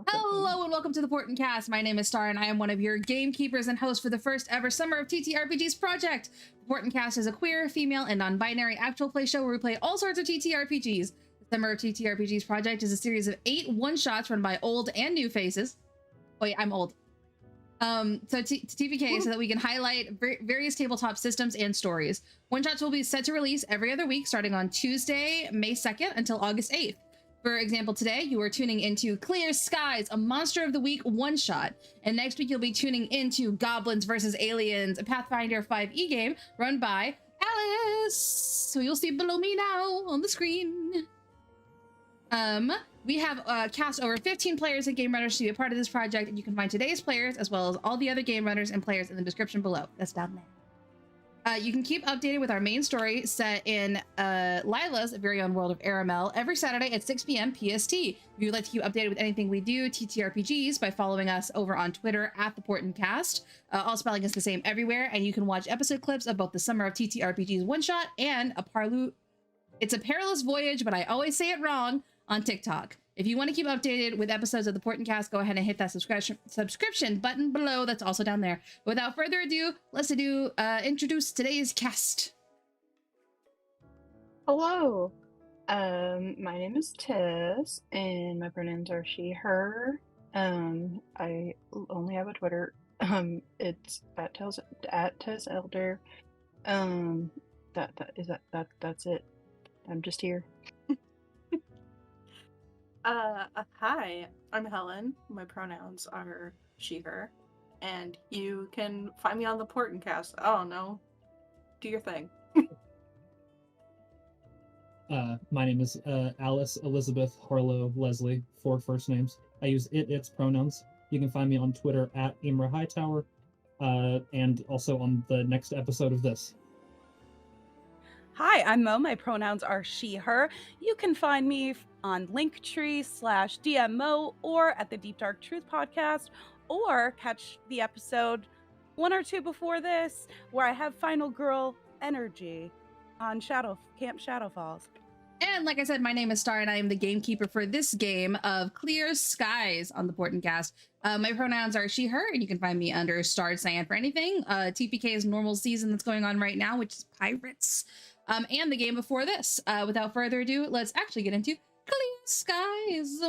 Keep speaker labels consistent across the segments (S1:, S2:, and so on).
S1: Hello and welcome to the Portent Kast. My name is Star and I am one of your gamekeepers and host for the first ever Summer of TTRPGs project. The Portent Kast is a queer, female, and non-binary actual play show where we play all sorts of TTRPGs. The Summer of TTRPGs project is a series of 8 one-shots run by old and new faces. Oh yeah, I'm old. TPK so that we can highlight various tabletop systems and stories. One-shots will be set to release every other week starting on Tuesday, May 2nd until August 8th. For example, today you are tuning into Clear Skies, a Monster of the Week one-shot. And next week you'll be tuning into Goblins versus Aliens, a Pathfinder 5e game run by Alice. So you'll see below me now on the screen. We have cast over 15 players and game runners to be a part of this project, and you can find today's players as well as all the other game runners and players in the description below. That's down there. You can keep updated with our main story set in Lila's very own world of Aramel every Saturday at 6 p.m. PST. If you'd like to keep updated with anything we do, TTRPGs, by following us over on Twitter at the Portent Kast. All spelling is the same everywhere, and you can watch episode clips of both the Summer of TTRPGs one-shot and It's a Perilous Voyage, but I always say it wrong, on TikTok. If you want to keep updated with episodes of the Portent Kast, go ahead and hit that subscription button below. That's also down there. Without further ado, let's introduce today's cast.
S2: Hello. My name is Tess, and my pronouns are she, her. I only have a Twitter. It's at Tess Elder. That's it. I'm just here.
S3: Hi, I'm Helen. My pronouns are she, her, and you can find me on the Portent Kast. Oh no, do your thing.
S4: My name is Alice Elizabeth Harlow Leslie, 4 first names. I use its pronouns. You can find me on Twitter at Imra Hightower, and also on the next episode of this.
S5: Hi, I'm Mo. My pronouns are she, her. You can find me on Linktree/DMMo or at the Deep Dark Truth podcast, or catch the episode 1 or 2 before this where I have Final Girl energy on Camp Shadowfalls.
S1: And like I said, my name is Star and I am the gamekeeper for this game of Clear Skies on the Portent Kast. My pronouns are she, her, and you can find me under Starred Cyan for anything. TPK's normal season that's going on right now, which is Pirates. And the game before this. Without further ado, let's actually get into Clear Skies.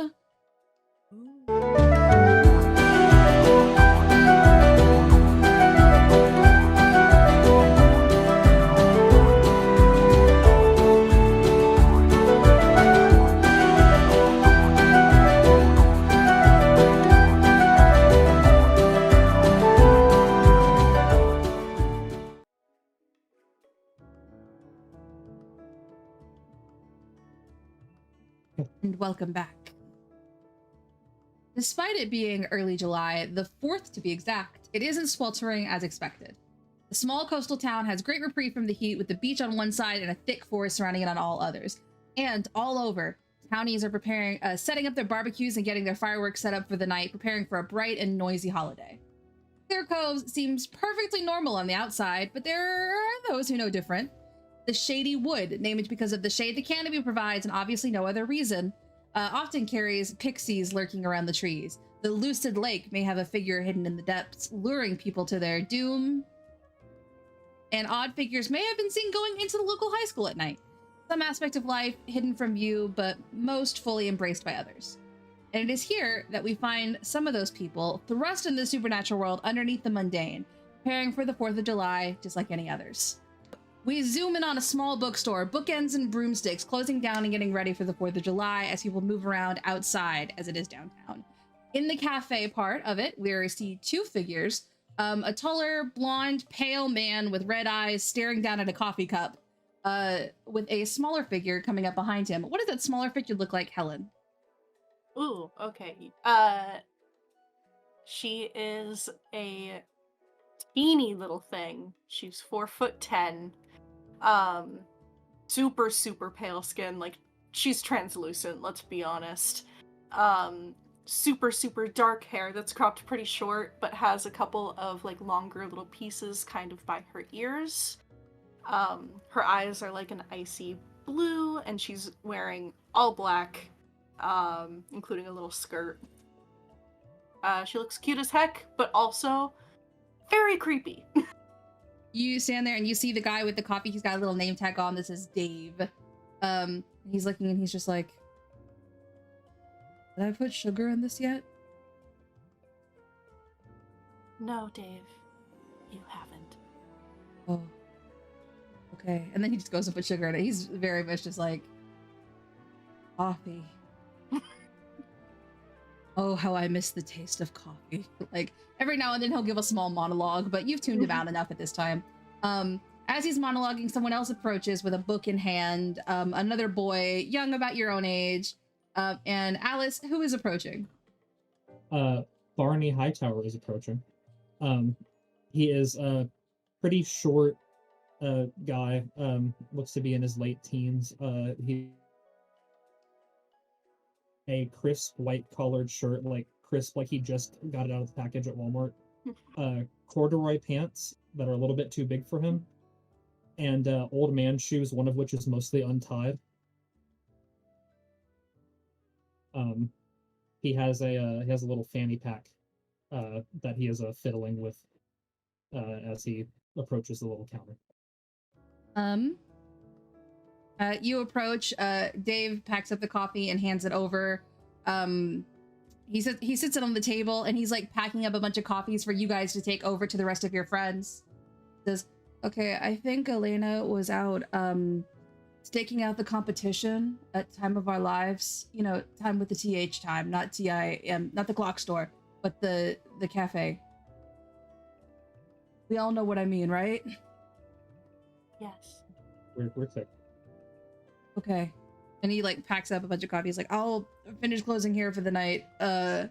S1: And welcome back. Despite it being early July, the 4th to be exact, it isn't sweltering as expected. The small coastal town has great reprieve from the heat, with the beach on one side and a thick forest surrounding it on all others. And all over, townies are setting up their barbecues and getting their fireworks set up for the night, preparing for a bright and noisy holiday. Clear Cove seems perfectly normal on the outside, but there are those who know different. The Shady Wood, named because of the shade the canopy provides and obviously no other reason, often carries pixies lurking around the trees. The Lucid Lake may have a figure hidden in the depths, luring people to their doom. And odd figures may have been seen going into the local high school at night. Some aspect of life hidden from view, but most fully embraced by others. And it is here that we find some of those people thrust into the supernatural world underneath the mundane, preparing for the 4th of July just like any others. We zoom in on a small bookstore, bookends and broomsticks, closing down and getting ready for the 4th of July as people move around outside as it is downtown. In the cafe part of it, we see 2 figures, a taller, blonde, pale man with red eyes staring down at a coffee cup, with a smaller figure coming up behind him. What does that smaller figure look like, Helen?
S3: Ooh, okay. She is a teeny little thing. She's 4'10". Super pale skin, like she's translucent, let's be honest. Super dark hair that's cropped pretty short, but has a couple of like longer little pieces kind of by her ears. Her eyes are like an icy blue, and she's wearing all black, including a little skirt. She looks cute as heck, but also very creepy.
S1: You stand there and you see the guy with the coffee. He's got a little name tag on that says Dave. He's looking and he's just like, did I put sugar in this yet?
S3: No, Dave, you haven't.
S1: Oh, okay. And then he just goes and puts sugar in it. He's very much just like, coffee. Oh, how I miss the taste of coffee. Like, every now and then he'll give a small monologue, but you've tuned him out enough at this time. As he's monologuing, someone else approaches with a book in hand. Another boy, young, about your own age. And Alice, who is approaching?
S4: Barney Hightower is approaching. He is a pretty short guy, looks to be in his late teens. He a crisp white collared shirt, like crisp, like he just got it out of the package at Walmart. Corduroy pants that are a little bit too big for him, and old man shoes, one of which is mostly untied. He has a little fanny pack that he is fiddling with as he approaches the little counter.
S1: You approach. Dave packs up the coffee and hands it over. He sits it on the table and he's like packing up a bunch of coffees for you guys to take over to the rest of your friends. Says, okay, I think Elena was out staking out the competition at Time of Our Lives. You know, time with the TH time, not TIM, not the clock store, but the cafe. We all know what I mean, right?
S3: Yes.
S4: We're clear.
S1: Okay. And he like packs up a bunch of coffee. He's like, I'll finish closing here for the night. It's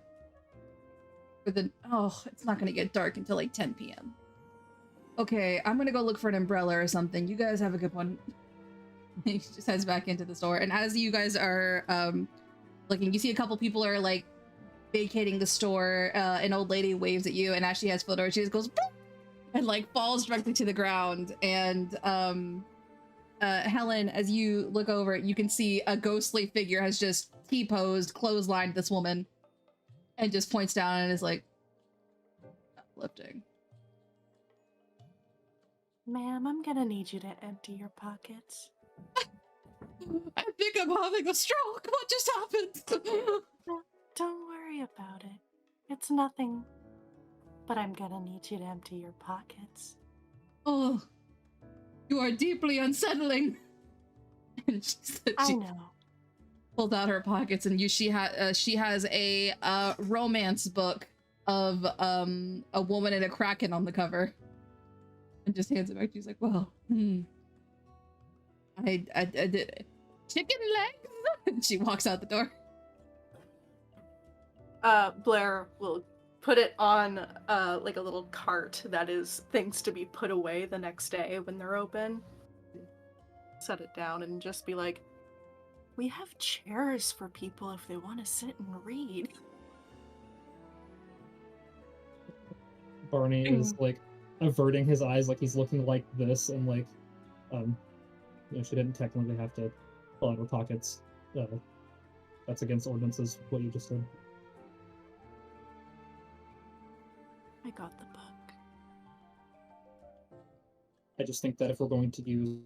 S1: not gonna get dark until like 10 p.m. Okay, I'm gonna go look for an umbrella or something. You guys have a good one. He just heads back into the store. And as you guys are looking, you see a couple people are like vacating the store. An old lady waves at you, and as she has foot over, she just goes boop, and like falls directly to the ground. And Helen, as you look over, you can see a ghostly figure has just T-posed, clotheslined this woman, and just points down and is like, lifting.
S3: Ma'am, I'm gonna need you to empty your pockets.
S1: I think I'm having a stroke. What just happened?
S3: Don't worry about it. It's nothing. But I'm gonna need you to empty your pockets.
S1: Oh, you are deeply unsettling. And
S3: I know.
S1: Pulled out her pockets, and she has a romance book of a woman and a kraken on the cover, and just hands it back. She's like, well, I did it. Chicken legs. And she walks out the door.
S3: Blair will put it on like a little cart that is things to be put away the next day when they're open. Set it down and just be like, we have chairs for people if they want to sit and read.
S4: Barney is like averting his eyes, like he's looking like this, and like she didn't technically have to pull out her pockets. That's against ordinances, what you just said.
S3: I got the book.
S4: I just think that if we're going to use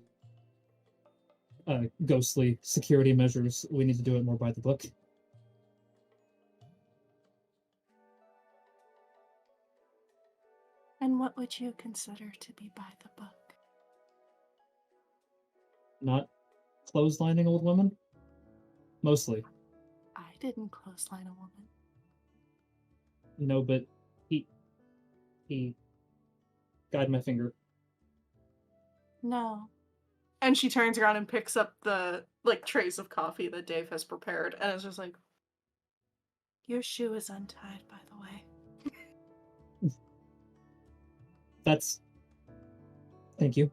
S4: ghostly security measures, we need to do it more by the book.
S3: And what would you consider to be by the book?
S4: Not clotheslining old women? Mostly.
S3: I didn't clothesline a woman.
S4: No, but he guided my finger.
S3: No. And she turns around and picks up the like trays of coffee that Dave has prepared, and is just like, your shoe is untied, by the way.
S4: Thank you.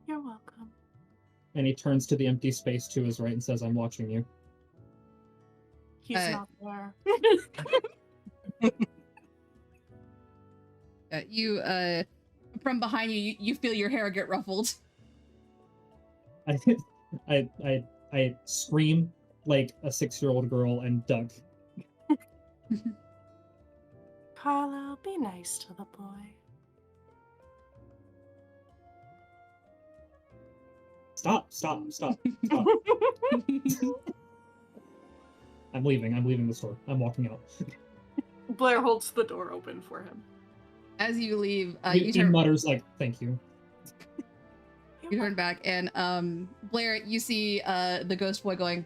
S3: You're welcome.
S4: And he turns to the empty space to his right and says, I'm watching you.
S3: He's not there.
S1: You from behind you feel your hair get ruffled.
S4: I scream like a 6-year-old girl and duck.
S3: Carlo, be nice to the boy.
S4: Stop. I'm leaving the store. I'm walking out.
S3: Blair holds the door open for him.
S1: As you leave,
S4: He mutters like, "Thank you."
S1: You turn back, and Blair, you see the ghost boy going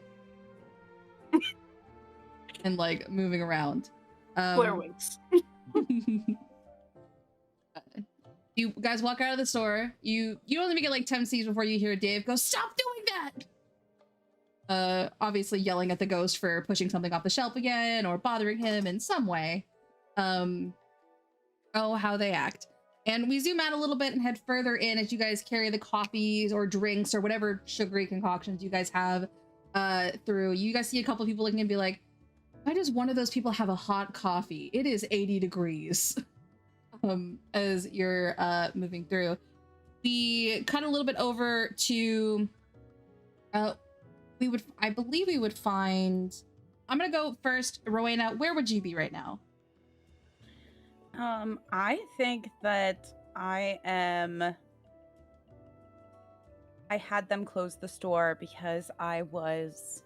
S1: and like moving around.
S3: Blair winks.
S1: You guys walk out of the store. You don't even get like 10 seconds before you hear Dave go, "Stop doing that!" Obviously yelling at the ghost for pushing something off the shelf again or bothering him in some way. Oh, how they act. And we zoom out a little bit and head further in as you guys carry the coffees or drinks or whatever sugary concoctions you guys have through. You guys see a couple people looking and be like, why does one of those people have a hot coffee? It is 80 degrees. As you're moving through. We cut a little bit over to I believe we would find, I'm gonna go first. Rowena, where would you be right now?
S5: I think that I had them close the store because I was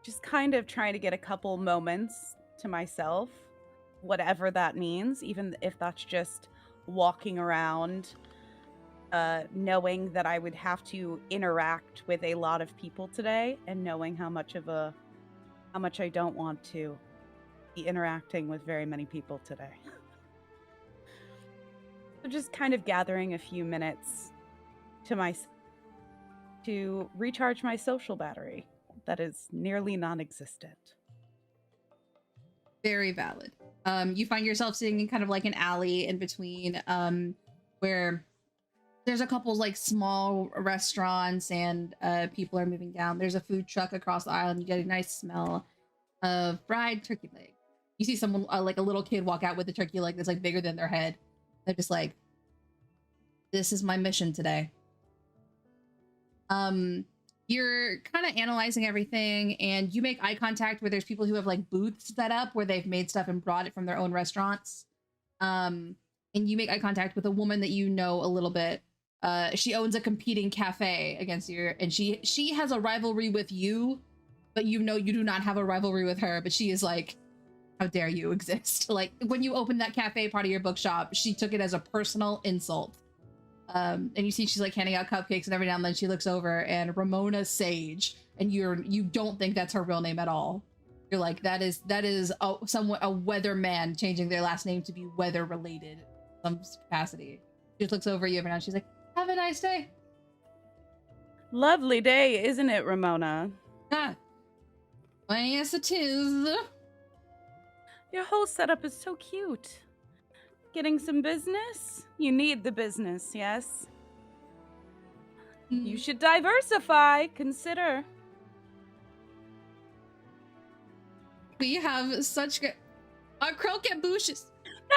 S5: just kind of trying to get a couple moments to myself, whatever that means, even if that's just walking around, knowing that I would have to interact with a lot of people today, and knowing how much I don't want to be interacting with very many people today. So just kind of gathering a few minutes to recharge my social battery that is nearly non-existent.
S1: Very valid. You find yourself sitting in kind of like an alley in between where there's a couple like small restaurants and people are moving down. There's a food truck across the aisle and you get a nice smell of fried turkey leg. You see someone like a little kid walk out with a turkey leg that's like bigger than their head. They're just like, this is my mission today. You're kind of analyzing everything and you make eye contact where there's people who have like booths set up where they've made stuff and brought it from their own restaurants. And you make eye contact with a woman that you know a little bit. She owns a competing cafe against you, and she has a rivalry with you, but you know you do not have a rivalry with her, but she is like, how dare you exist? Like when you opened that cafe part of your bookshop, she took it as a personal insult. And you see she's like handing out cupcakes, and every now and then she looks over and Ramona Sage, and you don't think that's her real name at all. You're like, that is somewhat a weatherman changing their last name to be weather related in some capacity. She just looks over you every now and she's like, have a nice day.
S5: Lovely day, isn't it, Ramona?
S1: Ah, well, yes it is.
S5: Your whole setup is so cute. Getting some business? You need the business, yes? You should diversify. Consider.
S1: We have such good... Our croquet bushes.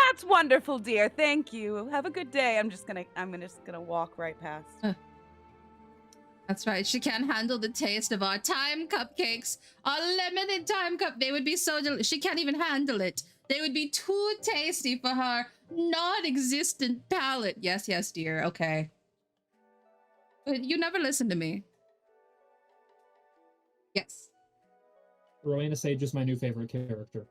S5: That's wonderful, dear. Thank you. Have a good day. I'm just gonna walk right past.
S1: That's right. She can't handle the taste of our thyme cupcakes. Our lemon thyme cup. They would be so delicious. She can't even handle it. They would be too tasty for her non-existent palate. Yes, yes, dear. Okay. But you never listen to me. Yes.
S4: Rowena Sage is my new favorite character.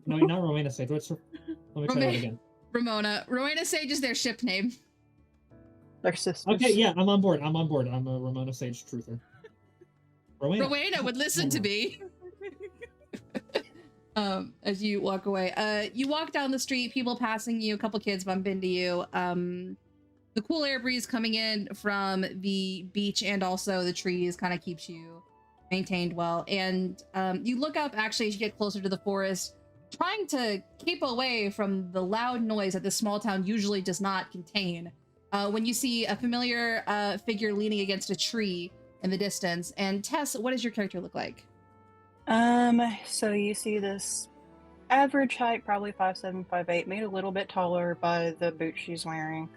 S4: No, not Rowena Sage. Let me try that again.
S1: Ramona. Rowena Sage is their ship name.
S2: They're sisters.
S4: Okay, yeah, I'm on board. I'm a Ramona Sage truther.
S1: Rowena would listen to me. As you walk away. You walk down the street, people passing you, a couple kids bump into you. The cool air breeze coming in from the beach and also the trees kind of keeps you maintained well. And you look up actually as you get closer to the forest, trying to keep away from the loud noise that this small town usually does not contain. When you see a familiar figure leaning against a tree in the distance. And Tess, what does your character look like?
S2: So you see this average height, probably 5'7", 5'8", made a little bit taller by the boots she's wearing.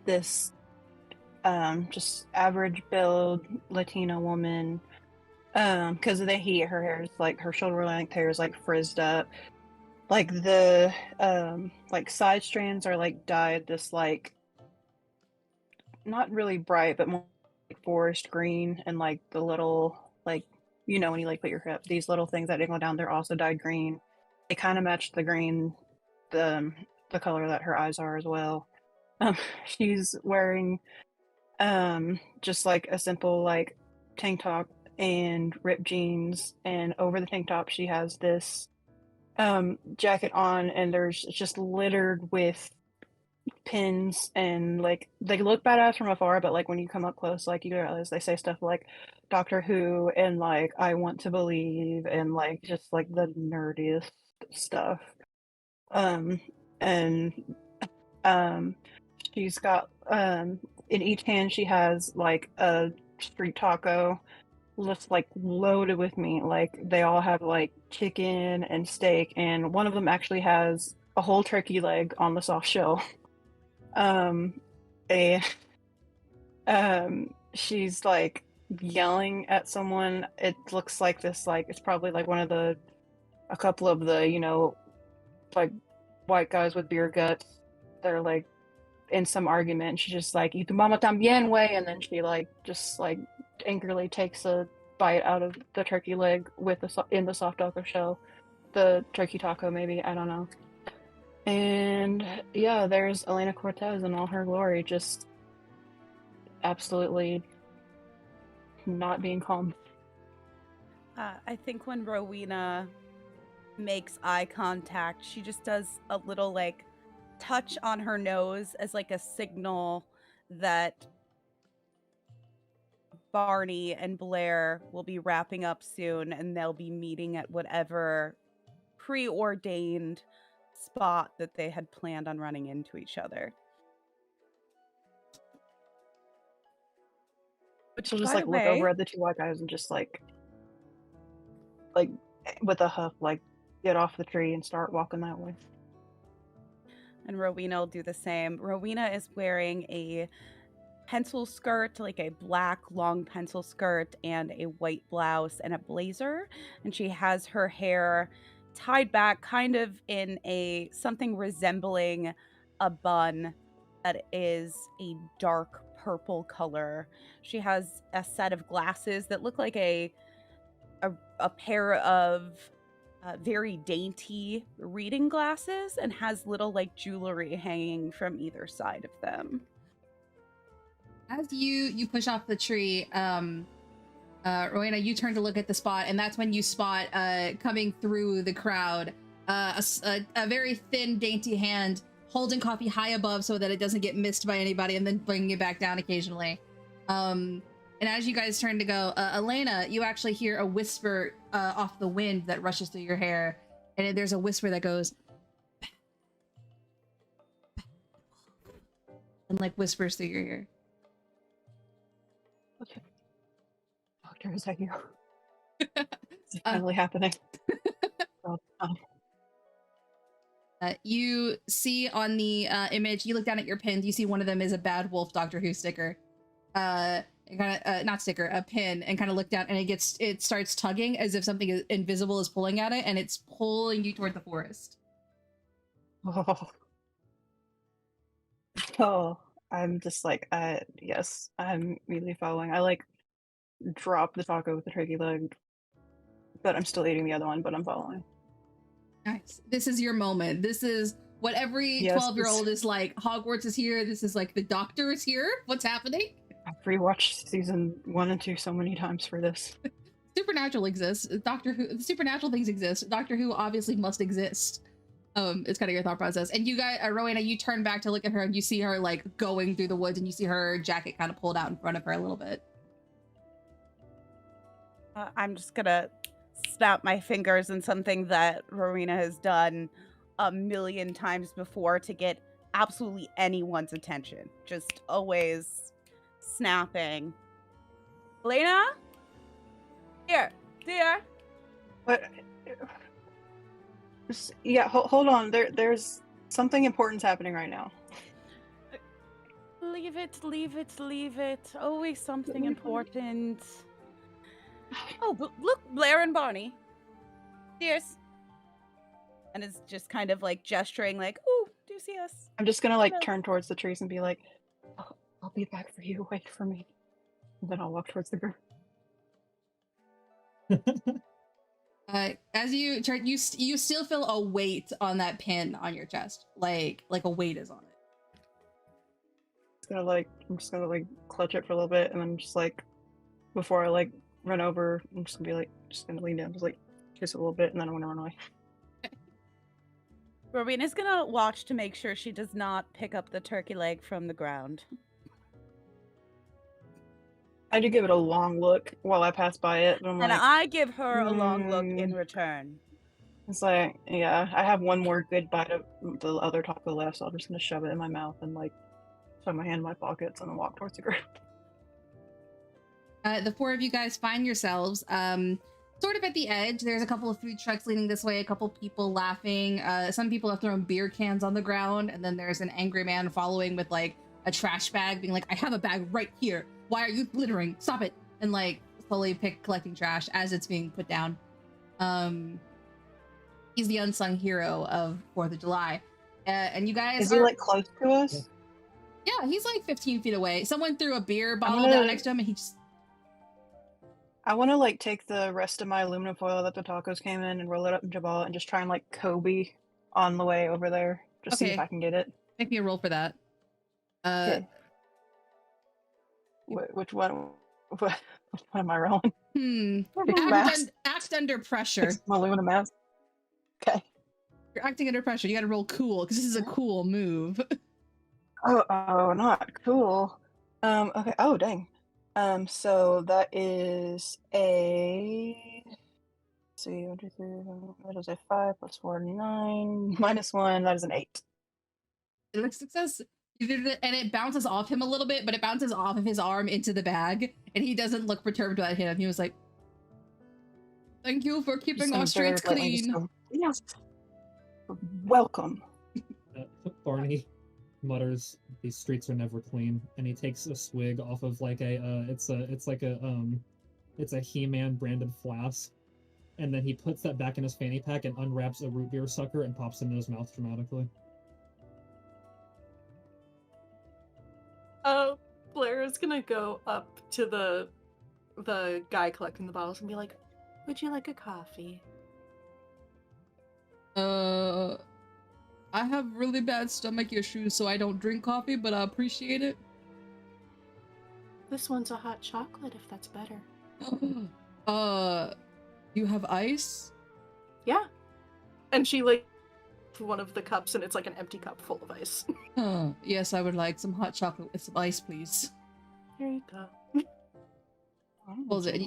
S2: This just average build Latina woman, because of the heat, her hair is like her shoulder length hair is like frizzed up. Like the like side strands are like dyed this like not really bright, but more like forest green, and like the little like when you like put your hip, these little things that go down, they're also dyed green. They kind of match the green, the color that her eyes are as well. She's wearing just like a simple like tank top and ripped jeans, and over the tank top she has this jacket on, and there's it's just littered with pins, and like they look badass from afar, but like when you come up close, like you realize they say stuff like Doctor Who and like I want to believe, and like just like the nerdiest stuff. um and she's got in each hand she has like a street taco, just like loaded with meat. Like they all have like chicken and steak, and one of them actually has a whole turkey leg on the soft shell. Um, and she's like yelling at someone. It looks like this, like it's probably like a couple of the like white guys with beer guts. They're like in some argument. She just like, "Y tu mama también, way," and then she like just like angrily takes a bite out of the turkey leg with in the soft taco shell, the turkey taco maybe, I don't know. And yeah, there's Elena Cortez in all her glory, just absolutely not being calm.
S5: I think when Rowena makes eye contact, she just does a little like touch on her nose as like a signal that Barney and Blair will be wrapping up soon, and they'll be meeting at whatever preordained spot that they had planned on running into each other. Which,
S2: She'll just
S5: by
S2: like
S5: the
S2: look
S5: way,
S2: over at the two white guys and just like with a huff, like get off the tree and start walking that way.
S5: and Rowena will do the same. Rowena is wearing a pencil skirt, like a black long pencil skirt, and a white blouse and a blazer, and she has her hair tied back kind of in a something resembling a bun that is a dark purple color. She has a set of glasses that look like a pair of very dainty reading glasses, and has little like jewelry hanging from either side of them.
S1: As you push off the tree, Rowena, you turn to look at the spot, and that's when you spot coming through the crowd a very thin, dainty hand holding coffee high above so that it doesn't get missed by anybody, and then bringing it back down occasionally. And as you guys turn to go, Elena, you actually hear a whisper off the wind that rushes through your hair, and there's a whisper that goes and like whispers through your ear.
S2: Okay. Doctor, is that you? It's finally happening.
S1: You see on the image, you look down at your pins, you see one of them is a Bad Wolf Doctor Who sticker. Not sticker, a pin, and kind of look down, and it starts tugging as if something invisible is pulling at it, and it's pulling you toward the forest.
S2: Oh, I'm just like, yes, I'm immediately following. I like drop the taco with the turkey leg, but I'm still eating the other one, but I'm following.
S1: Nice. This is your moment. This is what every 12-year-old is like. Hogwarts is here. This is like the Doctor is here. What's happening?
S2: I've rewatched season 1 and 2 so many times for this.
S1: Supernatural exists. Doctor Who, supernatural things exist. Doctor Who obviously must exist. It's kind of your thought process. And you guys, Rowena, you turn back to look at her, and you see her like going through the woods, and you see her jacket kind of pulled out in front of her a little bit.
S5: I'm just gonna snap my fingers in something that Rowena has done a million times before to get absolutely anyone's attention. Just always snapping. Elena? Here, dear.
S2: What? Yeah, hold on. There's something important's happening right now.
S5: Leave it, leave it, leave it. Always something important. Oh, look, Blair and Barney. Cheers. And is just kind of like gesturing, like, "Ooh, do you see us?"
S2: I'm just gonna like
S5: No.
S2: turn towards the trees and be like, I'll be back for you. Wait for me. And then I'll walk towards the group.
S1: As you turn, you still feel a weight on that pin on your chest, like a weight is on it.
S2: I'm just gonna like clutch it for a little bit, and then just like before I like run over, I'm just gonna be like, just gonna lean down, just like kiss it a little bit, and then I'm gonna run away.
S5: Rowena's gonna watch to make sure she does not pick up the turkey leg from the ground.
S2: I do give it a long look while I pass by it, but I'm
S5: And
S2: like,
S5: I give her a long look in return.
S2: it's like, yeah, I have one more good bite of the other taco left, so I'm just gonna shove it in my mouth and like shove my hand in my pockets and then walk towards the group.
S1: The four of you guys find yourselves sort of at the edge. There's a couple of food trucks leading this way, a couple people laughing. Some people have thrown beer cans on the ground, and then there's an angry man following with like a trash bag, being like, I have a bag right here. Why are you littering? Stop it. And like slowly collecting trash as it's being put down. He's the unsung hero of 4th of July. And you guys
S2: Is he like close to us?
S1: Yeah, he's like 15 feet away. Someone threw a beer bottle down next to him, and he just...
S2: I want to like take the rest of my aluminum foil that the tacos came in and roll it up into a ball and just try and like Kobe on the way over there. Just see if
S1: Okay.
S2: I can get it.
S1: Make me a roll for that.
S2: Okay. Which one? What am I rolling?
S1: Act under pressure.
S2: My aluminum mask. Okay.
S1: You're acting under pressure. You gotta roll cool, because this is a cool move.
S2: Oh, not cool. Okay. Oh, dang. So that is a. Let's see, 1, 2, 3. That is a 5 plus 4, 9 minus 1. That is an 8.
S1: It looks success. And it bounces off him a little bit, but it bounces off of his arm into the bag, and he doesn't look perturbed by him. He was like, "Thank you for keeping our streets clean."
S2: Yes. Welcome.
S4: Barney mutters, "These streets are never clean," and he takes a swig off of like a it's a He-Man branded flask, and then he puts that back in his fanny pack and unwraps a root beer sucker and pops it in his mouth dramatically.
S3: Blair is gonna go up to the guy collecting the bottles and be like, "Would you like a coffee?"
S1: I have really bad stomach issues, so I don't drink coffee, but I appreciate it.
S3: This one's a hot chocolate, if that's better.
S1: You have ice?
S3: Yeah. And she like one of the cups, and it's like an empty cup full of ice.
S1: Yes, I would like some hot chocolate with some ice, please.
S3: Here you go.
S1: Pulls it.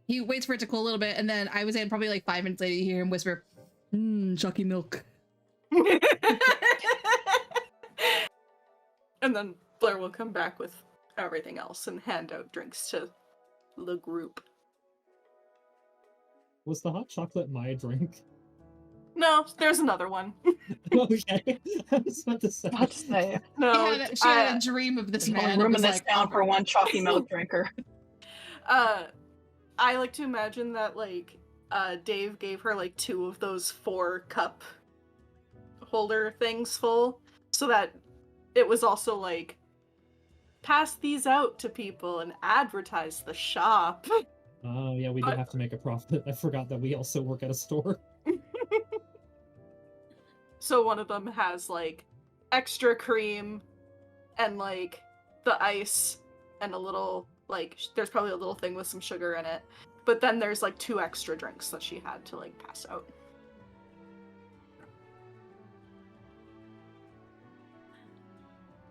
S1: He waits for it to cool a little bit, and then I was in probably like 5 minutes later, you hear him whisper, chalky milk.
S3: And then Blair will come back with everything else and hand out drinks to the group.
S4: Was the hot chocolate my drink?
S3: No, there's another one.
S4: Okay. I was about to say.
S3: No,
S1: she had a dream of this man.
S2: Room in this
S1: like,
S2: town for one chalky milk drinker.
S3: I like to imagine that like Dave gave her like 2 of those 4 cup holder things full, so that it was also like, pass these out to people and advertise the shop.
S4: Oh yeah, we do have to make a profit. I forgot that we also work at a store.
S3: So one of them has like extra cream and like the ice and a little like there's probably a little thing with some sugar in it. But then there's like 2 extra drinks that she had to like pass out.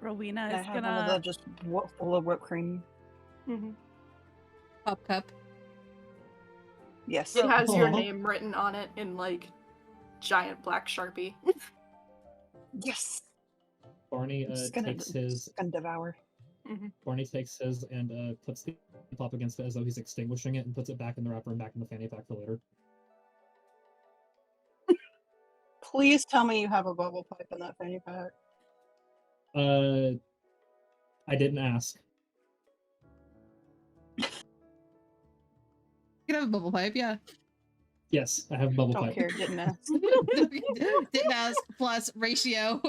S5: Rowena is
S2: One of
S5: gonna
S2: the just full of whipped cream.
S3: Mm-hmm.
S1: Pop cup.
S2: Yes.
S3: It has your name written on it in like giant black Sharpie.
S2: Yes.
S4: Barney takes his.
S2: Gonna devour.
S4: Barney takes his and puts the pop against it as though he's extinguishing it and puts it back in the wrapper and back in the fanny pack for later.
S2: Please tell me you have a bubble pipe in that fanny pack.
S4: I didn't ask.
S1: can have a bubble pipe, yeah.
S4: Yes, I have bubble
S2: Don't
S4: pipe.
S2: care, didn't ask.
S1: Didn't ask plus ratio.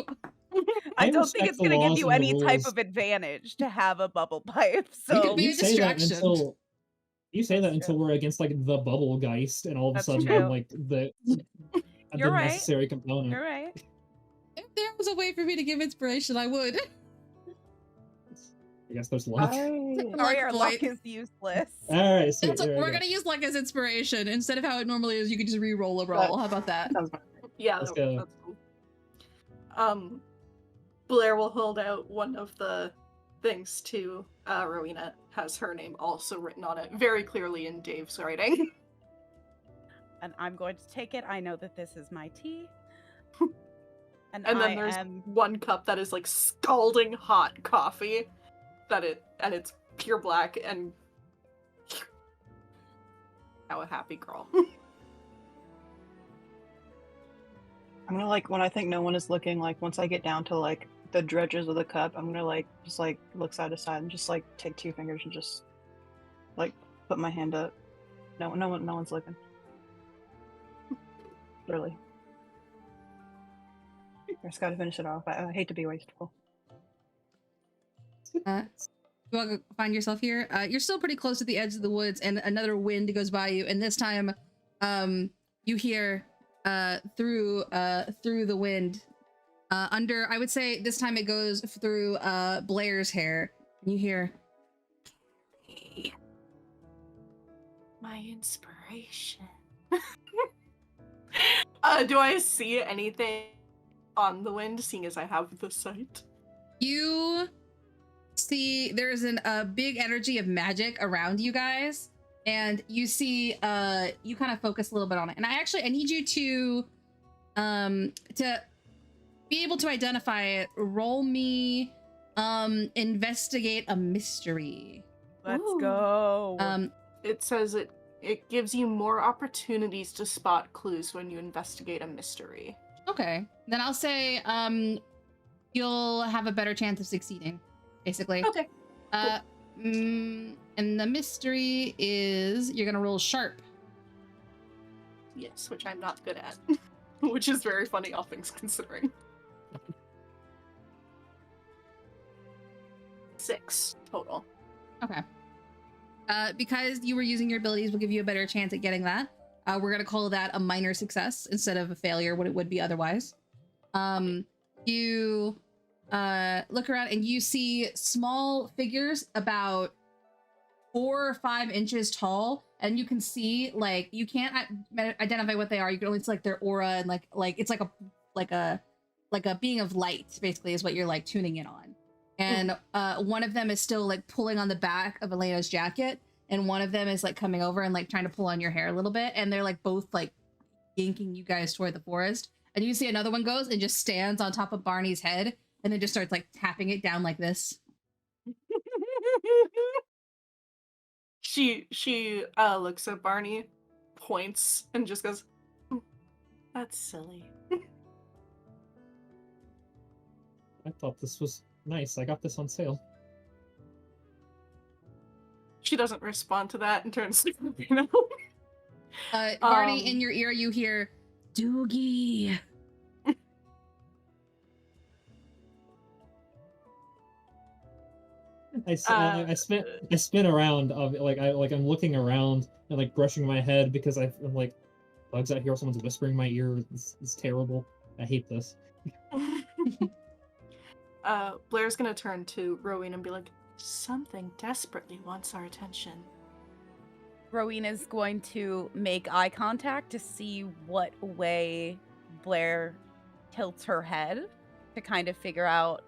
S5: I don't
S4: respect
S5: think it's
S4: the
S5: going to give
S4: laws
S5: you
S4: and the
S5: any type
S4: rules.
S5: of advantage to have a bubble pipe.
S1: You could
S5: So
S1: be
S4: You
S1: a
S4: say that
S1: distraction.
S4: until you say
S5: That's
S4: that until
S5: true.
S4: we're against like the bubble geist, and all of a
S5: That's
S4: sudden
S5: true.
S4: I'm like the
S5: You're right.
S4: necessary component.
S5: You're right.
S1: If there was a way for me to give inspiration, I would.
S4: I guess there's luck.
S5: Sorry,
S1: Luck
S5: our luck
S1: point.
S5: is useless.
S4: All right, sweet.
S1: That's
S4: There we
S1: we're
S4: go.
S1: gonna use luck as inspiration instead of how it normally is. You can just re-roll a roll. How about that?
S2: Sounds fine.
S3: Yeah,
S4: Let's go.
S3: that's cool. Blair will hold out one of the things to Rowena. Has her name also written on it, very clearly in Dave's writing.
S5: And I'm going to take it. I know that this is my tea. And
S3: And then
S5: I
S3: there's
S5: am
S3: one cup that is like scalding hot coffee, and it's pure black and now a happy girl.
S2: I'm gonna like when I think no one is looking, like once I get down to like the dredges of the cup, I'm gonna like just like look side to side and just like take 2 fingers and just like put my hand up. No one's looking. Really. I just gotta finish it off. I hate to be wasteful.
S1: You want to find yourself here? You're still pretty close to the edge of the woods, and another wind goes by you. And this time, you hear through the wind, I would say this time it goes through Blair's hair. And you hear,
S3: My inspiration. Do I see anything on the wind, seeing as I have the sight?
S1: you see there's a big energy of magic around you guys, and you see you kind of focus a little bit on it. And I need you to be able to identify it. Roll me investigate a mystery.
S5: Let's
S3: Ooh.
S5: go.
S3: It says it gives you more opportunities to spot clues when you investigate a mystery.
S1: Okay, then I'll say you'll have a better chance of succeeding, basically.
S3: Okay.
S1: And the mystery is you're gonna roll sharp.
S3: Yes, which I'm not good at. Which is very funny, all things considering. 6 total.
S1: Okay. Because you were using your abilities, we'll give you a better chance at getting that. We're gonna call that a minor success instead of a failure, what it would be otherwise. You look around and you see small figures about 4 or 5 inches tall, and you can see, like, you can't identify what they are. You can only see like their aura, and like it's like a being of light, basically, is what you're like tuning in on. And one of them is still like pulling on the back of Elena's jacket, and one of them is like coming over and like trying to pull on your hair a little bit, and they're like both like yanking you guys toward the forest. And you see another one goes and just stands on top of Barney's head, and then just starts like tapping it down like this.
S3: She looks at Barney, points, and just goes, "That's silly."
S4: I thought this was nice. I got this on sale.
S3: She doesn't respond to that and turns to Rowena.
S1: Barney, in your ear, you hear, Doogie.
S4: I spin around, I'm looking around and like brushing my head because I'm like, bugs out here. Someone's whispering in my ear. It's terrible. I hate this.
S3: Blair's gonna turn to Rowena and be like, "Something desperately wants our attention."
S5: Rowena's going to make eye contact to see what way Blair tilts her head to kind of figure out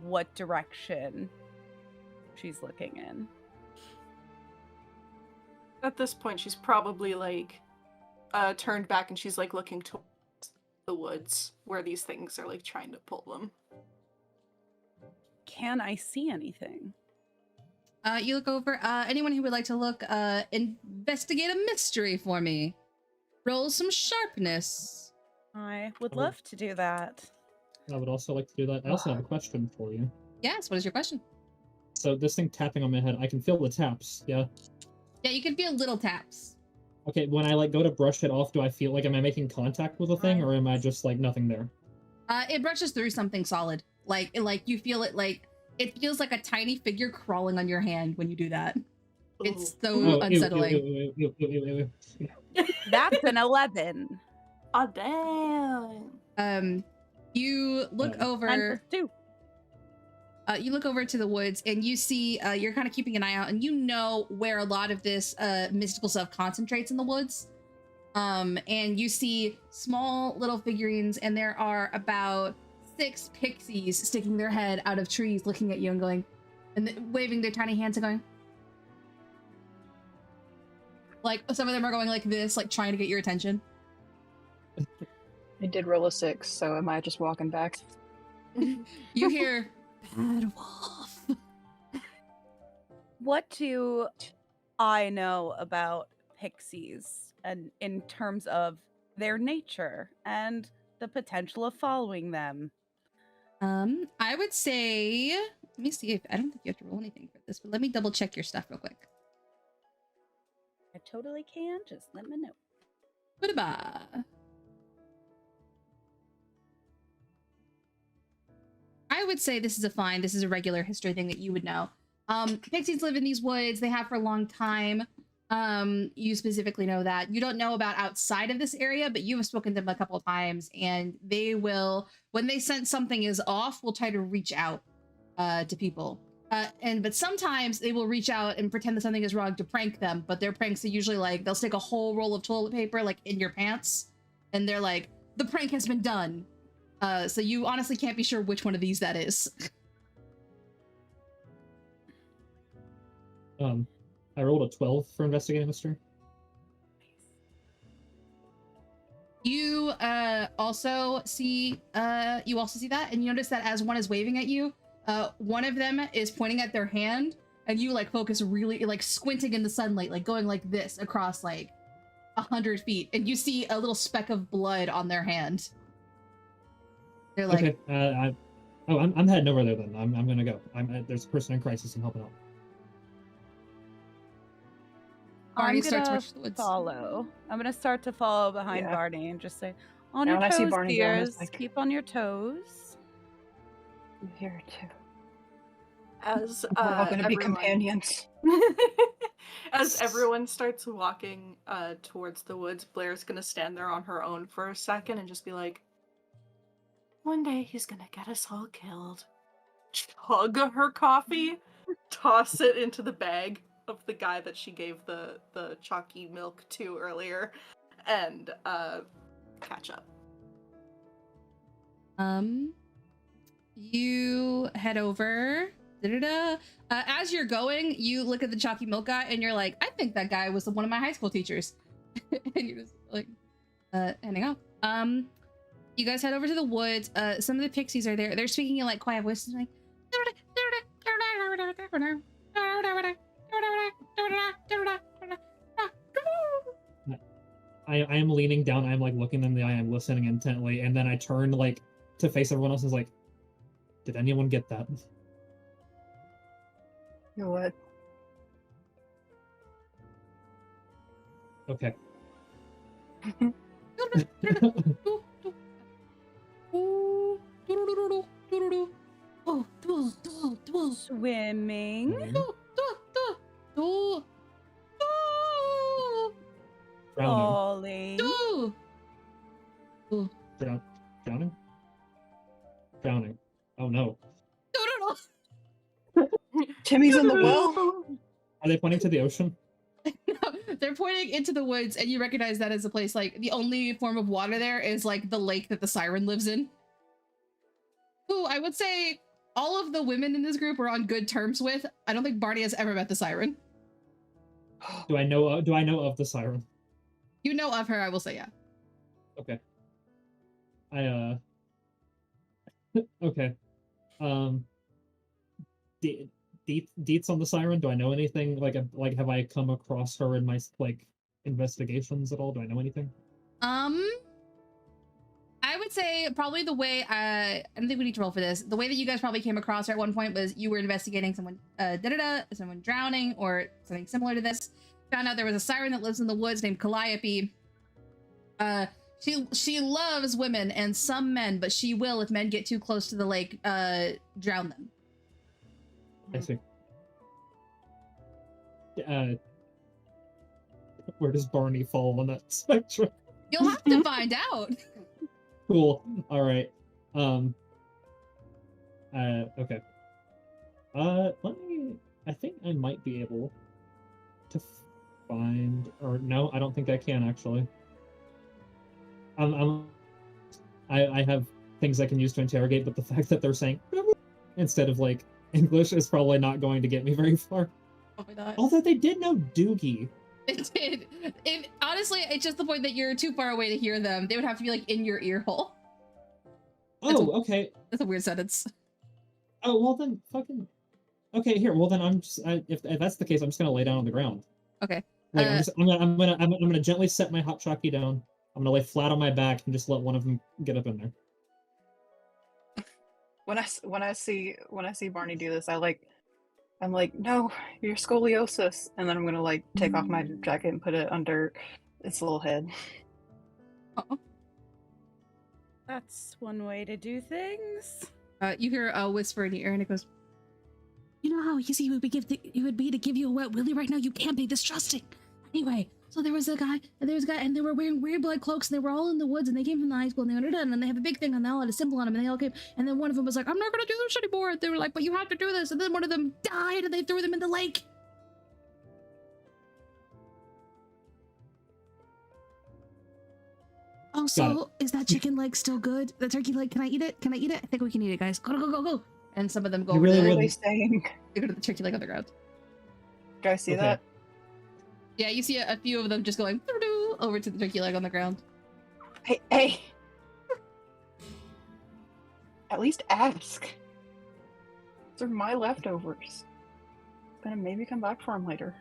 S5: what direction she's looking in.
S3: At this point, she's probably like turned back, and she's like looking towards the woods where these things are like trying to pull them.
S5: Can I see anything?
S1: You look over. Anyone who would like to look, investigate a mystery for me. Roll some sharpness.
S5: I would love to do that.
S4: I would also like to do that. I also have a question for you.
S1: Yes, what is your question?
S4: So this thing tapping on my head, I can feel the taps, yeah?
S1: Yeah, you can feel little taps.
S4: Okay, when I like go to brush it off, do I feel like am I making contact with the thing, or am I just like nothing there?
S1: It brushes through something solid. Like you feel it, like it feels like a tiny figure crawling on your hand when you do that. It's so unsettling.
S5: That's an 11.
S3: Oh damn.
S1: You look over.
S5: 9 + 2.
S1: You look over to the woods and you see you're kind of keeping an eye out, and you know where a lot of this mystical stuff concentrates in the woods. And you see small little figurines, and there are about 6 pixies sticking their head out of trees, looking at you and going, and waving their tiny hands and going. Like some of them are going like this, like trying to get your attention.
S2: I did roll a 6, so am I just walking back?
S1: You hear bad wolf.
S5: What do I know about pixies and in terms of their nature and the potential of following them?
S1: I would say, let me see if I don't think you have to roll anything for this, but let me double check your stuff real quick.
S5: I totally can. Just let me know.
S1: Goodbye. I would say this is a fine. This is a regular history thing that you would know. Pixies live in these woods. They have for a long time. You specifically know that. You don't know about outside of this area, but you have spoken to them a couple of times, and they will, when they sense something is off, will try to reach out to people. But sometimes they will reach out and pretend that something is wrong to prank them, but their pranks are usually like, they'll stick a whole roll of toilet paper like in your pants, and they're like, the prank has been done. So you honestly can't be sure which one of these that is.
S4: I rolled a 12 for investigating history.
S1: You also see that, and you notice that as one is waving at you, one of them is pointing at their hand, and you like focus really, like squinting in the sunlight, like going like this across like 100 feet, and you see a little speck of blood on their hand. They're like,
S4: okay, I'm heading over there then. I'm gonna go. There's a person in crisis. I'm helping out.
S1: Barney
S5: I'm
S1: starts
S5: gonna
S1: to rush the woods.
S5: follow. I'm gonna start to follow behind
S2: Yeah.
S5: Barney and just say, "On
S2: Now
S5: your
S2: when I see
S5: toes,
S2: Barney going, it's
S5: dears.
S2: like-
S5: Keep on your toes."
S2: I'm here too.
S3: As
S2: We're all gonna be
S3: everyone-
S2: companions.
S3: As everyone starts walking towards the woods, Blair's gonna stand there on her own for a second and just be like, one day he's gonna get us all killed. Chug her coffee, toss it into the bag of the guy that she gave the chalky milk to earlier, and catch up.
S1: You head over. As you're going, you look at the chalky milk guy, and you're like, I think that guy was one of my high school teachers. And you're just like, heading off. You guys head over to the woods. Some of the pixies are there. They're speaking in like quiet voices, like.
S4: I am leaning down. I'm like looking in the eye. I'm listening intently, and then I turn like to face everyone else. And is like, did anyone get that?
S2: You know what?
S4: Okay.
S5: Swimming.
S4: Drowning.
S5: Falling.
S4: Drowning? Drowning. Oh no.
S2: Timmy's in the well.
S4: Are they pointing to the ocean?
S1: No, they're pointing into the woods, and you recognize that as a place, like, the only form of water there is, like, the lake that the siren lives in. Who I would say all of the women in this group are on good terms with. I don't think Barney has ever met the siren.
S4: Do I know of the siren?
S1: You know of her, I will say, yeah.
S4: Okay. Okay. Deets on the siren. Do I know anything? Like have I come across her in my like investigations at all? Do I know anything?
S1: I would say probably the way I don't think we need to roll for this. The way that you guys probably came across her at one point was you were investigating someone someone drowning or something similar to this. Found out there was a siren that lives in the woods named Calliope. She loves women and some men, but she will, if men get too close to the lake, drown them.
S4: I see. Where does Barney fall on that spectrum?
S1: You'll have to find out.
S4: Cool. All right. Okay. Let me. I think I might be able to find. Or no, I don't think I can actually. I have things I can use to interrogate, but the fact that they're saying instead of like English is probably not going to get me very far.
S1: Probably not.
S4: Although they did know Doogie.
S1: It did. Honestly, it's just the point that you're too far away to hear them. They would have to be like in your ear hole.
S4: Okay.
S1: That's a weird sentence.
S4: Oh, well then, fucking. Okay, here. Well then, if that's the case, I'm just gonna lay down on the ground.
S1: Okay.
S4: Like I'm gonna gently set my hot chocky down. I'm gonna lay flat on my back and just let one of them get up in there.
S2: When I see Barney do this, I'm like, no, your scoliosis, and then I'm gonna like take off my jacket and put it under its little head.
S1: Uh-oh.
S5: That's one way to do things.
S1: You hear a whisper in your ear, and it goes, "You know how easy it would be to give you a wet willy right now? You can't be this trusting." Anyway, so there was a guy, and they were wearing weird blood cloaks, and they were all in the woods, and they came from the high school, and they were done, and they have a big thing, and they all had a symbol on them, and they all came, and then one of them was like, "I'm not gonna do this anymore." They were like, "But you have to do this," and then one of them died, and they threw them in the lake. Also, is that chicken leg still good? The turkey leg, can I eat it? Can I eat it? I think we can eat it, guys. Go. And some of them go
S4: You
S1: over
S4: really
S1: to
S2: What are they saying?
S1: they go to the turkey leg on the ground.
S2: Guys, see
S4: Okay.
S2: that?
S1: Yeah, you see a few of them just going doo-doo over to the turkey leg on the ground.
S2: Hey. At least ask. These are my leftovers. Gonna maybe come back for them later.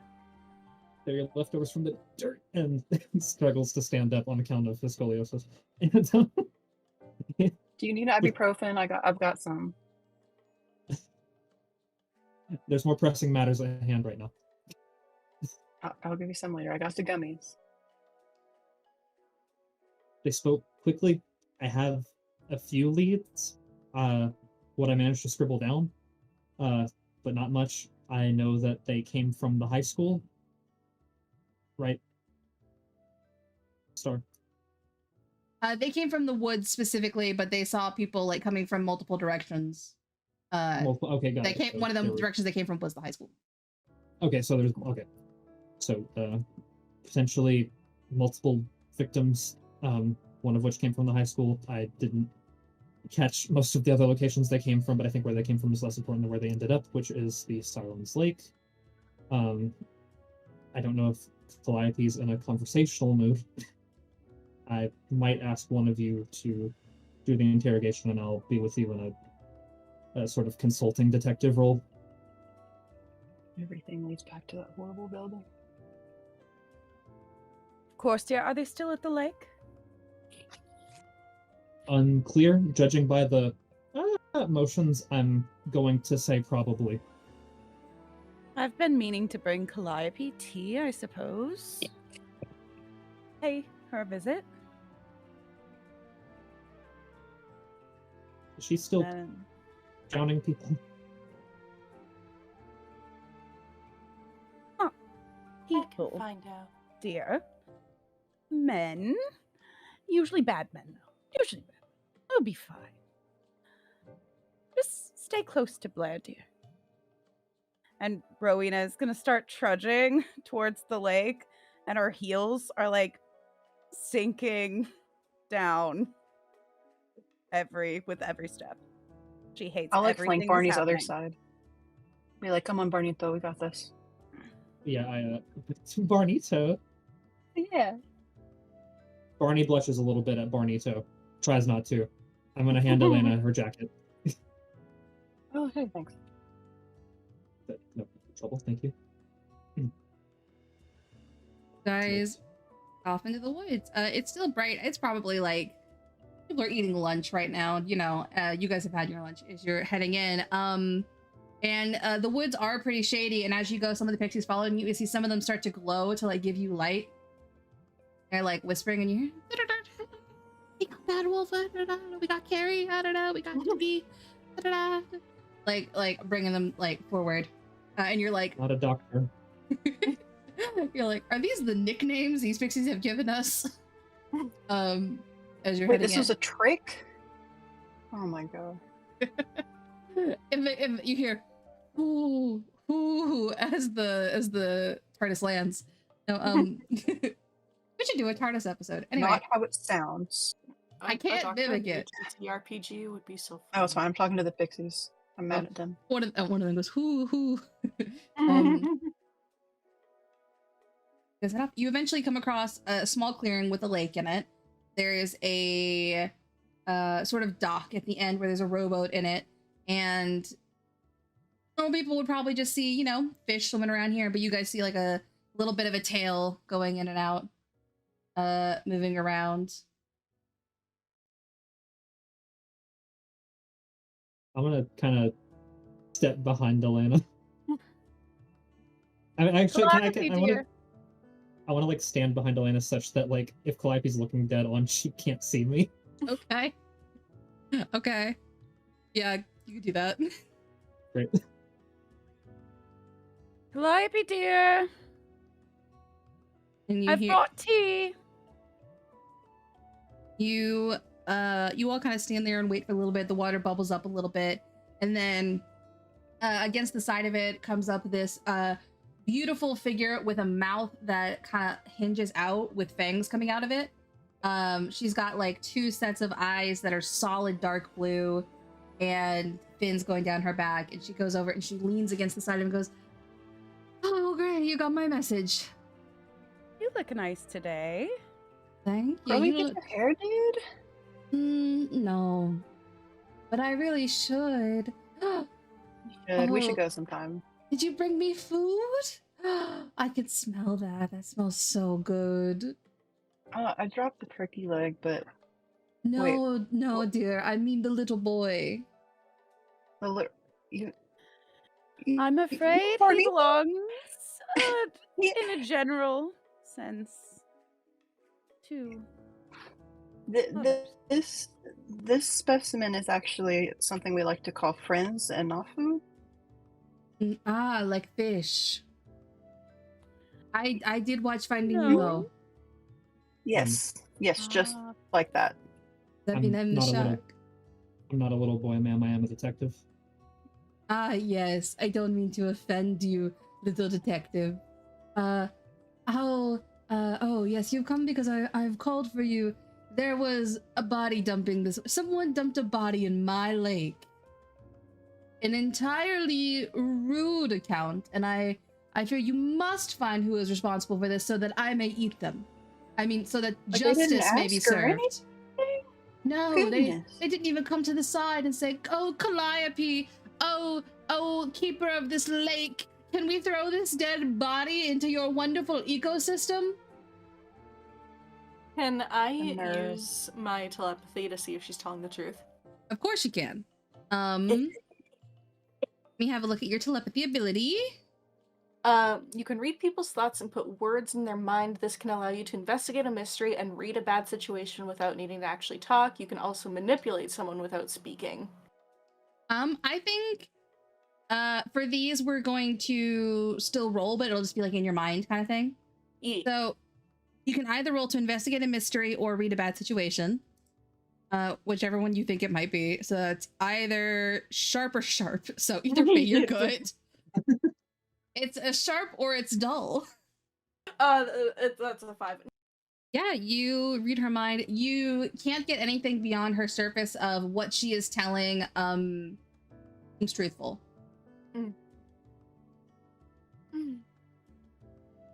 S4: They're your leftovers from the dirt, and struggles to stand up on account of his scoliosis. And,
S2: Do you need ibuprofen? I've got some.
S4: there's more pressing matters at hand right now.
S2: I'll give you some later. I got the gummies.
S4: They spoke quickly. I have a few leads. What I managed to scribble down, but not much. I know that they came from the high school. Right. Star.
S1: They came from the woods specifically, but they saw people like coming from multiple directions.
S4: Okay, got
S1: They
S4: it.
S1: came.
S4: So
S1: One of them
S4: there were-
S1: directions they came from was the high school.
S4: Okay, so there's okay. So potentially multiple victims, one of which came from the high school. I didn't catch most of the other locations they came from, but I think where they came from is less important than where they ended up, which is the Silence Lake. I don't know if Calliope's in a conversational mood. I might ask one of you to do the interrogation, and I'll be with you in a sort of consulting detective role.
S2: Everything leads back to that horrible building.
S5: Of course, dear. Are they still at the lake?
S4: Unclear, judging by the motions, I'm going to say probably.
S5: I've been meaning to bring Calliope tea, I suppose. Pay her a visit.
S4: She's still
S5: Then
S4: drowning people.
S5: people,
S3: Find out.
S5: dear. Men. Usually bad men, though. Usually bad. It'll be fine. Just stay close to Blair, dear. And Rowena is going to start trudging towards the lake, and her heels are like sinking down with every step. She hates
S2: I'll like
S5: everything
S2: flank
S5: that's
S2: Barney's other
S5: happening.
S2: side. Be like, come on, Barnito, we got this.
S4: Yeah, Barnito.
S2: Yeah.
S4: Barney blushes a little bit at Barnito. Tries not to. I'm gonna hand Elena her jacket.
S2: Oh, okay, thanks.
S4: But no trouble, thank you.
S1: Guys, off into the woods. It's still bright. It's probably like people are eating lunch right now. You know, you guys have had your lunch as you're heading in. And the woods are pretty shady, and as you go, some of the pixies follow, and you see some of them start to glow to like give you light. They're like whispering, and you hear, we got Bad Wolf, we got Carrie, we got Toby, like bringing them like forward, and you're like,
S4: Not a doctor.
S1: you're like, are these the nicknames these pixies have given us? As you're
S2: Wait,
S1: heading
S2: this
S1: in.
S2: was a trick? Oh my god.
S1: if you hear ooh as the TARDIS lands. No, we should do a TARDIS episode. Anyway,
S2: Not how it sounds.
S1: I can't mimic it.
S3: TTRPG would be so fun.
S2: Oh, it's fine. I'm talking to the pixies. I'm mad at them.
S1: One of them goes hoo. You eventually come across a small clearing with a lake in it. There is a sort of dock at the end where there's a rowboat in it, and normal people would probably just see, you know, fish swimming around here, but you guys see like a little bit of a tail going in and out, moving around.
S4: I'm gonna kind of step behind Elena. I want to like stand behind Elena such that like if Calliope's looking dead on, she can't see me.
S1: Okay. Okay. Yeah, you could do that.
S4: Great.
S5: Calliope, dear.
S1: And
S5: I've brought tea.
S1: You all kind of stand there and wait for a little bit. The water bubbles up a little bit, and then against the side of it comes up this beautiful figure with a mouth that kind of hinges out with fangs coming out of it. She's got like 2 sets of eyes that are solid dark blue and fins going down her back, and she goes over and she leans against the side of him and goes, "Oh great, you got my message.
S5: You look nice today."
S1: Thank you.
S2: Probably get your hair, dude?
S1: No. But I really should.
S2: We should go sometime.
S1: Did you bring me food? I could smell that. That smells so good.
S2: I dropped the turkey leg, but
S1: No, no, dear. I mean the little boy.
S5: I'm afraid he belongs in a general sense to
S2: This specimen is actually something we like to call friends and not food.
S1: Like fish. I did watch Finding Nemo.
S2: Yes, just like that.
S1: That'd be the shark.
S4: I'm not a little boy, ma'am. I am a detective.
S1: Yes. I don't mean to offend you, little detective. Oh, yes, you've come because I've called for you. There was a body dumping this. Someone dumped a body in my lake. An entirely rude account, and I fear you must find who is responsible for this so that I may eat them. I mean, so that justice may be served. No, they didn't even come to the side and say, "Oh, Calliope, oh, keeper of this lake, can we throw this dead body into your wonderful ecosystem?"
S3: Can I use my telepathy to see if she's telling the truth?
S1: Of course you can. Let me have a look at your telepathy ability.
S3: You can read people's thoughts and put words in their mind. This can allow you to investigate a mystery and read a bad situation without needing to actually talk. You can also manipulate someone without speaking.
S1: I think for these we're going to still roll, but it'll just be like in your mind kind of thing.
S3: Yeah.
S1: So you can either roll to investigate a mystery or read a bad situation. Whichever one you think it might be. So it's either sharp or sharp. So either way, you're good. It's a sharp or it's dull.
S3: That's a 5.
S1: Yeah, you read her mind. You can't get anything beyond her surface of what she is telling. Seems truthful.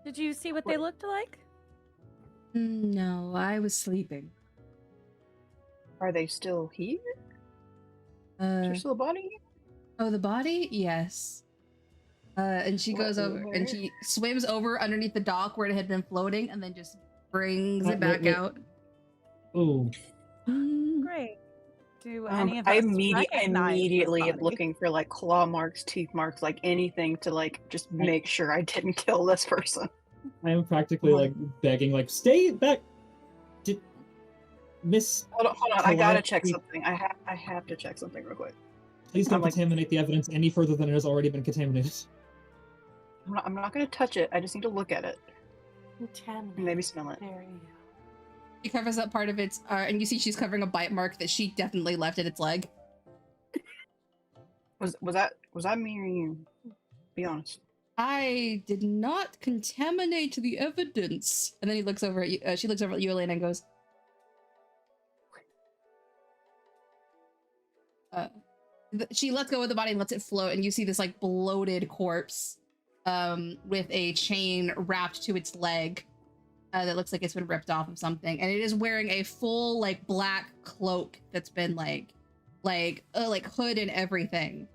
S5: Did you see what they looked like?
S1: No, I was sleeping.
S2: Are they still here? Is there still a body here?
S1: Oh, the body? Yes. And she goes over and she swims over underneath the dock where it had been floating and then just brings it back out.
S4: Oh.
S5: Great. Do any of
S2: I
S5: us recognize
S2: immediately
S5: this
S2: am
S5: body?
S2: looking for like claw marks, teeth marks, like anything to like just make sure I didn't kill this person.
S4: I am practically like begging, like, stay back. Did Miss
S2: Hold on. I gotta
S4: Colette,
S2: check something. I have to check something real quick.
S4: please don't
S2: I'm like-
S4: contaminate the evidence any further than it has already been contaminated.
S2: I'm not gonna touch it. I just need to look at it.
S3: Contaminated.
S2: Maybe smell it.
S3: There you go.
S1: She covers up part of its, and you see she's covering a bite mark that she definitely left at its leg.
S2: Was that me or you? Be honest.
S1: I did not contaminate the evidence. And then he looks over at you. She looks over at you, Elena, and goes, she lets go of the body and lets it float, and you see this like bloated corpse with a chain wrapped to its leg that looks like it's been ripped off of something, and it is wearing a full like black cloak that's been like hood and everything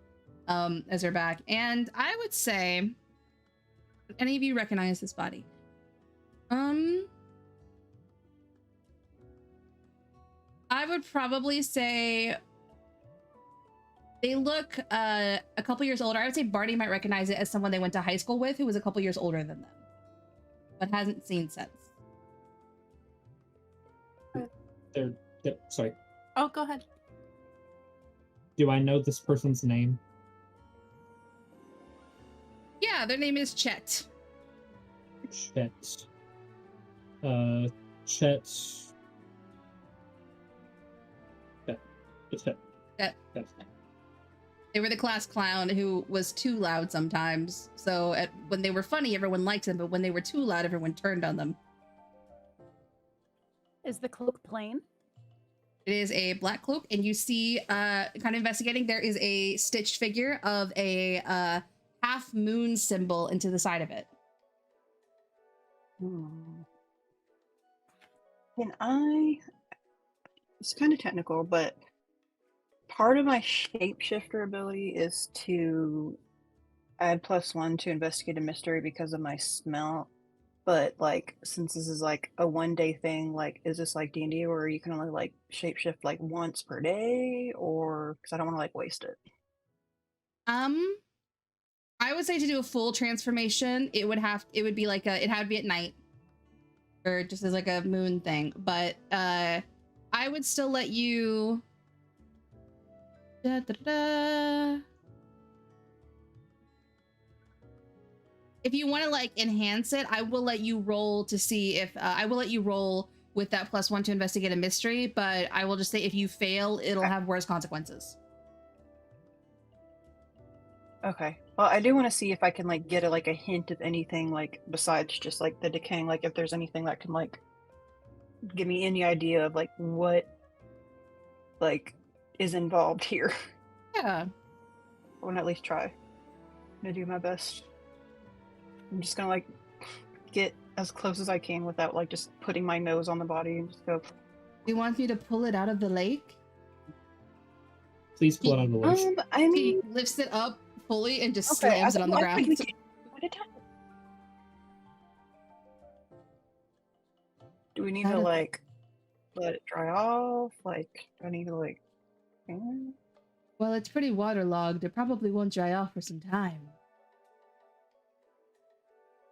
S1: as her back. And I would say, any of you recognize this body? I would probably say they look a couple years older. I would say Barney might recognize it as someone they went to high school with who was a couple years older than them, but hasn't seen since.
S4: Sorry.
S3: Oh, go ahead.
S4: Do I know this person's name?
S1: Yeah, their name is Chet.
S4: Chet. Chet. Chet.
S1: They were the class clown who was too loud sometimes. So when they were funny, everyone liked them, but when they were too loud, everyone turned on them.
S5: Is the cloak plain?
S1: It is a black cloak, and you see, kind of investigating, there is a stitched figure of a half moon symbol into the side of it.
S2: Can I? It's kind of technical, but part of my shapeshifter ability is to add +1 to investigate a mystery because of my smell. But like, since this is like a 1-day thing, like, is this like D&D where you can only like shapeshift like once per day, or because I don't want to like waste it?
S1: I would say to do a full transformation, it would be like it had to be at night, or just as like a moon thing. But I would still let you. If you want to like enhance it, I will let you roll to see if I will let you roll with that +1 to investigate a mystery. But I will just say if you fail, it'll have worse consequences.
S2: Okay. Well, I do want to see if I can like get a hint of anything like besides just like the decaying. Like if there's anything that can like give me any idea of like what like is involved here.
S1: Yeah.
S2: I want to at least try. I'm gonna do my best. I'm just gonna like get as close as I can without like just putting my nose on the body and just go.
S1: You want me to pull it out of the lake?
S4: Please pull it out of the lake.
S2: I mean,
S1: He lifts it up fully and just
S2: okay,
S1: slams it on the
S2: I
S1: ground.
S2: think we can do it. Do we need to like let it dry off? Like, do I need to like?
S1: Well, it's pretty waterlogged. It probably won't dry off for some time.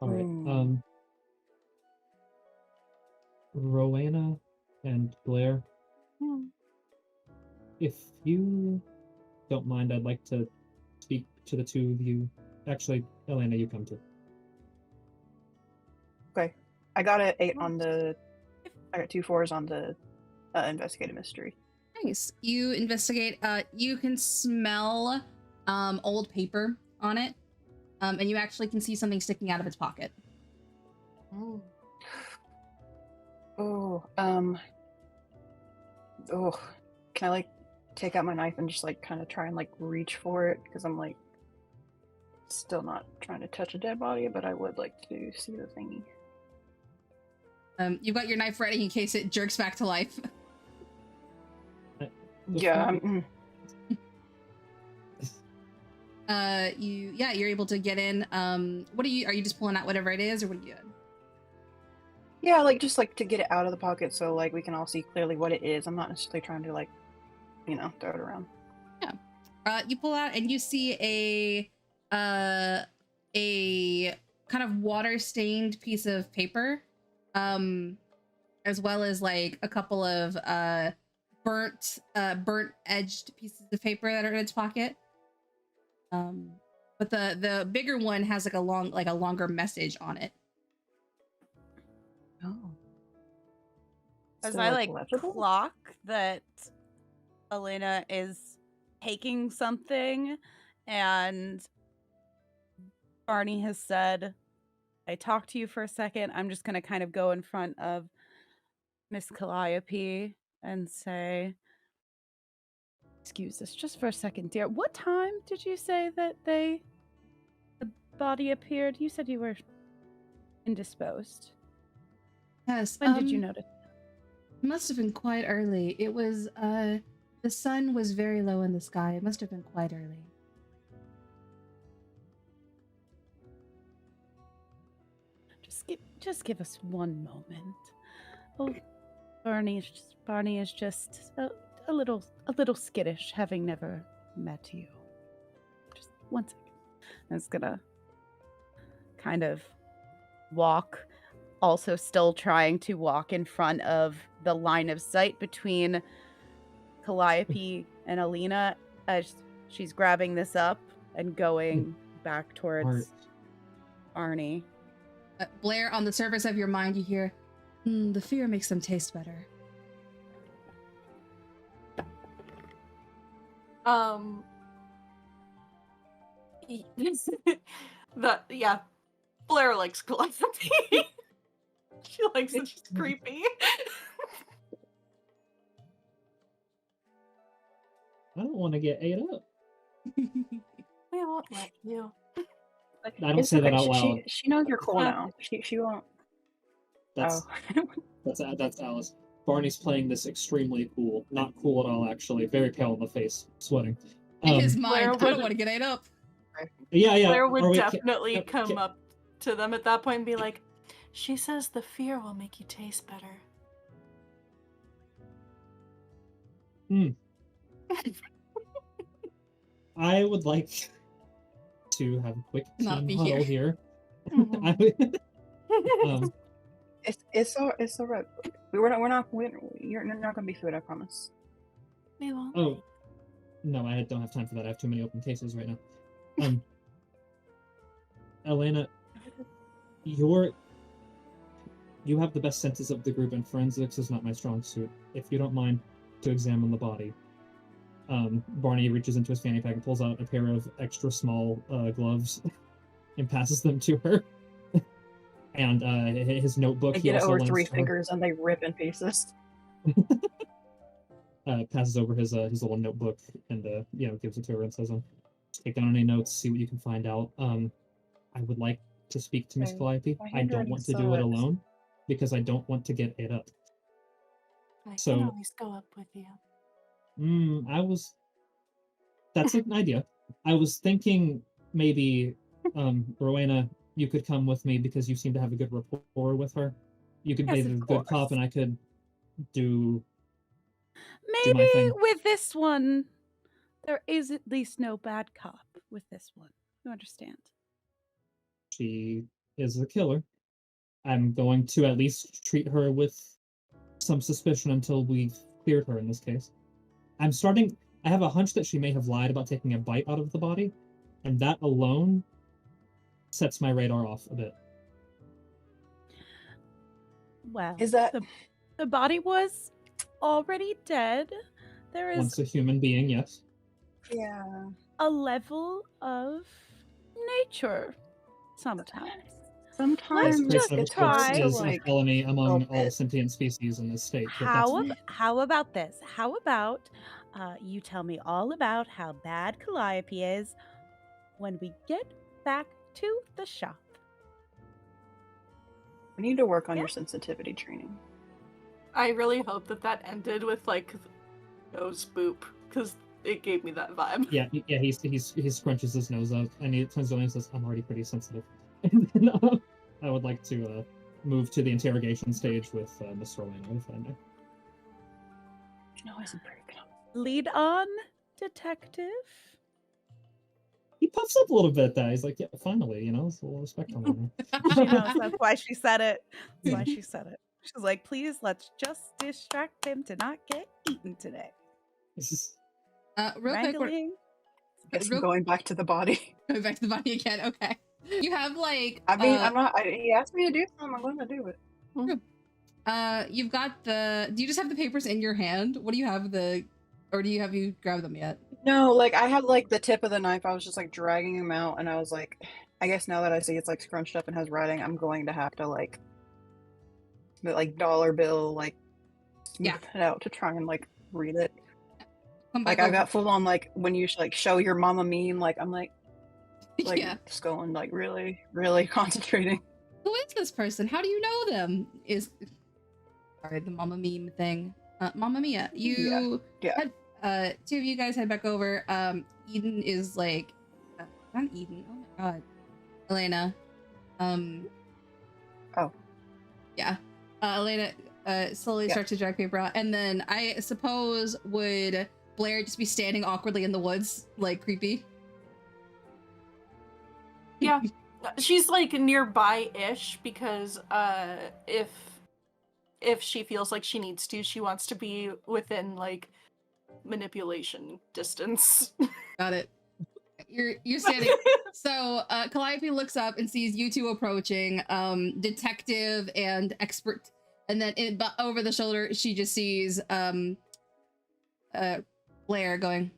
S4: All right. Rowena and Blair, if you don't mind, I'd like to speak to the two of you. Actually, Elena, you come too.
S2: Okay, I got an 8 on the. I got 2 4s on the investigative mystery.
S1: Nice. You investigate. You can smell old paper on it, and you actually can see something sticking out of its pocket.
S2: Oh, can I like take out my knife and just like kind of try and like reach for it, because I'm like still not trying to touch a dead body, but I would like to see the thingy.
S1: You've got your knife ready in case it jerks back to life.
S2: Yeah.
S1: You're able to get in. Are you just pulling out whatever it is, or what are you doing?
S2: Yeah, like just like to get it out of the pocket so like we can all see clearly what it is. I'm not necessarily trying to like throw it around.
S1: You pull out and you see a kind of water-stained piece of paper, as well as like a couple of burnt edged pieces of paper that are in its pocket. But the bigger one has like a longer message on it.
S2: Oh.
S5: As
S2: So,
S5: I like
S2: legible?
S5: clock that Elena is taking something, and Barney has said, I talked to you for a second. I'm just going to kind of go in front of Miss Calliope and say, excuse us just for a second, dear. What time did you say that the body appeared? You said you were indisposed.
S1: Yes.
S5: When did you notice?
S1: It must have been quite early. It was the sun was very low in the sky. It must have been quite early.
S5: Just give us one moment. Oh, Barney is just a little skittish, having never met you. Just one second. I was gonna kind of walk, also still trying to walk in front of the line of sight between Calliope and Alina as she's grabbing this up and going back towards Arnie.
S1: Blair, on the surface of your mind, you hear, the fear makes them taste better.
S3: Blair likes Calliope. She likes it. She's creepy.
S4: I don't want to get ate up.
S3: We won't let you.
S4: I don't say that out loud.
S2: She knows you're cool now. She won't.
S4: That's Alice. Barney's playing this extremely cool. Not cool at all, actually. Very pale in the face, sweating.
S1: In his mind,
S3: Blair
S1: I don't want to get ate up.
S4: Yeah.
S3: Blair would definitely come up to them at that point and be like, she says the fear will make you taste better.
S4: I would like to have a quick team huddle here.
S2: It's all right. You're not gonna be food, I promise.
S3: We won't.
S4: Oh, no, I don't have time for that. I have too many open cases right now. Elena, you have the best senses of the group, and forensics is not my strong suit. If you don't mind to examine the body. Barney reaches into his fanny pack and pulls out a pair of extra small gloves and passes them to her. And his notebook.
S2: They get over 3 fingers and they rip in pieces.
S4: Passes over his little notebook and gives it to her and says, "Take down any notes, see what you can find out. I would like to speak to Miss Calliope. I don't want to do it alone because I don't want to get ate up.
S3: I can always go up with you."
S4: That's an idea. I was thinking maybe, Rowena, you could come with me because you seem to have a good rapport with her. You could be the good cop and I could do my
S5: Maybe
S4: thing.
S5: with this one, there is at least no bad cop with this one. You understand?
S4: She is the killer. I'm going to at least treat her with some suspicion until we've cleared her in this case. I have a hunch that she may have lied about taking a bite out of the body, and that alone sets my radar off a bit.
S5: Well,
S2: is that
S5: the body was already dead? There is
S4: once a human being, yes.
S2: Yeah.
S5: A level of nature sometimes.
S2: Sometimes
S5: Let's just try.
S4: Is a felony among all sentient species in this state.
S5: How about this? How about you tell me all about how bad Calliope is when we get back to the shop?
S2: We need to work on your sensitivity training.
S3: I really hope that ended with like nose boop because it gave me that vibe.
S4: Yeah. He scrunches his nose up and he turns around and says, "I'm already pretty sensitive." And then, I would like to move to the interrogation stage with Miss Rowena, if I may.
S2: No, isn't very good.
S5: Lead on, detective.
S4: He puffs up a little bit. That he's like, yeah, finally, there's a little respect on
S5: She
S4: there.
S5: knows. That's why she said it. That's why she said it. She's like, please, let's just distract him to not get eaten today.
S1: Real quick,
S5: Wrangling.
S2: Guess I'm going back to the body.
S1: going back to the body again. Okay. You have like
S2: I mean, I'm not. He asked me to do something. I'm going to do it.
S1: you've got the. Do you just have the papers in your hand? What do you have or have you grabbed them yet?
S2: No, like I had like the tip of the knife. I was just like dragging him out, and I was like, I guess now that I see it's like scrunched up and has writing, I'm going to have to like, the like dollar bill like, smooth it out to try and like read it.
S1: Come back
S2: Like I
S1: over.
S2: got full on like when you like show your mama meme. Like I'm like
S1: Yeah.
S2: just going like really, really concentrating.
S1: Who is this person? How do you know them? Sorry, the mama meme thing. Mama Mia, you
S2: Yeah.
S1: head, two of you guys head back over. Eden is like, not Eden. Oh my god, Elena.
S2: Oh.
S1: Yeah. Elena slowly starts to drag paper out, and then I suppose would Blair just be standing awkwardly in the woods, like creepy?
S3: Yeah. She's like nearby-ish because if she feels like she needs to, she wants to be within like manipulation distance.
S1: Got it. You're standing. So Calliope looks up and sees you two approaching, detective and expert, and then over the shoulder she just sees Blair going,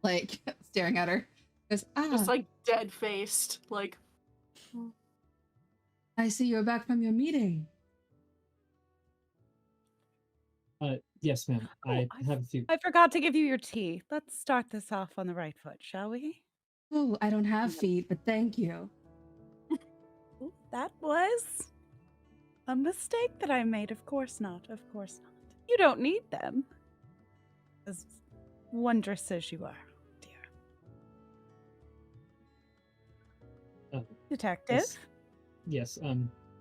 S1: like staring at her. Goes,
S3: Just like dead-faced, like.
S1: I see you're back from your meeting.
S4: Yes, ma'am. I have a few.
S5: I forgot to give you your tea. Let's start this off on the right foot, shall we?
S1: Oh, I don't have feet, but thank you.
S5: Ooh, that was a mistake that I made. Of course not. Of course not. You don't need them. As wondrous as you are, dear. Detective?
S4: Yes,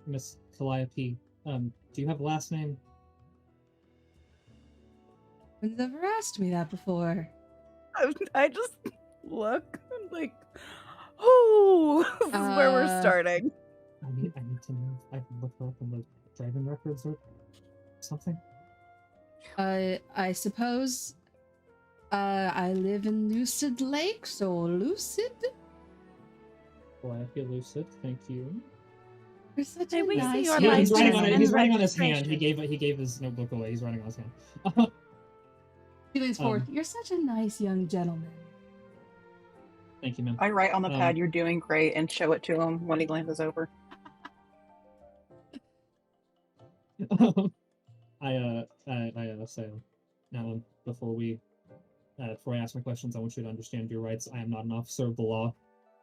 S4: Miss Calliope. Do you have a last name?
S1: No one's ever asked me that before.
S5: I just look like, oh, this is where we're starting.
S4: I need to know if I can look her up on the driving records or something.
S1: I suppose I live in Lucid Lake, so Lucid?
S4: Calliope Lucid, thank you.
S1: You're such
S5: Hey,
S1: a
S5: we see
S1: nice
S5: your
S4: Yeah, he's
S5: license
S4: writing on
S5: and
S4: he's writing on his hand.
S5: registration.
S4: He gave his notebook away. He's writing on his hand.
S1: She leans forward. You're such a nice young gentleman.
S4: Thank you, ma'am.
S2: I write on the pad, "You're doing great," and show it to him when he glances over.
S4: I say now before I ask my questions, I want you to understand your rights. I am not an officer of the law.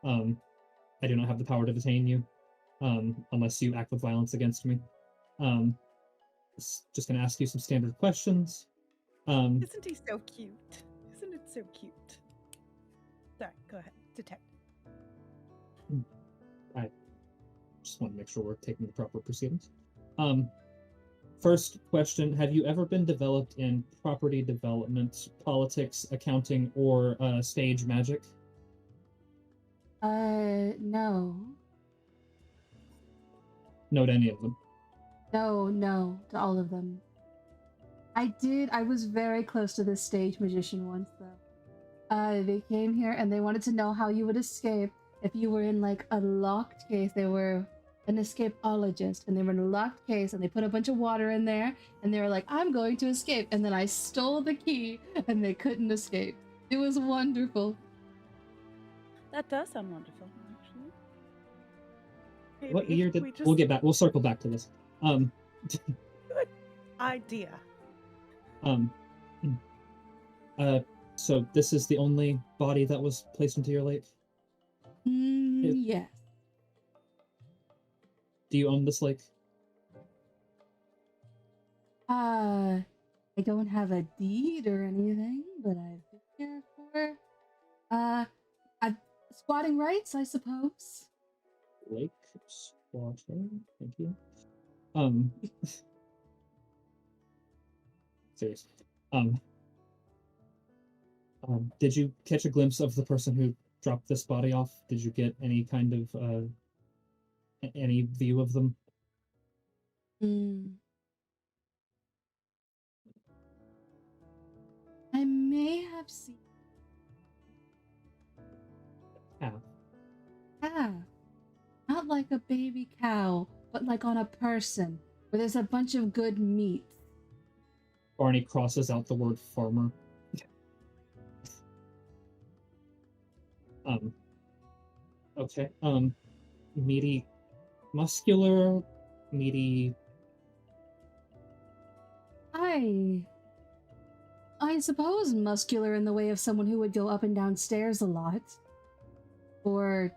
S4: I do not have the power to detain you, unless you act with violence against me. Just gonna ask you some standard questions.
S5: Isn't he so cute? Isn't it so cute? Sorry, go ahead, detective.
S4: I just want to make sure we're taking the proper proceedings. First question, have you ever been developed in property development, politics, accounting, or stage magic?
S1: No.
S4: No to any of them.
S1: No, to all of them. I was very close to this stage magician once, though. They came here and they wanted to know how you would escape if you were in, like, a locked case. They were an escapologist, and they were in a locked case, and they put a bunch of water in there, and they were like, I'm going to escape. And then I stole the key, and they couldn't escape. It was wonderful.
S5: That does sound wonderful, actually. Maybe
S4: What year did...
S5: we just...
S4: We'll get back. We'll circle back to this.
S5: Good idea.
S4: So this is the only body that was placed into your lake?
S1: Yes.
S4: Do you own this lake?
S1: I don't have a deed or anything, but I've been here for, I've squatting rights, I suppose.
S4: Lake squatter, thank you. serious. Did you catch a glimpse of the person who dropped this body off? Did you get any kind of any view of them?
S1: I may have seen.
S4: Yeah.
S1: Yeah. Not like a baby cow, but like on a person, where there's a bunch of good meat.
S4: Barney crosses out the word farmer. Okay. Meaty, muscular, meaty.
S1: I suppose muscular in the way of someone who would go up and down stairs a lot. Or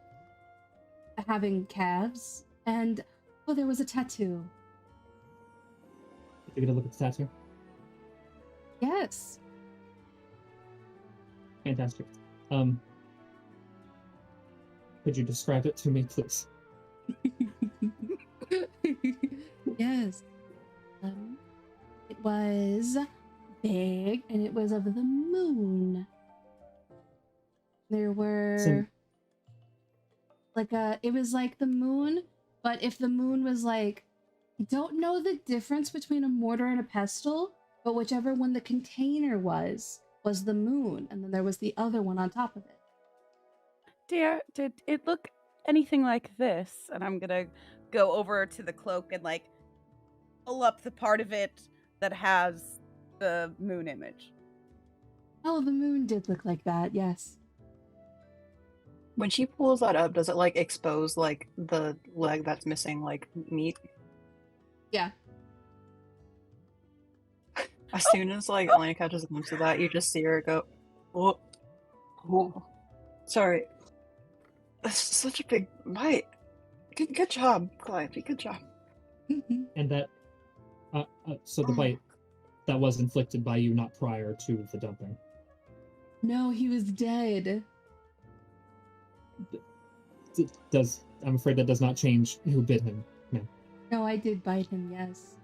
S1: having calves. And, oh, there was a tattoo.
S4: Did you get a look at the tattoo?
S1: Yes.
S4: Fantastic. Could you describe it to me, please?
S1: Yes. It was big, and it was of the moon. There were it was like the moon, but if the moon was like, I don't know the difference between a mortar and a pestle, but whichever one the container was the moon, and then there was the other one on top of it.
S5: Dear, did it look anything like this? And I'm gonna go over to the cloak and like pull up the part of it that has the moon image.
S1: Oh, the moon did look like that, yes.
S2: When she pulls that up, does it like expose like the leg that's missing like meat?
S1: Yeah.
S2: As soon as like Elena catches a glimpse of that, you just see her go, "Oh, oh, sorry, that's such a big bite. Good job, Calliope. Good job."
S4: And that, so the bite that was inflicted by you, not prior to the dumping.
S1: No, he was dead.
S4: I'm afraid that does not change who bit him.
S1: No, I did bite him, yes.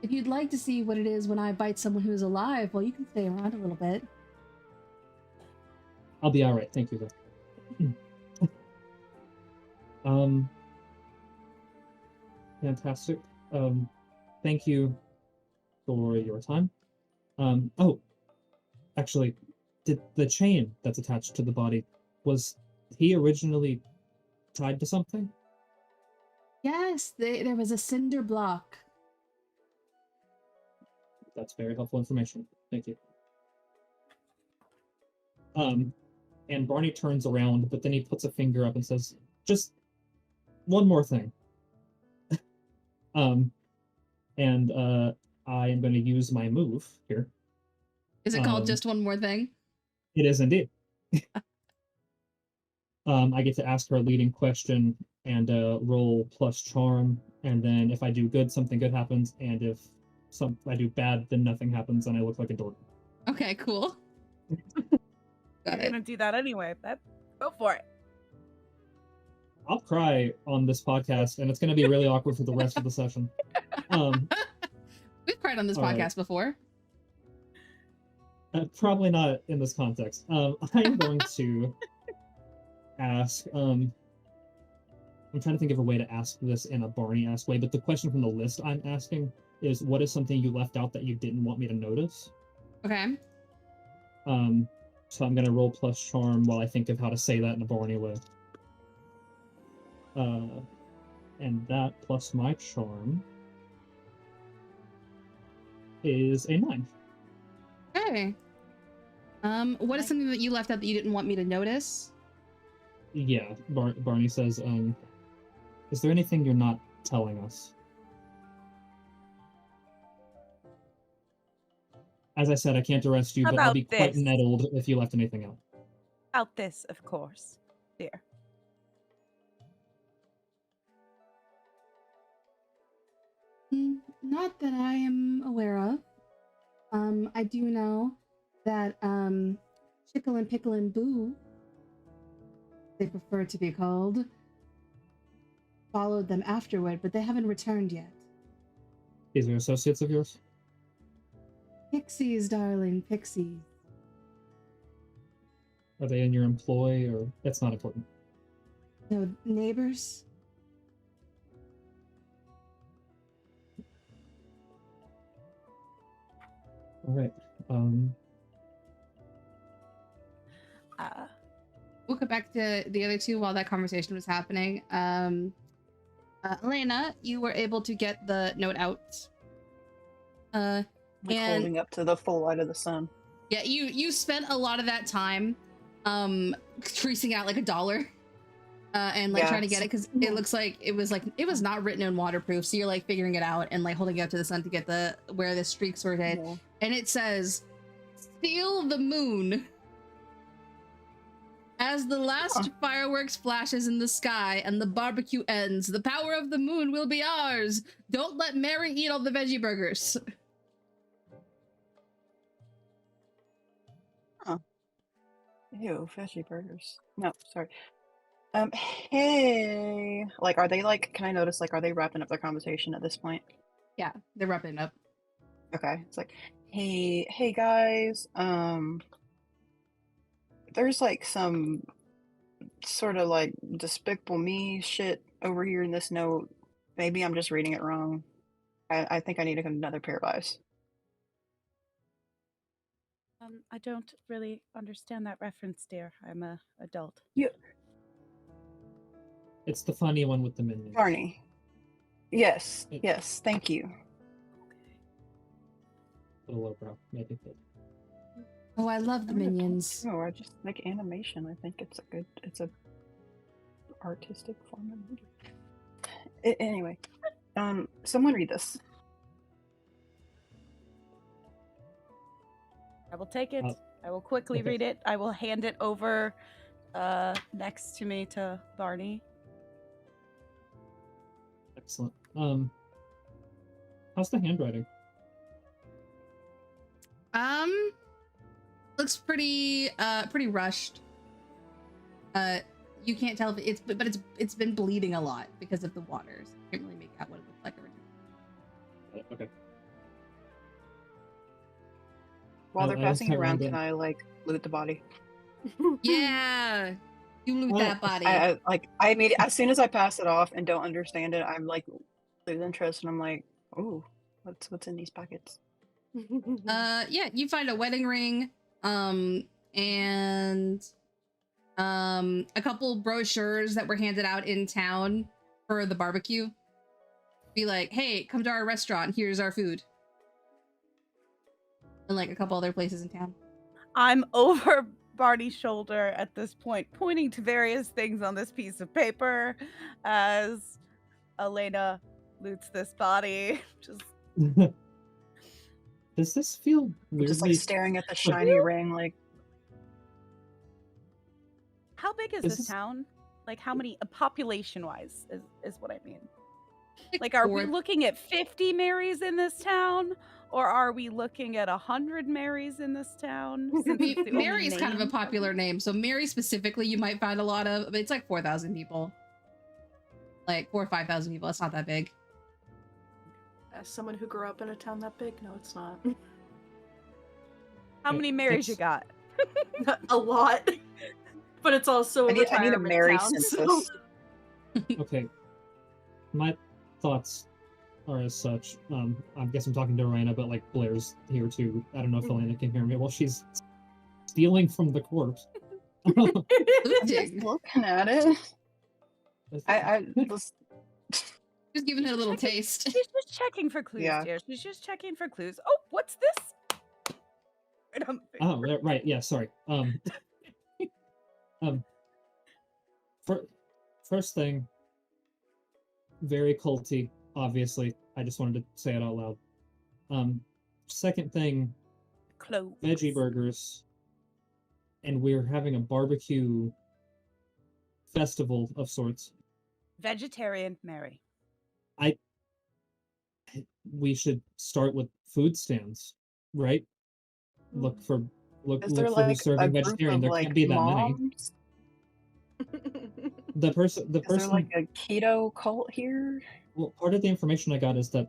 S1: If you'd like to see what it is when I bite someone who's alive, well, you can stay around a little bit.
S4: I'll be alright, thank you, though. Fantastic. Thank you for your time. Oh, actually, did the chain that's attached to the body, was he originally tied to something?
S1: Yes, there was a cinder block.
S4: That's very helpful information. Thank you. And Barney turns around, but then he puts a finger up and says, just one more thing. I am going to use my move here.
S1: Is it called Just One More Thing?
S4: It is indeed. I get to ask her a leading question and roll plus charm, and then if I do good, something good happens, and if I do bad, then nothing happens, and I look like a dork.
S1: Okay, cool.
S5: I'm gonna do that anyway. Go for it.
S4: I'll cry on this podcast, and it's going to be really awkward for the rest of the session.
S1: We've cried on this podcast before.
S4: Probably not in this context. I'm going to ask. I'm trying to think of a way to ask this in a Barney-esque way, but the question from the list I'm asking is, what is something you left out that you didn't want me to notice?
S1: Okay.
S4: So I'm going to roll plus charm while I think of how to say that in a Barney way. And that plus my charm is a 9.
S1: Okay. What is something that you left out that you didn't want me to notice?
S4: Yeah, Barney says, is there anything you're not telling us? As I said, I can't arrest you, but I'll be quite nettled if you left anything out.
S5: About this, of course, dear.
S1: Not that I am aware of. I do know that Chickle and Pickle and Boo, they prefer to be called, followed them afterward, but they haven't returned yet.
S4: These are associates of yours?
S1: Pixies, darling, pixies.
S4: Are they in your employ, or that's not important?
S1: No, neighbors?
S4: All right.
S1: We'll go back to the other two while that conversation was happening. Elena, you were able to get the note out.
S2: Like
S1: And
S2: holding up to the full light of the sun.
S1: yeah, you spent a lot of that time creasing out like $1 and like trying to get it because it looks like it was not written in waterproof, so you're like figuring it out and like holding it up to the sun to get the where the streaks were hit.
S2: Yeah.
S1: And it says, "Steal the moon. As the last fireworks flashes in the sky and the barbecue ends, the power of the moon will be ours. Don't let Mary eat all the veggie burgers."
S2: Ew, veggie burgers. No, sorry. Hey, like, are they like? Can I notice? Like, are they wrapping up their conversation at this point?
S1: Yeah, they're wrapping it up.
S2: Okay, it's like, hey guys. There's like some sort of like despicable me shit over here in this note. Maybe I'm just reading it wrong. I think I need another pair of eyes.
S5: I don't really understand that reference, dear. I'm a adult.
S4: It's the funny one with the minions.
S2: Barney. Yes, yes, thank you.
S4: A little lowbrow, maybe. But...
S1: Oh, I love the minions.
S2: No, I just like animation. I think it's a artistic form of media. Anyway, someone read this.
S5: I will take it. I will quickly
S4: okay.
S5: read it. I will hand it over next to me to Barney.
S4: Excellent. How's the handwriting?
S1: Looks pretty rushed. You can't tell if it's been bleeding a lot because of the waters. Can't really make out what it looks like originally.
S4: Okay.
S2: While they're
S4: I
S2: passing it around,
S4: Tyrande.
S2: can I like loot the body?
S1: Yeah, you loot that body.
S2: I immediately, as soon as I pass it off and don't understand it, I'm like lose interest, and I'm like, oh, what's in these pockets?
S1: Yeah, you find a wedding ring, and a couple brochures that were handed out in town for the barbecue. Be like, hey, come to our restaurant. Here's our food. And like a couple other places in town.
S5: I'm over Barney's shoulder at this point, pointing to various things on this piece of paper as Elena loots this body. Just
S4: Does this feel weirdly...
S2: Just like staring at the shiny ring, like...
S5: How big is this town? Like, how many, population-wise, is what I mean. Like, are we looking at 50 Marys in this town? Or are we looking at 100 Marys in this town?
S1: Mary is kind of a popular name. So Mary specifically, you might find a lot of, but it's like 4,000 people. Like 4,000 or 5,000 people. It's not that big.
S3: As someone who grew up in a town that big, no, it's not.
S5: How many Marys you got?
S3: A lot. But it's also
S2: I need a Mary
S3: town,
S2: census.
S3: so...
S4: Okay. My thoughts are as such. I guess I'm talking to Raina, but like Blair's here too. I don't know if Elena can hear me. Well, she's stealing from the corpse.
S2: I'm just looking at it. I was
S1: just giving it a little taste.
S5: She's just checking for clues, dear. She's just checking for clues. Oh, what's this?
S4: Oh, right. Yeah, sorry. First thing, very culty, obviously. I just wanted to say it out loud. Second thing, veggie burgers, and we're having a barbecue festival of sorts.
S5: Vegetarian Mary.
S4: We should start with food stands, right? Look for who's serving vegetarian. There can't be that
S2: moms?
S4: many. The person.
S2: Is there like a keto cult here?
S4: Well, part of the information I got is that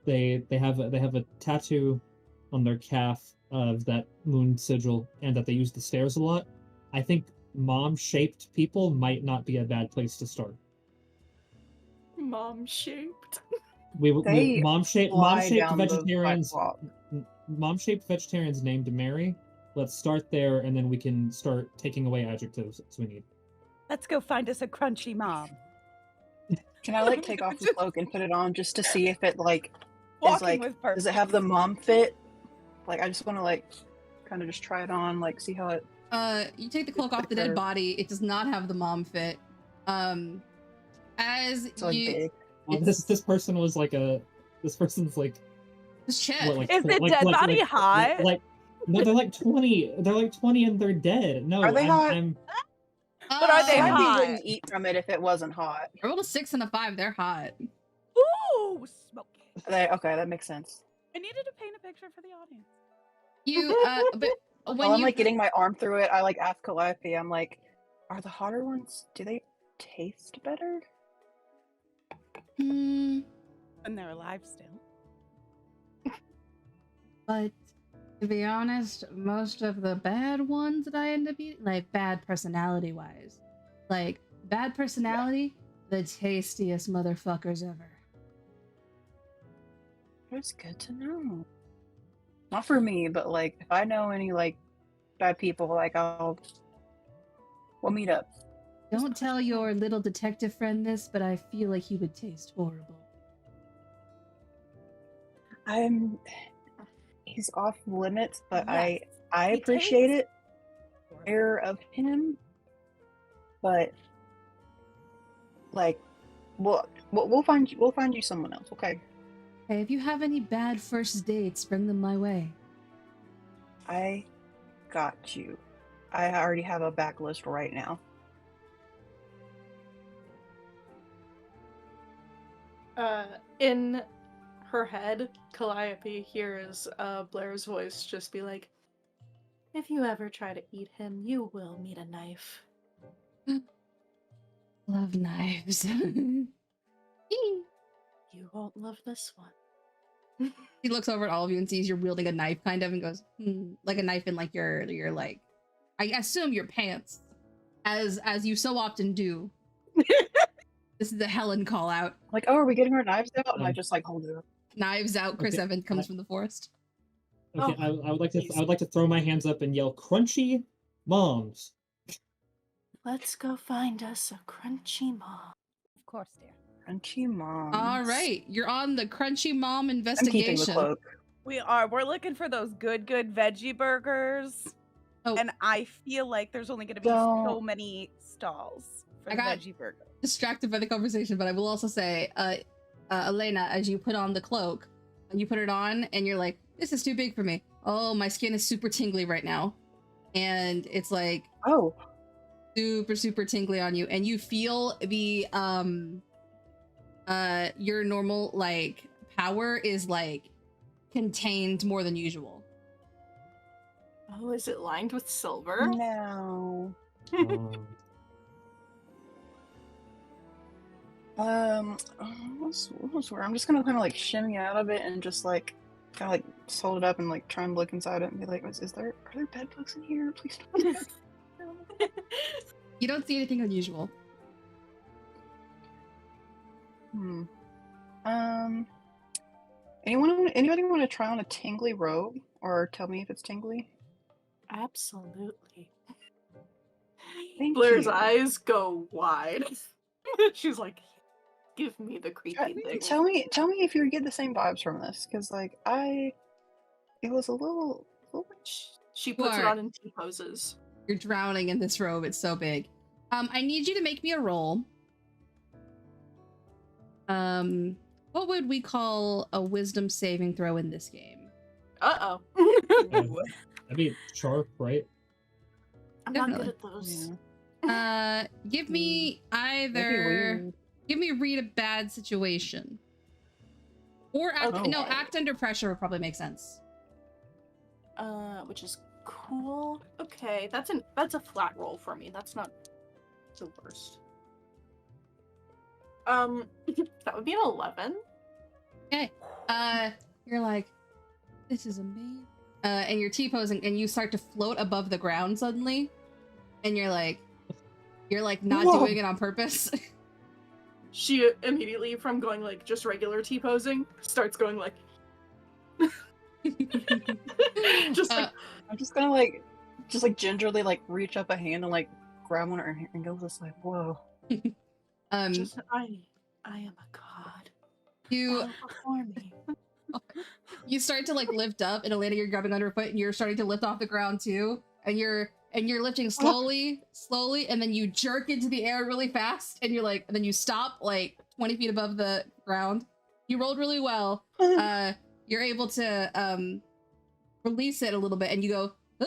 S4: they have a tattoo on their calf of that moon sigil, and that they use the stairs a lot, I think mom-shaped people might not be a bad place to start.
S3: Mom-shaped.
S2: They
S4: Mom-shaped
S2: down the
S4: vegetarians.
S2: sidewalk.
S4: Mom-shaped vegetarians named Mary. Let's start there, and then we can start taking away adjectives as we need.
S5: Let's go find us a crunchy mom.
S2: Can I like take off the cloak and put it on just to see if it like is
S5: Walking
S2: like
S5: with purpose.
S2: does it have the mom fit? Like I just want to like kind of just try it on, like see how it.
S1: You take the cloak off the dead body. It does not have the mom fit. As
S2: It's like big.
S4: This person was like a. This person's like.
S1: Just check.
S5: Is the dead body hot?
S4: No, they're like 20. They're like 20 and they're dead. No,
S2: Are they hot?
S5: But are they
S2: Maybe
S5: hot?
S2: wouldn't eat from it if it wasn't hot.
S1: I rolled a 6 and a 5. They're hot.
S5: Ooh, smoky.
S2: Okay, that makes sense.
S5: I needed to paint a picture for the audience.
S1: You but when
S2: While I'm
S1: you
S2: like getting my arm through it, I like ask Calliope, I'm like, are the hotter ones, do they taste better?
S5: And they're alive still.
S1: But to be honest, most of the bad ones that I end up eating, like bad personality wise, like bad personality, the tastiest motherfuckers ever.
S2: It's good to know. Not for me, but like if I know any like bad people, like we'll meet up.
S1: Don't tell your little detective friend this, but I feel like he would taste horrible.
S2: He's off limits, but
S5: Yes,
S2: I
S5: he
S2: appreciate
S5: tastes
S2: it. Aware of him, but like we'll find you someone else, okay?
S1: Hey, if you have any bad first dates, bring them my way.
S2: I got you. I already have a backlist right now.
S3: In her head, Calliope hears Blair's voice just be like, "If you ever try to eat him, you will meet a knife."
S1: Love knives.
S3: You won't love this one.
S1: He looks over at all of you and sees you're wielding a knife, kind of, and goes, like a knife in like your like, I assume your pants, as you so often do. This is the Helen call out.
S2: Like, oh, are we getting our knives out? And I just like hold it up.
S1: Knives out. Chris
S4: Okay,
S1: Evans comes from the forest.
S4: Okay, I would like to throw my hands up and yell, "Crunchy moms!"
S3: Let's go find us a crunchy mom.
S5: Of course, dear.
S2: Crunchy moms.
S1: All right, you're on the Crunchy Mom
S2: I'm keeping the
S1: investigation.
S2: cloak.
S5: We're looking for those good veggie burgers.
S1: Oh.
S5: And I feel like there's only going to be so many stalls for the veggie burger.
S1: Distracted by the conversation, but I will also say, Elena, as you put on the cloak, and you put it on, and you're like, this is too big for me. Oh, my skin is super tingly right now. And it's like,
S2: oh,
S1: super tingly on you. And you feel the, your normal, like, power is, like, contained more than usual.
S3: Oh, is it lined with silver?
S2: no. What's weird? I'm just gonna kind of like shimmy out of it and just like kind of like hold it up and like try and look inside it and be like, are there bed bugs in here? Please don't.
S1: You don't see anything unusual.
S2: Anybody want to try on a tingly robe or tell me if it's tingly?
S3: Absolutely.
S2: Thank
S3: Blair's
S2: you.
S3: eyes go wide. She's like, give me the creepy thing.
S2: Tell me if you get the same vibes from this, because like it was a little.
S3: She puts it on in T poses.
S1: You're drowning in this robe. It's so big. I need you to make me a roll. What would we call a wisdom saving throw in this game?
S3: Uh-oh.
S4: That'd be sharp, right?
S3: I'm not good at those.
S2: Yeah.
S1: Give me give me read a bad situation. Or act under pressure would probably make sense.
S3: Which is cool. Okay, that's a flat roll for me. That's not the worst. That would be an 11.
S1: Okay. You're like, this is amazing. And you're T-posing, and you start to float above the ground suddenly, and you're like not
S2: Whoa.
S1: doing it on purpose.
S3: She immediately, from going like just regular T-posing, starts going like just like
S2: I'm just gonna like gingerly like reach up a hand and like grab one of her ankles, just like whoa.
S3: just I am a god.
S1: You
S3: Bow before me.
S1: you start to like lift up, and Elena, you're grabbing underfoot, and you're starting to lift off the ground too, and you're lifting slowly, and then you jerk into the air really fast, and and then you stop like 20 feet above the ground. You rolled really well. You're able to release it a little bit, and you go, "Ah!"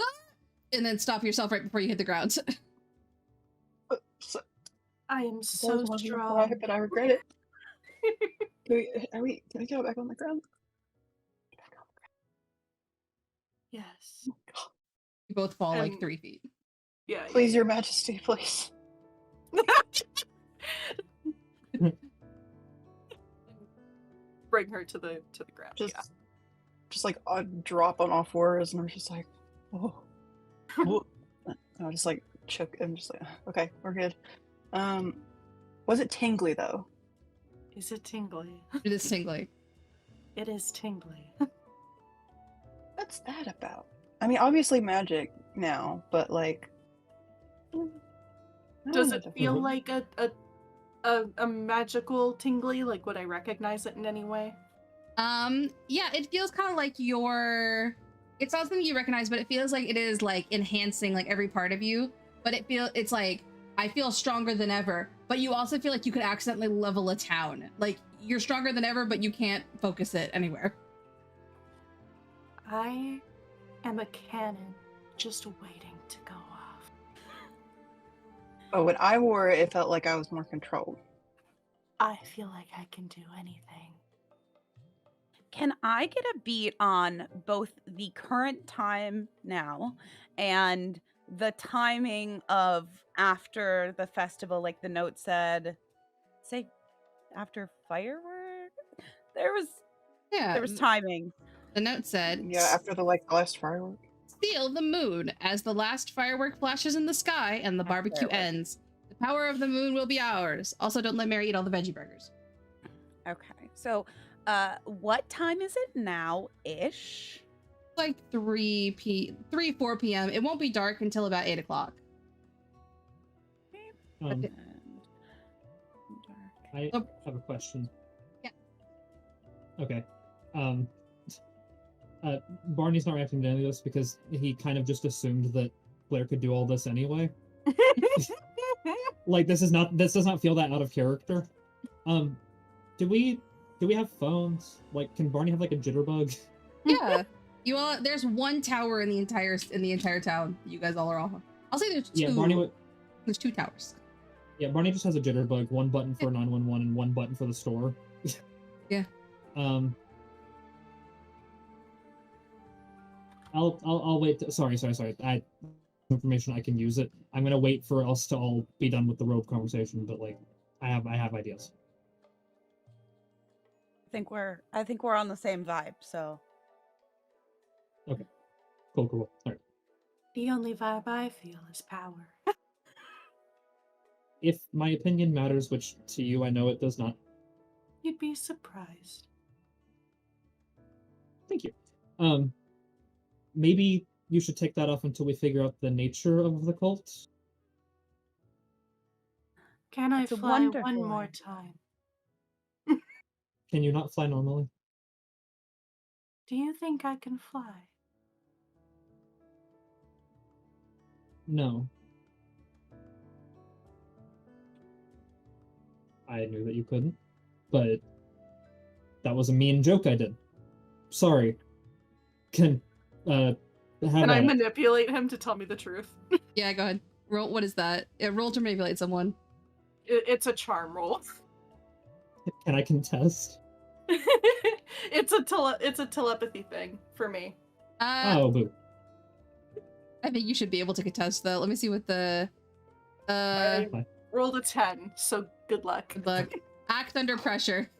S1: and then stop yourself right before you hit the ground.
S3: I am so
S2: Cry,
S3: strong.
S2: but I regret it. Can we go back on the ground?
S3: Yes.
S1: You both fall like
S3: And-
S1: 3 feet.
S3: Yeah.
S2: Please, Your Majesty, please.
S3: Bring her to the ground.
S2: Just like a drop on all fours, and I'm just like, oh. I just like choke. I'm just like, okay, we're good. Was it tingly though?
S3: Is it tingly?
S1: It is tingly.
S3: It is tingly.
S2: What's that about? I mean, obviously magic now, but like,
S3: Does it feel like a magical tingly? Like, would I recognize it in any way?
S1: Yeah, it feels kind of like it's not something you recognize, but it feels like it is like enhancing like every part of you. But it's like, I feel stronger than ever, but you also feel like you could accidentally level a town. Like, you're stronger than ever, but you can't focus it anywhere.
S3: I am a cannon just waiting to go off.
S2: Oh, when I wore it, it felt like I was more controlled.
S3: I feel like I can do anything.
S5: Can I get a beat on both the current time now and the timing of after the festival? Like the note said, say after firework? There was timing.
S1: The note said,
S2: Yeah, after the last firework.
S1: "Seal the moon as the last firework flashes in the sky and the barbecue
S5: Firework.
S1: ends. The power of the moon will be ours. Also, don't let Mary eat all the veggie burgers."
S5: Okay. So what time is it now-ish?
S1: Like 4 p.m. It won't be dark until about 8 o'clock.
S5: And
S4: I
S1: Oh.
S4: have a question.
S1: Yeah.
S4: Okay. Barney's not reacting to any of this because he kind of just assumed that Blair could do all this anyway. Like, this does not feel that out of character. Do we have phones? Like, can Barney have like a jitterbug?
S1: Yeah. You all, there's one tower in the entire town. You guys all are all. I'll say there's two.
S4: Yeah,
S1: There's 2 towers.
S4: Yeah, Barney just has a jitterbug, one button for 911 and one button for the store.
S1: Yeah.
S4: I'll wait. Sorry. Information I can use it. I'm gonna wait for us to all be done with the rope conversation, but like, I have ideas.
S5: I think we're on the same vibe, so
S4: Cool. All right.
S3: The only vibe I feel is power.
S4: If my opinion matters, which to you I know it does not.
S3: You'd be surprised.
S4: Thank you. Maybe you should take that off until we figure out the nature of the cult.
S3: Can I
S5: It's a
S3: fly
S5: wonderful
S3: one more
S5: idea.
S3: time?
S4: Can you not fly normally?
S3: Do you think I can fly?
S4: No. I knew that you couldn't, but that was a mean joke I did. Sorry. Can I
S3: manipulate him to tell me the truth?
S1: Yeah, go ahead. Roll. What is that? Roll to manipulate someone.
S3: It's a charm roll.
S4: Can I contest?
S3: It's a telepathy thing for me.
S4: Oh, boo.
S1: I think you should be able to contest though. Let me see what the.
S3: I rolled a 10, so good luck.
S1: Good luck. Act under pressure.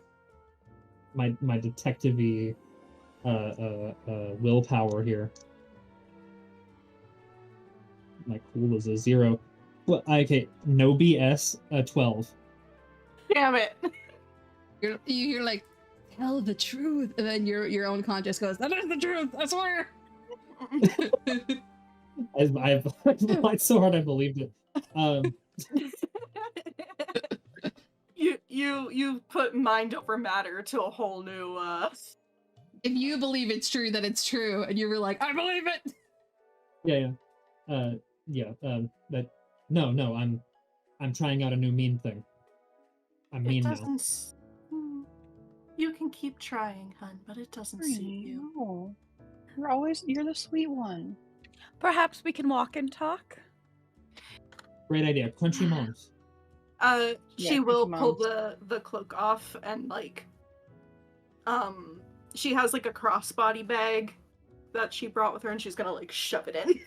S4: My detective-y willpower here. My cool is a 0. Well, okay, no BS, 12.
S3: Damn it.
S1: You hear like, tell the truth, and then your own conscience goes, that is the truth, I swear.
S4: I've lied so hard I believed it.
S3: You put mind over matter to a whole new
S1: If you believe it's true, then it's true, and you were like, I believe it.
S4: But no, I'm trying out a new mean thing. I'm
S3: it
S4: mean now.
S3: doesn't you can keep trying, hun, but it doesn't suit you.
S2: No. You're the sweet one.
S5: Perhaps we can walk and talk?
S4: Great idea. Crunchy moms.
S3: She
S2: Yeah,
S3: will
S2: Cookie
S3: pull
S2: Moms.
S3: the cloak off and she has like a crossbody bag that she brought with her, and she's gonna like shove it in.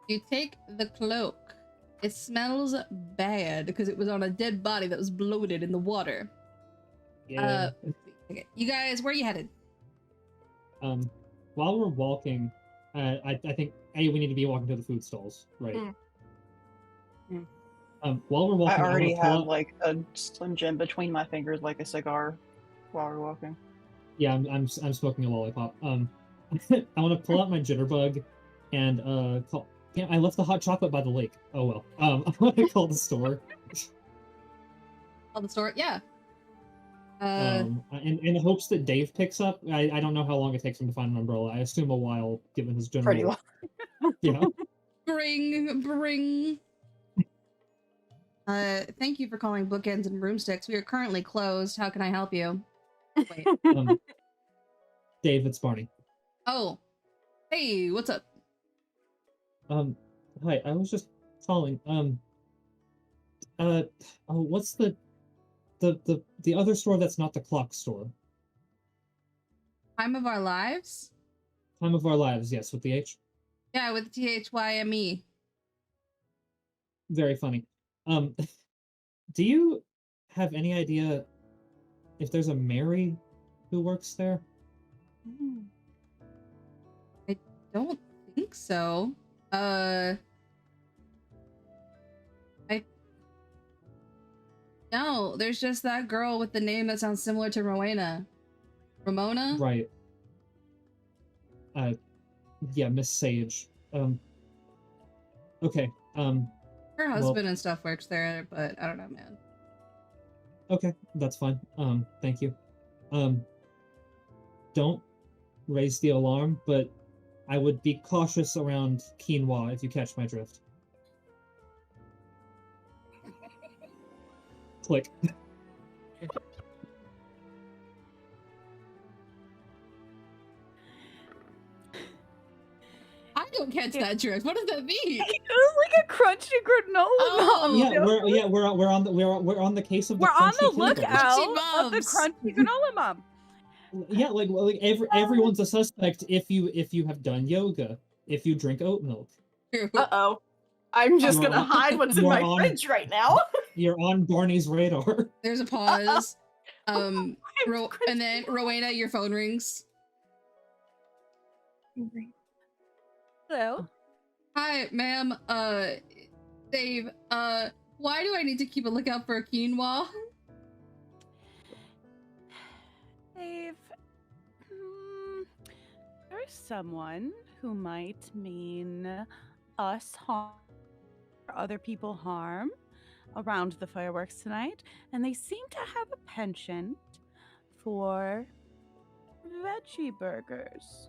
S1: You take the cloak. It smells bad because it was on a dead body that was bloated in the water.
S4: Yeah.
S1: Okay. You guys, where are you headed?
S4: While we're walking, I think we need to be walking to the food stalls, right? While we're walking,
S2: I already
S4: wanna pull
S2: have
S4: out-
S2: like a Slim Jim between my fingers, like a cigar, while we're walking.
S4: Yeah, I'm smoking a lollipop. I want to pull out my jitterbug, and call. Yeah, I left the hot chocolate by the lake. Oh well. I want to call the store.
S1: On the store? Yeah.
S4: In hopes that Dave picks up. I don't know how long it takes him to find an umbrella. I assume a while, given his general.
S2: Pretty long.
S4: Yeah.
S1: Bring. Thank you for calling Bookends and Broomsticks. We are currently closed. How can I help you? Wait.
S4: Dave, it's Barney.
S1: Oh. Hey, what's up?
S4: Hi. I was just calling. What's the other store that's not the clock store?
S1: Time of Our Lives?
S4: Time of Our Lives, yes, with the H.
S1: Yeah, with THYME.
S4: Very funny. Do you have any idea if there's a Mary who works there?
S1: I don't think so. No, there's just that girl with the name that sounds similar to Rowena. Ramona?
S4: Right. Yeah, Miss Sage. Okay.
S1: Her husband and stuff works there, but I don't know, man.
S4: Okay, that's fine. Thank you. Don't raise the alarm, but I would be cautious around quinoa if you catch my drift. Click.
S1: I don't catch that drift. What does that mean?
S5: It was like a crunchy granola.
S1: Oh.
S4: Yeah, we're on the case of the
S5: We're on
S4: crunchy
S5: the
S4: Kingdom.
S5: lookout of the
S1: Mums.
S5: crunchy granola mom.
S4: Yeah, everyone's a suspect if you have done yoga, if you drink oat milk.
S3: Uh-oh. I'm just
S4: You're
S3: gonna
S4: on-
S3: hide what's in
S4: you're
S3: my
S4: on-
S3: fridge right now.
S4: You're on Barney's radar.
S1: There's a pause. And then Rowena, your phone rings.
S5: Hello.
S1: Hi, ma'am. Dave. Why do I need to keep a lookout for a quinoa?
S5: Dave, there's someone who might mean us harm or other people harm around the fireworks tonight, and they seem to have a penchant for veggie burgers.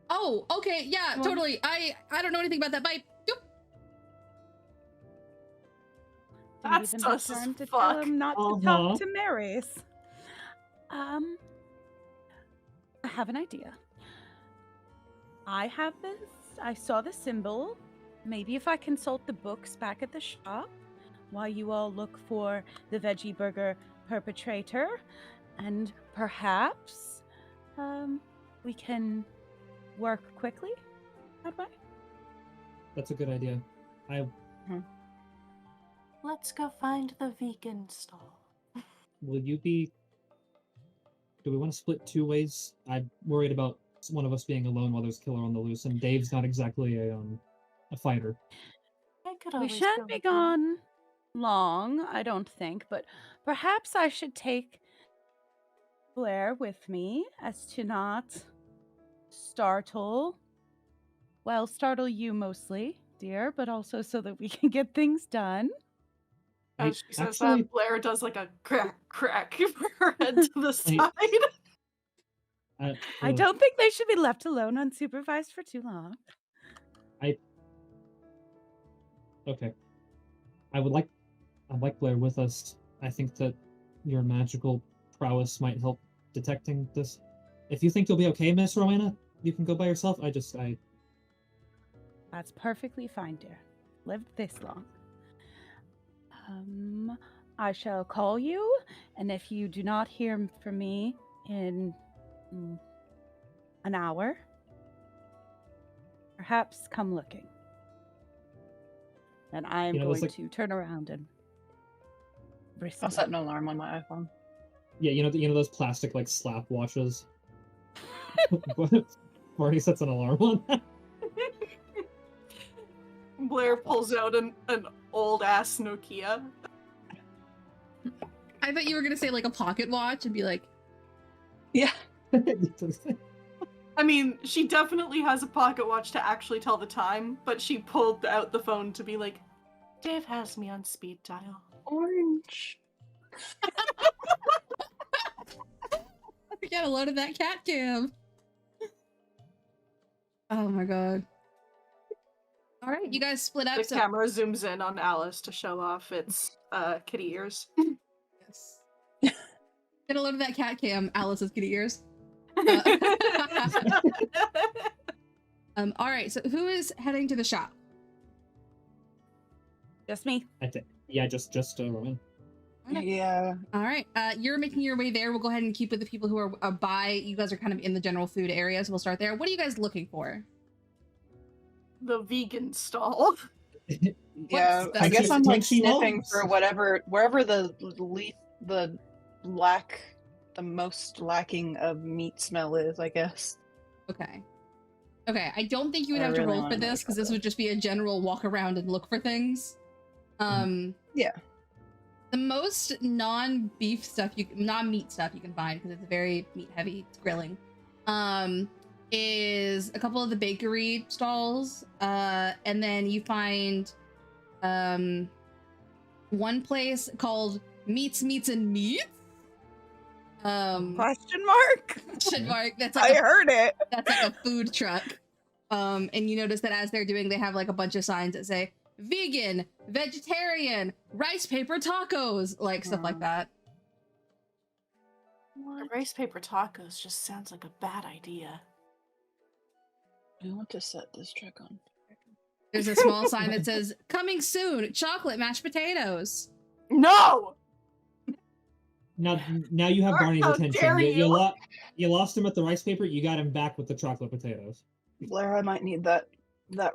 S1: Oh, okay, yeah,
S5: Well-
S1: totally. I don't know anything about that. Bye. Doop.
S5: Don't
S3: That's
S5: even have
S3: sus as
S5: time to
S3: fuck.
S5: tell him not to
S4: Uh-huh.
S5: talk to Marys. I have an idea. I saw the symbol. Maybe if I consult the books back at the shop while you all look for the veggie burger perpetrator, and perhaps we can work quickly that way.
S4: That's a good idea.
S3: Let's go find the vegan stall.
S4: Will you be do we want to split two ways? I'm worried about one of us being alone while there's a killer on the loose, and Dave's not exactly a fighter.
S3: I could
S5: We
S3: always
S5: shouldn't
S3: go
S5: be
S3: with you.
S5: gone long, I don't think, but perhaps I should take Blair with me as to not startle you mostly, dear, but also so that we can get things done.
S3: As she says
S4: actually-
S3: that, Blair does like a crack for her head to the side.
S5: I don't think they should be left alone unsupervised for too long.
S4: Okay. I'd like Blair with us. I think that your magical prowess might help detecting this. If you think you'll be okay, Miss Rowena, you can go by yourself.
S5: That's perfectly fine, dear. Lived this long. I shall call you, and if you do not hear from me in an hour, perhaps come looking. And I am going to turn around and
S2: I'll set an alarm on my iPhone.
S4: Yeah, you know those plastic like slap watches. Marty sets an alarm on that.
S3: Blair pulls out an old ass Nokia.
S1: I thought you were gonna say like a pocket watch and be like,
S2: Yeah.
S3: I mean, she definitely has a pocket watch to actually tell the time, but she pulled out the phone to be like, Dave has me on speed dial.
S2: Orange.
S1: I got a load of that cat cam. Oh my god. All right, you guys split up.
S3: The camera zooms in on Alice to show off its kitty ears.
S1: Yes. Get a load of that cat cam, Alice's kitty ears. All right, so who is heading to the shop?
S5: Just me.
S4: I think. Yeah, just Rowan.
S2: Yeah.
S1: All right, you're making your way there. We'll go ahead and keep with the people who are by. You guys are kind of in the general food area, so we'll start there. What are you guys looking for?
S3: The vegan stall.
S2: Yeah, I guess I'm like sniffing for wherever the most lacking of meat smell is, I guess.
S1: Okay. Okay, I don't think you would
S2: I
S1: have to
S2: really
S1: roll for
S2: wanna know
S1: this because this would just be a general walk around and look for things.
S2: Yeah.
S1: The most non-meat stuff you can find because it's very meat heavy. It's grilling. Is a couple of the bakery stalls, and then you find one place called Meats and Meats.
S5: Question mark?
S1: Question mark. That's like
S5: I heard it.
S1: That's like a food truck. And you notice that as they're doing, they have like a bunch of signs that say vegan, vegetarian, rice paper tacos, like stuff like that.
S3: The rice paper tacos just sounds like a bad idea.
S2: I want to set this truck on.
S1: There's a small sign that says coming soon, chocolate mashed potatoes.
S3: No!
S4: Now you have Barney's
S3: How
S4: attention.
S3: dare you?
S4: You lost him at the rice paper. You got him back with the chocolate potatoes.
S2: Blair, I might need that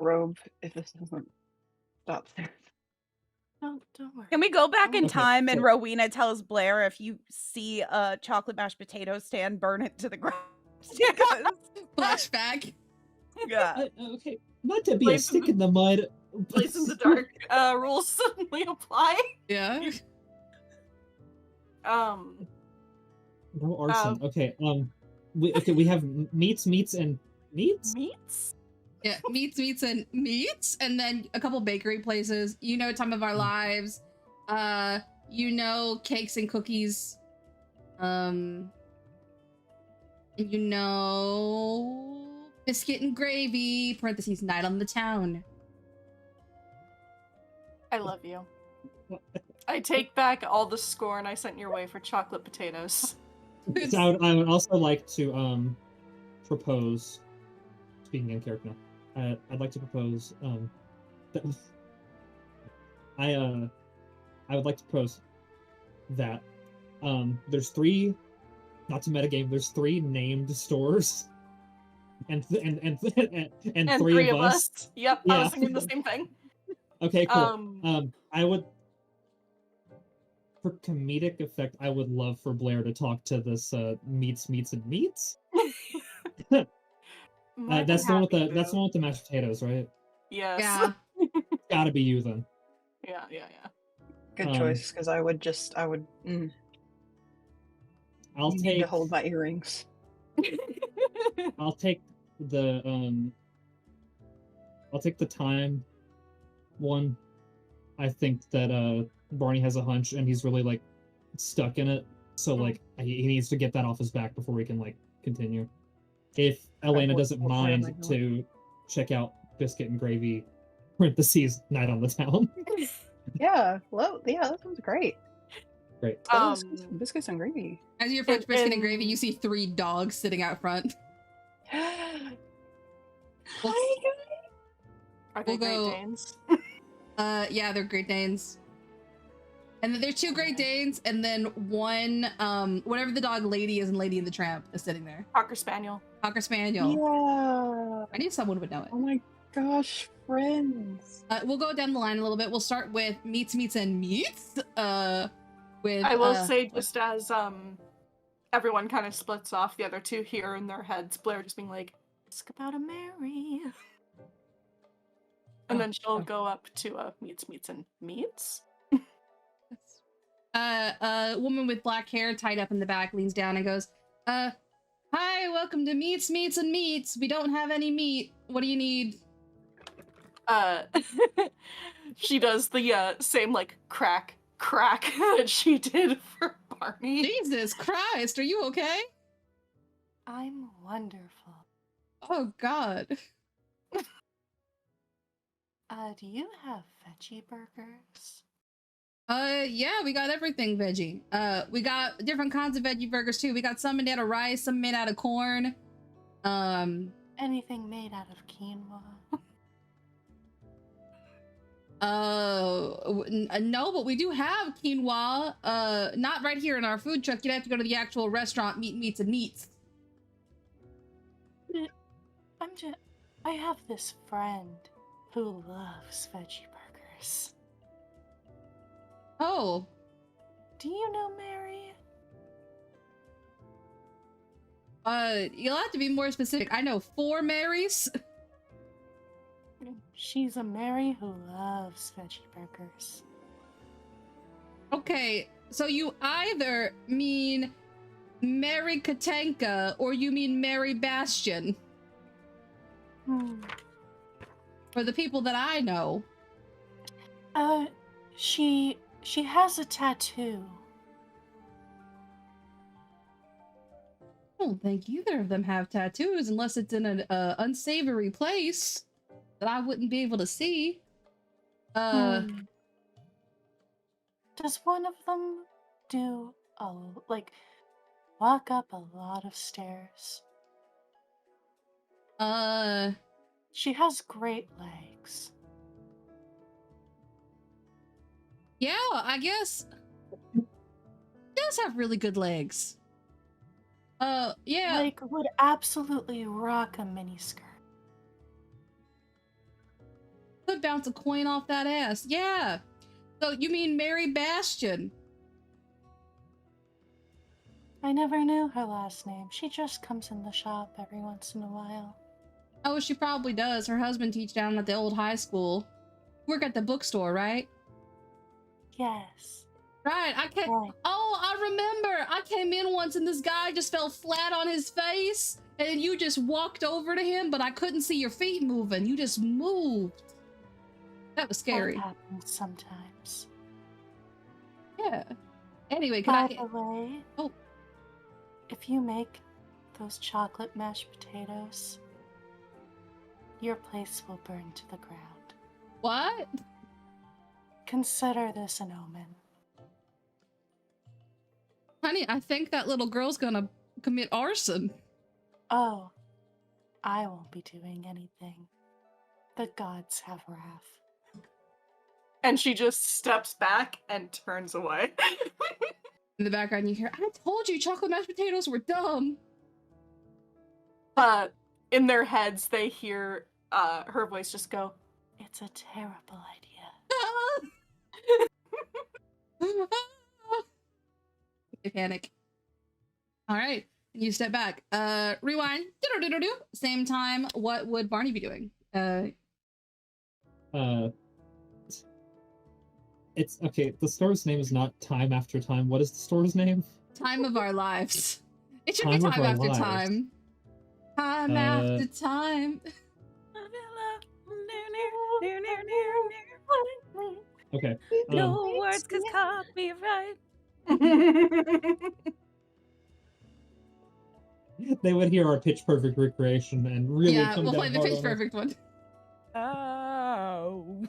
S2: robe if this doesn't stop there.
S3: No, don't worry.
S5: Can we go back in
S4: Okay,
S5: time and
S4: so-
S5: Rowena tells Blair if you see a chocolate mashed potato stand, burn it to the ground? Because-
S1: Flashback.
S5: yeah.
S4: Okay, not to be a
S3: Place in
S4: stick in the mud.
S3: Place in the dark rules suddenly apply.
S1: Yeah.
S4: No arson. Okay. We have meats and meats.
S3: Meats?
S1: Yeah, meats and meats, and then a couple bakery places. You know, Time of Our Lives. You know, Cakes and Cookies. And you know, Biscuit and Gravy. Parentheses, Night on the Town.
S3: I love you. I take back all the scorn I sent your way for chocolate potatoes.
S4: So I would also like to propose. Speaking in character now, I'd like to propose. That I would like to propose that there's three. Not to metagame. There's three named stores, and three of us.
S3: Yep,
S4: Yeah.
S3: I was thinking the same thing.
S4: Okay, cool. I would. for comedic effect, I would love for Blair to talk to this meats.
S3: More than
S4: That's the one with
S3: happy
S4: the
S3: to.
S4: mashed potatoes, right?
S3: Yes.
S1: Yeah.
S4: Gotta be you then.
S3: Yeah.
S2: Good choice, because I would.
S4: I'll
S2: You need
S4: take
S2: to hold my earrings.
S4: I'll take the time one. I think that Barney has a hunch and he's really like stuck in it. So like he needs to get that off his back before we can like continue. If Elena doesn't
S2: what part am I
S4: mind
S2: doing?
S4: to check out Biscuit and Gravy parentheses Night on the Town.
S2: Yeah, well, yeah, that sounds great.
S4: Great.
S2: Biscuits and gravy.
S1: As you approach Biscuit and Gravy,
S3: and-
S1: you see 3 dogs sitting out front. We'll,
S3: Are they
S1: We'll
S3: Great
S1: go-
S3: Danes?
S1: yeah, they're Great Danes. And then there's 2 Great Danes, and then one, whatever the dog Lady is in Lady and the Tramp is sitting there.
S3: Cocker Spaniel.
S1: Cocker Spaniel.
S2: Yeah.
S1: I knew someone would know it.
S2: Oh my gosh, friends.
S1: We'll go down the line a little bit. We'll start with Meats. With
S3: I will say, just as everyone kind of splits off, the other 2 hear in their heads Blair just being like, "Ask about a Mary," and then she'll go up to Meats.
S1: A woman with black hair tied up in the back leans down and goes, "Hi, welcome to Meats. We don't have any meat. What do you need?"
S3: She does the same like crack that she did for Barney.
S1: Jesus Christ, are you okay?
S3: I'm wonderful.
S1: Oh God.
S3: Do you have veggie burgers?
S1: Yeah, we got everything veggie. We got different kinds of veggie burgers too. We got some made out of rice, some made out of corn.
S3: Anything made out of quinoa?
S1: No, but we do have quinoa. Not right here in our food truck. You'd have to go to the actual restaurant, Meats.
S3: I have this friend who loves veggie burgers.
S1: Oh,
S3: Do you know Mary?
S1: you'll have to be more specific. I know 4 Marys.
S3: She's a Mary who loves veggie burgers.
S1: Okay, so you either mean Mary Katanka or you mean Mary Bastion. For the people that I know.
S3: She has a tattoo.
S1: I don't think either of them have tattoos unless it's in an unsavory place that I wouldn't be able to see.
S3: Does one of them do walk up a lot of stairs? She has great legs.
S1: Yeah, I guess. She does have really good legs. Yeah.
S3: Would absolutely rock a miniskirt.
S1: Could bounce a coin off that ass. Yeah. So you mean Mary Bastion?
S3: I never knew her last name. She just comes in the shop every once in a while.
S1: Oh, she probably does. Her husband teach down at the old high school. Work at the bookstore, right?
S3: Yes.
S1: Right.
S3: Right.
S1: Oh, I remember. I came in once and this guy just fell flat on his face and you just walked over to him, but I couldn't see your feet moving. You just moved. That was scary.
S3: That happens sometimes.
S1: Yeah. Anyway,
S3: By the way,
S1: Oh.
S3: if you make those chocolate mashed potatoes, your place will burn to the ground.
S1: What?
S3: Consider this an omen.
S1: Honey, I think that little girl's gonna commit arson.
S3: Oh, I won't be doing anything. The gods have wrath. And she just steps back and turns away.
S1: In the background, you hear, I told you chocolate mashed potatoes were dumb.
S3: In their heads, they hear her voice just go, "It's a terrible idea."
S1: They panic. All right. And you step back. Rewind. Same time. What would Barney be doing?
S4: It's okay. The store's name is not Time After Time. What is the store's name?
S1: Time of Our Lives. It should
S4: Time
S1: be
S4: of
S1: Time
S4: Our
S1: After
S4: Lives.
S1: Time. Time after time.
S4: Okay.
S5: No words, cause copyright.
S4: They would hear our Pitch Perfect recreation and really
S1: Yeah,
S4: come
S1: we'll
S4: down
S1: play the
S4: hard
S1: Pitch
S4: on us.
S1: Perfect one.
S5: Oh.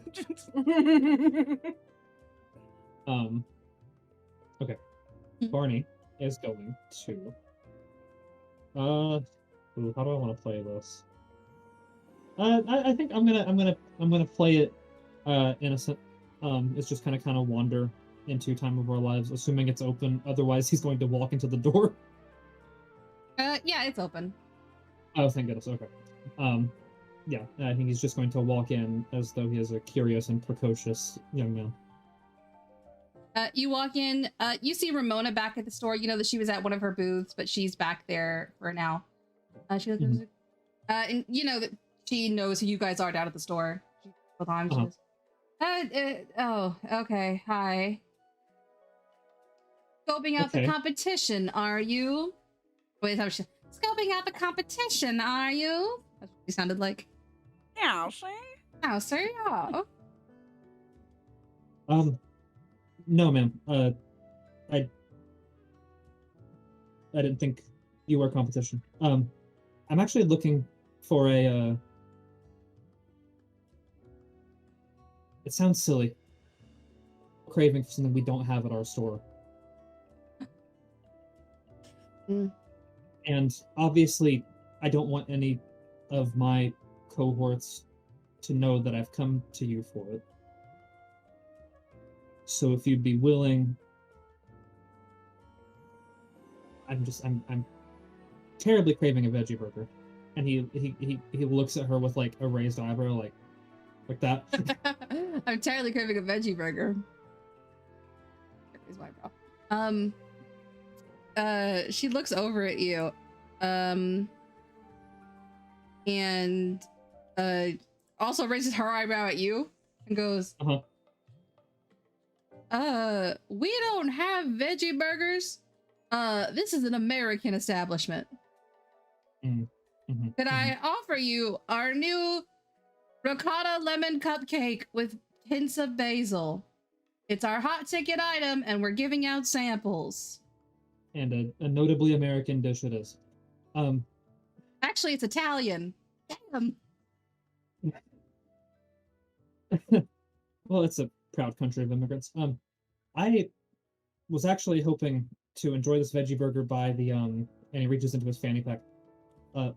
S4: Okay.
S1: Mhm.
S4: Barney is going to how do I want to play this? I think I'm gonna play it innocent. It's just kind of wander into Time of Our Lives, assuming it's open. Otherwise, he's going to walk into the door.
S1: Yeah, it's open.
S4: Oh, thank goodness. Okay. Yeah, I think he's just going to walk in as though he is a curious and precocious young man.
S1: You walk in, you see Ramona back at the store. You know that she was at one of her booths, but she's back there for now. She looks, and you know that she knows who you guys are down at the store. All the time. She goes, oh, okay, hi. Scoping out the competition, are you? Wait, how she scoping out the competition, are you? That's what she sounded like.
S5: Yeah, see?
S1: Oh, sir, yeah.
S4: No, ma'am. I didn't think you were competition. I'm actually looking for a, it sounds silly. Craving for something we don't have at our store. And obviously, I don't want any of my cohorts to know that I've come to you for it. So if you'd be willing, I'm terribly craving a veggie burger. And he looks at her with like a raised eyebrow, like that.
S1: I'm terribly craving a veggie burger. Raise my eyebrow. She looks over at you, and also raises her eyebrow at you and goes, we don't have veggie burgers. This is an American establishment. Could I offer you our new ricotta lemon cupcake with hints of basil? It's our hot ticket item, and we're giving out samples.
S4: And a notably American dish it is.
S1: Actually, it's Italian. Damn.
S4: Well, it's a proud country of immigrants. I was actually hoping to enjoy this veggie burger by the and he reaches into his fanny pack,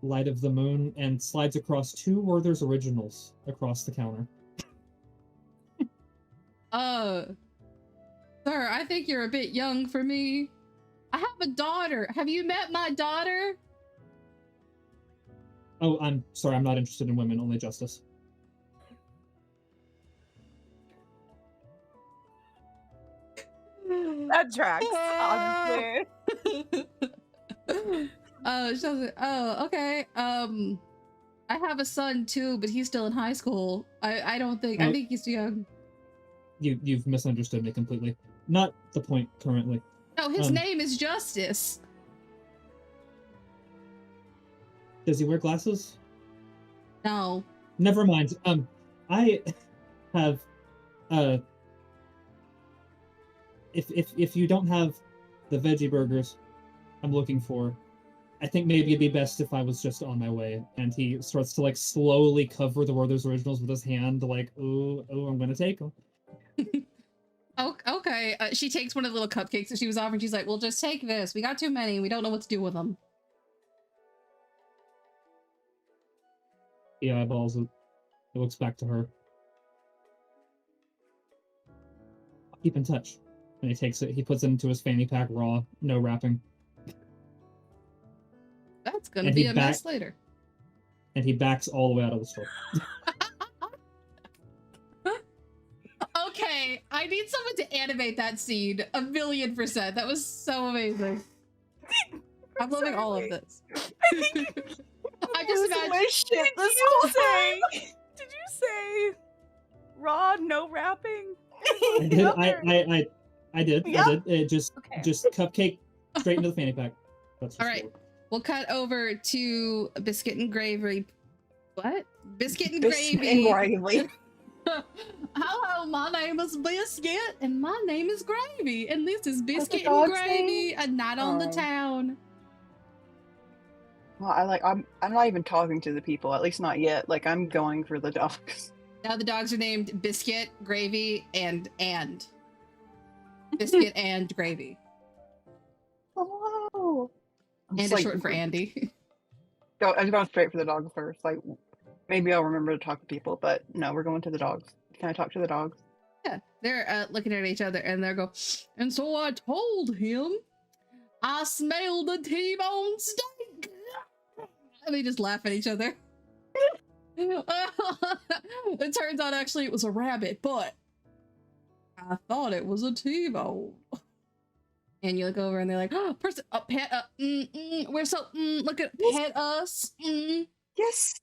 S4: Light of the Moon, and slides across 2 Werther's Originals across the counter.
S1: Sir, I think you're a bit young for me. I have a daughter. Have you met my daughter?
S4: Oh, I'm sorry, I'm not interested in women, only justice.
S5: That tracks, honestly.
S1: She doesn't. Oh, okay. I have a son too, but he's still in high school. I don't think. I think he's too young.
S4: You've misunderstood me completely. Not the point currently.
S1: No, his name is Justice.
S4: Does he wear glasses?
S1: No.
S4: Never mind. I have if you don't have the veggie burgers I'm looking for, I think maybe it'd be best if I was just on my way. And he starts to like slowly cover the Werther's Originals with his hand, like, oh, I'm gonna take them.
S1: Oh, okay. She takes one of the little cupcakes that she was offering. She's like, "Well, just take this. We got too many. We don't know what to do with them."
S4: He eyeballs it. He looks back to her. I'll keep in touch. And he takes it. He puts it into his fanny pack raw, no wrapping.
S1: That's gonna be a mess later.
S4: And he backs all the way out of the store.
S1: Okay, I I need someone to animate that scene 1,000,000%. That was so amazing. I'm loving all of this. I just
S2: losing
S1: imagine.
S2: my shit
S5: Did
S2: this
S5: you
S2: whole
S5: say? Did you say raw, no wrapping?
S4: I did. I did.
S2: Yeah.
S4: I did. It just
S5: Okay.
S4: cupcake straight into the fanny pack. That's just
S1: All right. We'll cut over to biscuit and gravy. What? Biscuit and gravy.
S2: Gravy.
S1: Hello, my name is Biscuit, and my name is Gravy, and this is
S2: What's the
S1: Biscuit and
S2: dog's
S1: Gravy,
S2: name?
S1: a night on the
S2: Oh.
S1: town.
S2: Well, I'm not even talking to the people, at least not yet. Like, I'm going for the dogs.
S1: Now the dogs are named Biscuit, Gravy, and Biscuit and Gravy,
S2: Hello. I'm
S1: and
S2: just
S1: it's
S2: like,
S1: short for Andy.
S2: I'm going straight for the dogs first. Like, maybe I'll remember to talk to people, but no, we're going to the dogs. Can I talk to the dogs?
S1: Yeah, they're looking at each other, and they go, and so I told him I smelled a T-bone steak. And they just laugh at each other. It turns out actually it was a rabbit, but I thought it was a T-bone. And you look over and they're like, oh, person, pet, we're so, look at, pet us.
S2: Yes.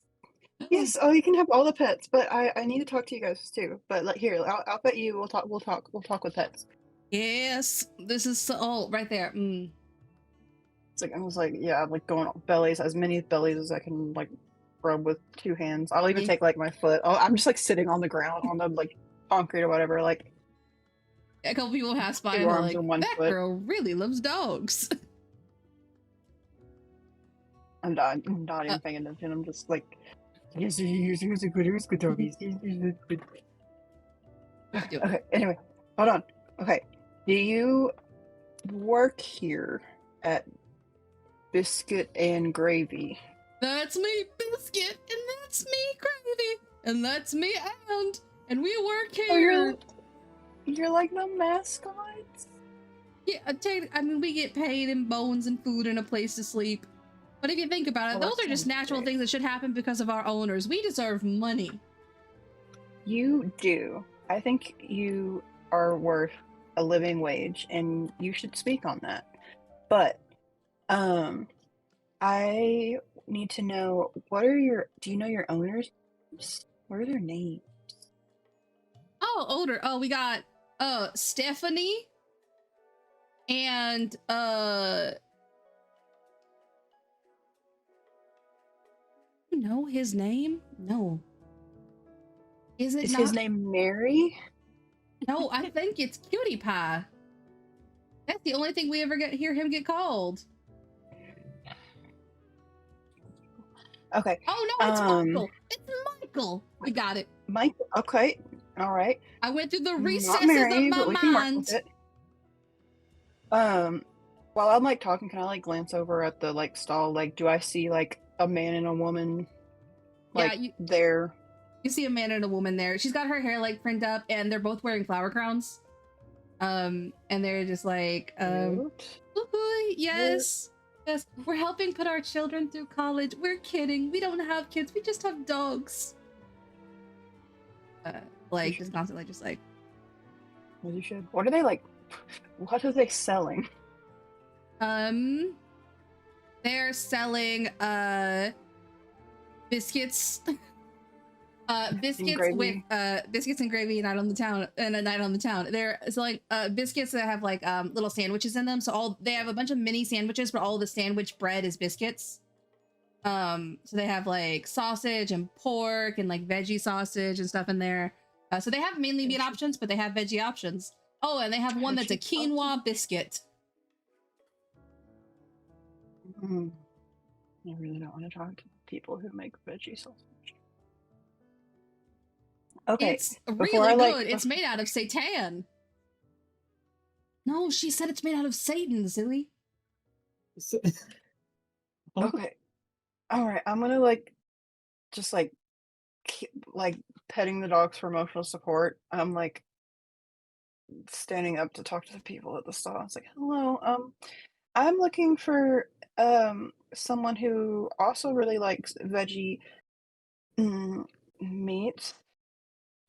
S2: Yes. Oh, you can have all the pets, but I need to talk to you guys too. But like, here, I'll bet you we'll talk with pets.
S1: Yes, this is so, oh, right there.
S2: It's like, I was like, yeah, I'm like going on bellies, as many bellies as I can like rub with 2 hands. I'll even take like my foot. I'm just like sitting on the ground on the like concrete or whatever, like
S1: A couple people pass by
S2: 2
S1: and they're
S2: arms
S1: like,
S2: and 1
S1: that
S2: foot.
S1: girl really loves dogs.
S2: I'm not even paying attention. I'm just like, here's a good doggies. Okay, anyway, hold on. Okay, do you work here at Biscuit and Gravy?
S1: That's me, Biscuit, and that's me, Gravy, and that's me, and we work
S2: Oh,
S1: here.
S2: you're like the mascots?
S1: Yeah, I mean, we get paid in bones and food and a place to sleep. But if you think about it,
S2: Well,
S1: those
S2: that
S1: are just
S2: sounds
S1: natural
S2: great.
S1: things that should happen because of our owners. We deserve money.
S2: You do. I think you are worth a living wage, and you should speak on that. But, I need to know, do you know your owners? What are their names?
S1: Oh, older. Oh, we got Stephanie and you know his name? No. Is it
S2: Is
S1: not?
S2: his name Mary?
S1: No, I think it's Cutie Pie. That's the only thing we ever hear him get called.
S2: Okay.
S1: Oh no, it's Michael. It's Michael. We got it.
S2: Mike. Okay. All right.
S1: I went through the
S2: Not
S1: recesses
S2: Mary,
S1: of my
S2: but we can work
S1: mind.
S2: with it. While I'm like talking, can I like glance over at the like stall? Like, do I see like a man and a woman? Like
S1: Yeah,
S2: there.
S1: you see a man and a woman there. She's got her hair like print up, and they're both wearing flower crowns. And they're just like,
S2: Cute.
S1: "Woohoo, yes, yes, we're helping put our children through college. We're kidding. We don't have kids. We just have dogs." Like just constantly, just like,
S2: As you should. What are they like? What are they selling?
S1: they're selling biscuits. Biscuits
S2: gravy?
S1: with biscuits and gravy and a night on the town. They're selling biscuits that have like little sandwiches in them. So they have a bunch of mini sandwiches, but all the sandwich bread is biscuits. So they have like sausage and pork and like veggie sausage and stuff in there. So they have mainly meat options, but they have veggie options. Oh, and they have one that's a quinoa biscuit.
S2: I really don't want to talk to people who make veggie sausage. Okay.
S1: It's really good. It's made out of seitan. No, she said it's made out of Satan, silly.
S2: Okay. All right. I'm gonna like, just like, keep, like petting the dogs for emotional support. I'm like standing up to talk to the people at the stall. It's like, hello. I'm looking for someone who also really likes veggie meat.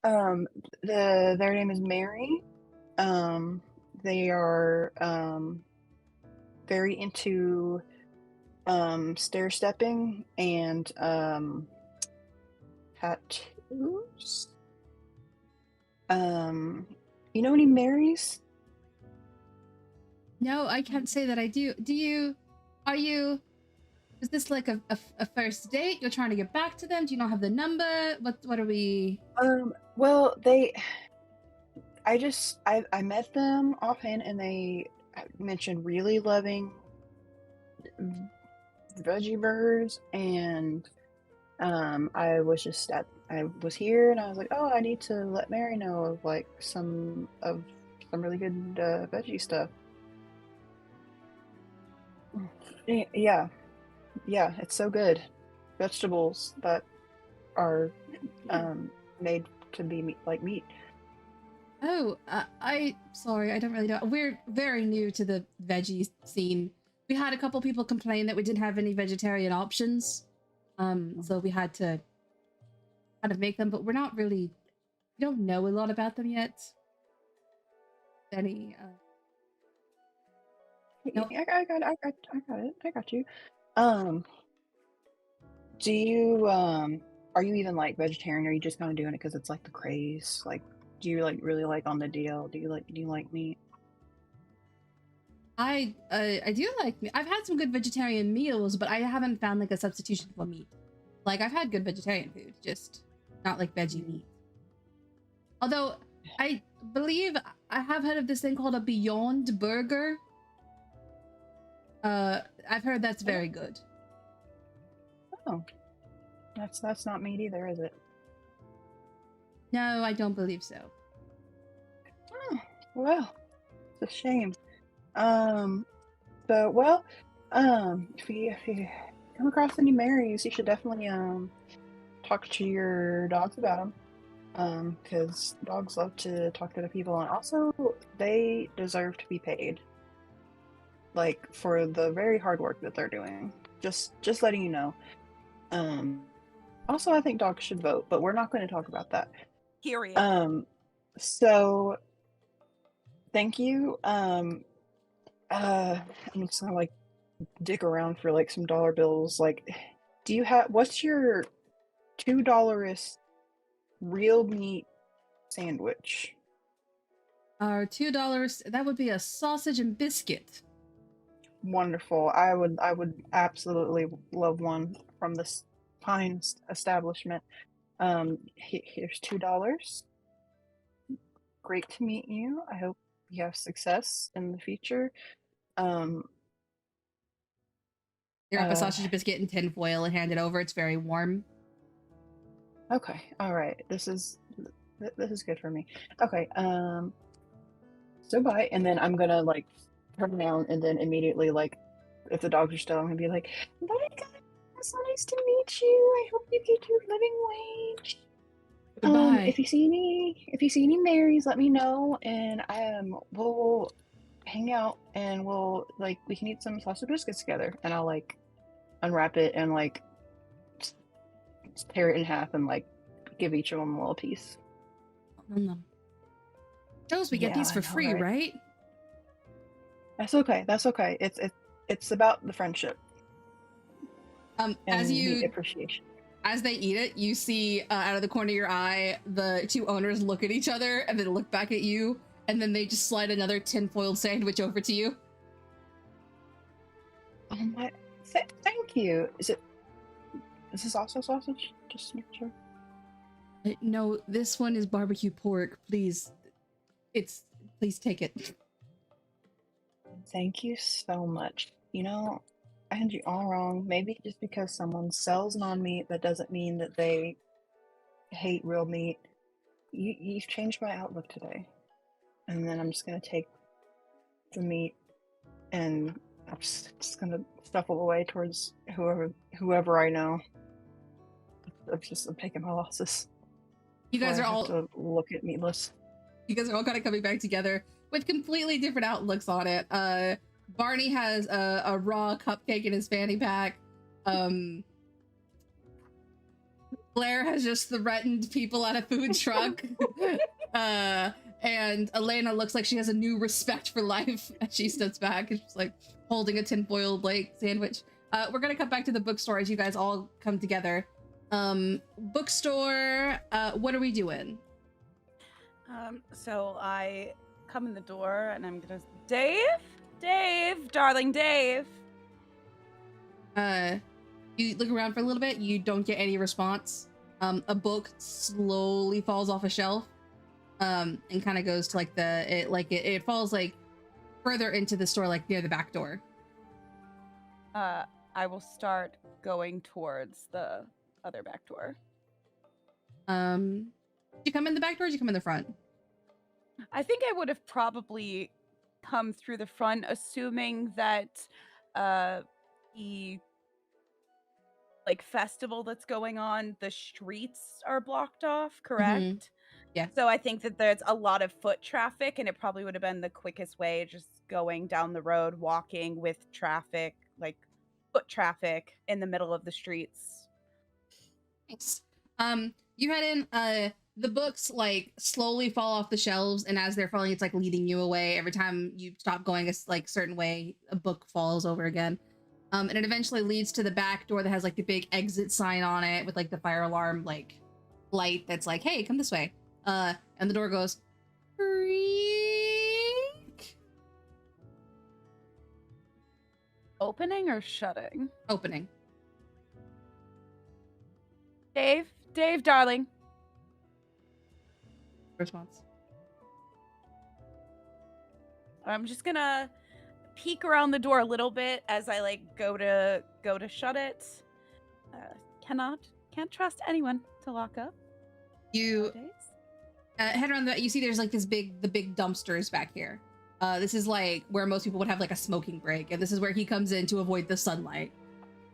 S2: Their name is Mary. They are very into stair stepping and tattoos. You know any Marys?
S1: No, I can't say that I do. Are you, is this like a first date? You're trying to get back to them? Do you not have the number? What are we?
S2: Well, I met them offhand and they mentioned really loving veggie burgers, and I was here and I was like, oh, I need to let Mary know of like some really good veggie stuff. Yeah, it's so good. Vegetables that are made to be meat.
S1: Oh, sorry, I don't really know. We're very new to the veggie scene. We had a couple people complain that we didn't have any vegetarian options. So we had to kind of make them, but we don't know a lot about them yet. Any no.
S2: I got you. Do you are you even like vegetarian, or are you just kind of doing it because it's like the craze? Like, do you like really like on the deal? Do you like meat?
S1: I do like meat. I've had some good vegetarian meals, but I haven't found like a substitution for meat. Like, I've had good vegetarian food, just not like veggie meat. Although I believe I have heard of this thing called a Beyond Burger. I've heard that's very good.
S2: Oh, that's not meat either, is it?
S1: No, I don't believe so.
S2: Oh, well, it's a shame. But well, if you come across any Marys, you should definitely talk to your dogs about them. Because dogs love to talk to the people, and also they deserve to be paid, like for the very hard work that they're doing. Just letting you know. Also, I think dogs should vote, but we're not going to talk about that.
S5: Period.
S2: So thank you. I'm just gonna like dig around for like some dollar bills. Like, what's your $2 real meat sandwich?
S1: Our $2, that would be a sausage and biscuit.
S2: Wonderful. I would absolutely love one from this fine establishment. Here's $2. Great to meet you. I hope you have success in the future.
S1: You're up a sausage and biscuit in tin foil and hand it over. It's very warm.
S2: Okay. All right. This is good for me. Okay. So bye. And then I'm gonna like turn around and then immediately like, if the dogs are still, I'm gonna be like, bye guys. It's so nice to meet you. I hope you get your living wage.
S1: Goodbye.
S2: If you see any Marys, let me know, and we'll hang out, and we can eat some sausage biscuits together, and I'll like unwrap it and like tear it in half and like give each of them a little piece.
S1: Shows we get these for
S2: I know,
S1: free, right?
S2: That's okay. It's about the friendship
S1: As
S2: and
S1: you
S2: the appreciation.
S1: As they eat it, you see out of the corner of your eye, the two owners look at each other and then look back at you, and then they just slide another tinfoil sandwich over to you.
S2: Oh my! Thank you. Is this also sausage? Just to make sure.
S1: No, this one is barbecue pork. Please take it.
S2: Thank you so much. You know, I had you all wrong. Maybe just because someone sells non-meat, that doesn't mean that they hate real meat. You've changed my outlook today. And then I'm just gonna take the meat and I'm just gonna shuffle away towards whoever I know. I'm taking my losses.
S1: You guys are all
S2: to look at meatless.
S1: You guys are all kind of coming back together with completely different outlooks on it. Barney has a raw cupcake in his fanny pack. Blair has just threatened people at a food truck. And Elena looks like she has a new respect for life as she steps back and she's like holding a tinfoil like sandwich. We're gonna come back to the bookstore as you guys all come together. Bookstore, what are we doing?
S5: So I come in the door and I'm gonna, Dave, darling Dave.
S1: You look around for a little bit, you don't get any response. A book slowly falls off a shelf, and kind of goes to like it falls like further into the store, like near the back door.
S5: I will start going towards the other back door.
S1: Did you come in the back door or did you come in the front?
S5: I think I would have probably come through the front, assuming that the like festival that's going on, the streets are blocked off, correct?
S1: Yeah.
S5: So I think that there's a lot of foot traffic, and it probably would have been the quickest way, just going down the road, walking with traffic, like foot traffic in the middle of the streets.
S1: Thanks. You head in, the books like slowly fall off the shelves, and as they're falling, it's like leading you away. Every time you stop going a like certain way, a book falls over again. And it eventually leads to the back door that has like the big exit sign on it with like the fire alarm like light that's like, hey, come this way. And the door goes creak.
S5: Opening or shutting?
S1: Opening.
S5: Dave, darling.
S1: Response.
S5: I'm just gonna peek around the door a little bit as I like go to shut it. Can't trust anyone to lock up.
S1: You
S5: nowadays.
S1: head around you see there's like the big dumpsters back here. This is like where most people would have like a smoking break, and this is where he comes in to avoid the sunlight.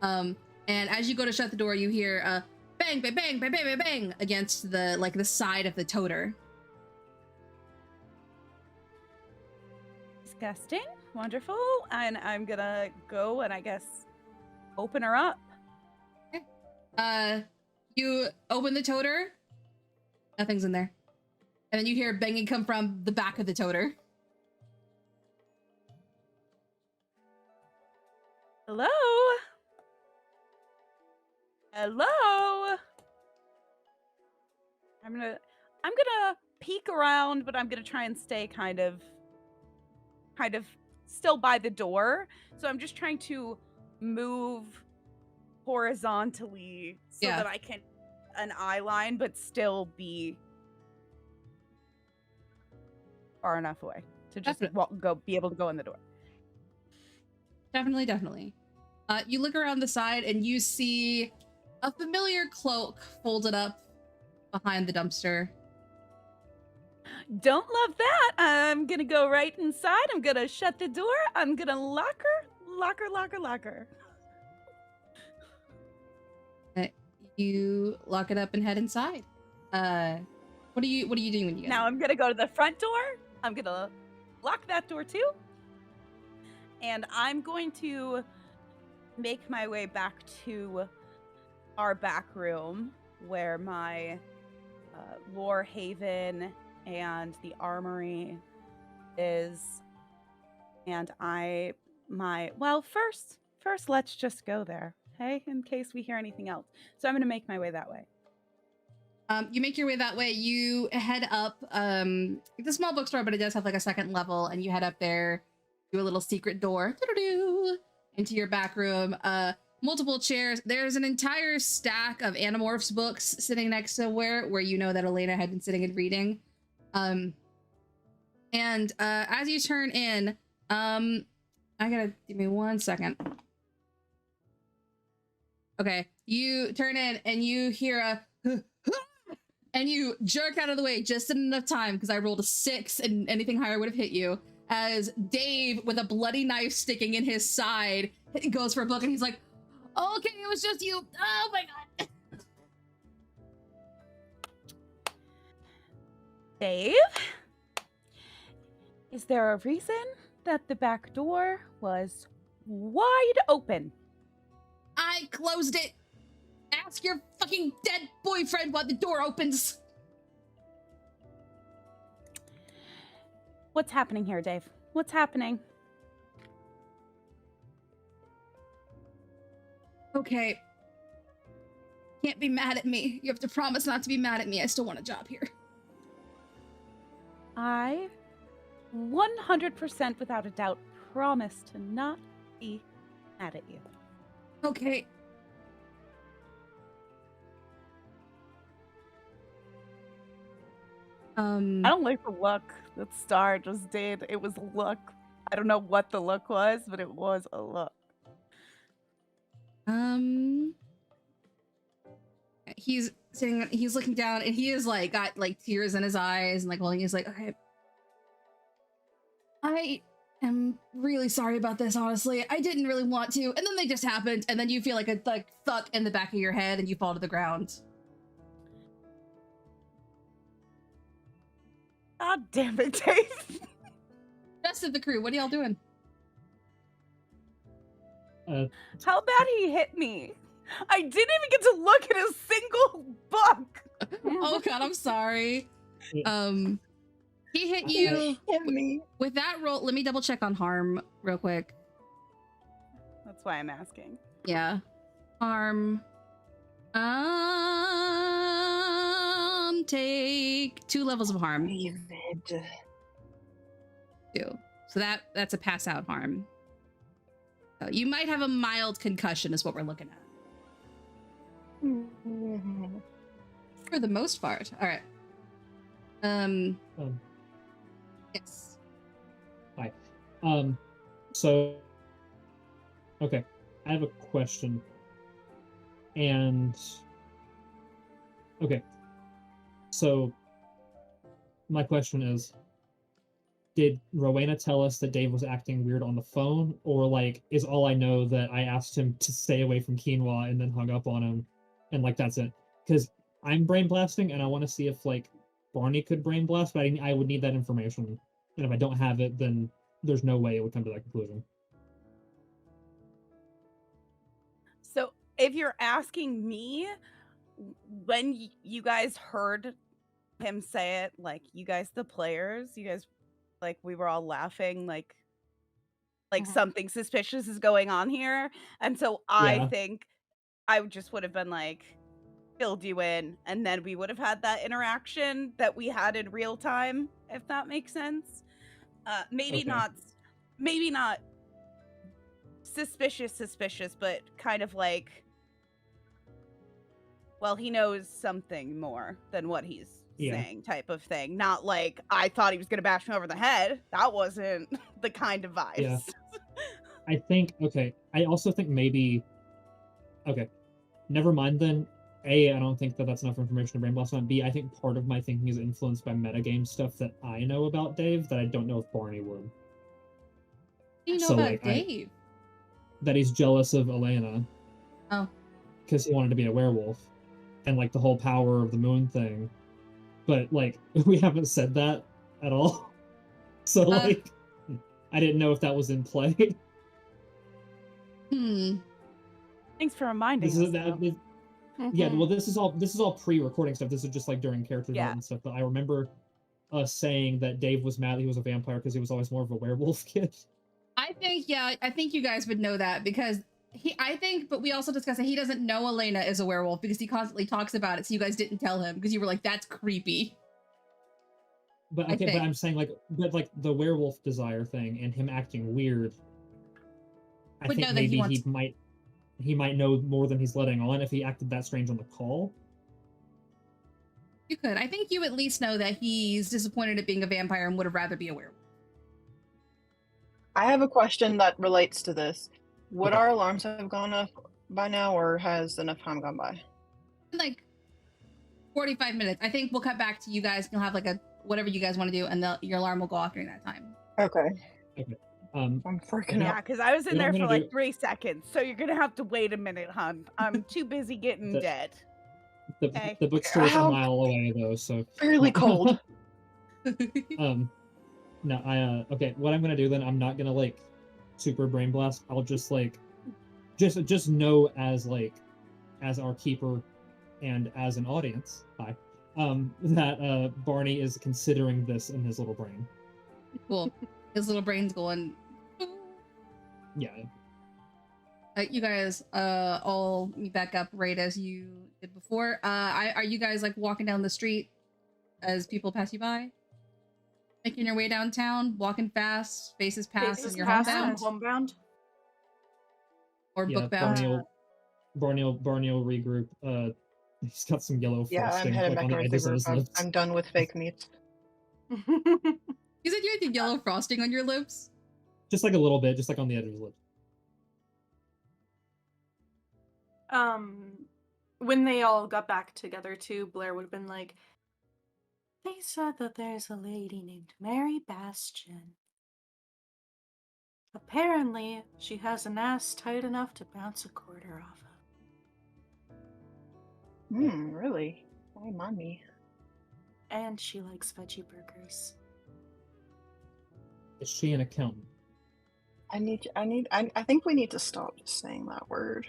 S1: And as you go to shut the door, you hear bang, bang, bang, bang, bang, bang, bang against the like the side of the toter.
S5: Disgusting. Wonderful. And I'm gonna go and I guess open her up.
S1: Okay. You open the toter. Nothing's in there. And then you hear banging come from the back of the toter.
S5: Hello? Hello? I'm gonna peek around, but I'm gonna try and stay kind of still by the door. So I'm just trying to move horizontally so that I can an eye line, but still be far enough away to just be able to go in the door.
S1: Definitely. You look around the side and you see a familiar cloak folded up behind the dumpster.
S5: Don't love that. I'm gonna go right inside. I'm gonna shut the door. I'm gonna lock her.
S1: You lock it up and head inside. What are you doing when you get
S5: Now I'm gonna go to the front door. I'm gonna lock that door too. And I'm going to make my way back to our back room where my lore haven and the armory is. And first let's just go there, okay? In case we hear anything else. So I'm gonna make my way that way.
S1: You make your way that way. You head up. It's a small bookstore, but it does have like a second level, and you head up there through a little secret door into your back room. Multiple chairs. There's an entire stack of Animorphs books sitting next to where you know that Elena had been sitting and reading. And as you turn in, give me 1 second. Okay, you turn in and you hear a and you jerk out of the way just in enough time because I rolled a 6 and anything higher would have hit you. As Dave, with a bloody knife sticking in his side, goes for a book and he's like, okay, it was just you. Oh my god.
S5: Dave? Is there a reason that the back door was wide open?
S1: I closed it. Ask your fucking dead boyfriend why the door opens.
S5: What's happening here, Dave? What's happening?
S1: Okay. Can't be mad at me. You have to promise not to be mad at me. I still want a job here.
S5: I 100% without a doubt promise to not be mad at you.
S1: Okay.
S5: I don't like the look that Star just did. It was a look. I don't know what the look was, but it was a look.
S1: He's sitting, he's looking down, and he is like got like tears in his eyes and like holding. He's like, okay, I am really sorry about this. Honestly, I didn't really want to, and then they just happened, and then you feel like a thunk in the back of your head, and you fall to the ground.
S5: God damn it, Dave.
S1: Rest of the crew, what are y'all doing?
S5: How bad he hit me. I didn't even get to look at a single book.
S1: Oh god, I'm sorry.
S4: Yeah.
S1: He hit you
S2: Hit me.
S1: with that roll. Let me double check on harm real quick.
S5: That's why I'm asking.
S1: Yeah. Harm. Take 2 levels of harm.
S2: David.
S1: 2. So that's a pass out harm. You might have a mild concussion is what we're looking at. For the most part. All right. Yes.
S4: Hi. So, okay, I have a question. And, okay, so my question is, did Rowena tell us that Dave was acting weird on the phone, or like, is all I know that I asked him to stay away from quinoa and then hung up on him, and like that's it? Because I'm brain blasting, and I want to see if like Barney could brain blast, but I would need that information, and if I don't have it, then there's no way it would come to that conclusion.
S5: So if you're asking me, when you guys heard him say it, like you guys, the players, you guys, like we were all laughing, like something suspicious is going on here. And so I
S4: Yeah.
S5: think I just would have been like, filled you in, and then we would have had that interaction that we had in real time, if that makes sense. Maybe
S4: Okay.
S5: not suspicious, but kind of like, well, he knows something more than what he's saying type of thing. Not like, I thought he was going to bash me over the head. That wasn't the kind of vibes.
S4: Yeah. I think, okay, I also think maybe, okay, never mind then. A, I don't think that that's enough information to brain blast on. B, I think part of my thinking is influenced by metagame stuff that I know about Dave that I don't know if Barney would.
S1: What do you know
S4: So,
S1: about
S4: like,
S1: Dave?
S4: That he's jealous of Elena.
S1: Oh.
S4: Because he wanted to be a werewolf. And, like, the whole power of the moon thing. But, like, we haven't said that at all. So, like, I didn't know if that was in play.
S5: Thanks for reminding us.
S4: Yeah, well, this is all pre-recording stuff. This is just like during character development stuff. But I remember us saying that Dave was mad that he was a vampire because he was always more of a werewolf kid.
S1: I think you guys would know that because but we also discussed that he doesn't know Elena is a werewolf because he constantly talks about it. So you guys didn't tell him because you were like, that's creepy.
S4: But okay, but I'm saying like the werewolf desire thing and him acting weird. I think maybe he might know more than he's letting on if he acted that strange on the call.
S1: You could. I think you at least know that he's disappointed at being a vampire and would have rather be a werewolf.
S2: I have a question that relates to this. Would our alarms have gone off by now, or has enough time gone by?
S1: Like 45 minutes. I think we'll cut back to you guys. You'll have like whatever you guys want to do, and your alarm will go off during that time.
S2: Okay.
S4: I'm
S2: freaking out.
S5: Yeah, because I was in there for like 3 seconds, so you're gonna have to wait a minute, hon. I'm too busy getting dead.
S4: The bookstore's a mile away though, so
S2: fairly cold.
S4: No, okay, what I'm gonna do then, I'm not gonna like super brain blast. I'll just like just know as our keeper and as an audience, that Barney is considering this in his little brain.
S1: Cool. His little brain's going.
S4: Yeah.
S1: You guys all meet back up right as you did before. Are you guys like walking down the street as people pass you by? Making your way downtown, walking fast, faces pass,
S3: Faces
S1: and you're
S3: past,
S1: homebound?
S3: I'm homebound.
S1: Or
S4: Yeah,
S1: bookbound?
S4: Barney will regroup. He's got some yellow
S2: Yeah, I'm
S4: frosting
S2: headed
S4: like
S2: back
S4: on the
S2: towards the
S4: edges of
S2: group.
S4: his lips.
S2: I'm done with fake meats.
S1: You said you had the yellow frosting on your lips?
S4: Just like a little bit, just like on the edge of his lips.
S3: When they all got back together too, Blair would have been like, they said that there's a lady named Mary Bastion. Apparently, she has an ass tight enough to bounce a quarter off of.
S2: Really? Hey, mommy.
S3: And she likes veggie burgers.
S4: Is she an accountant?
S2: I think we need to stop just saying that word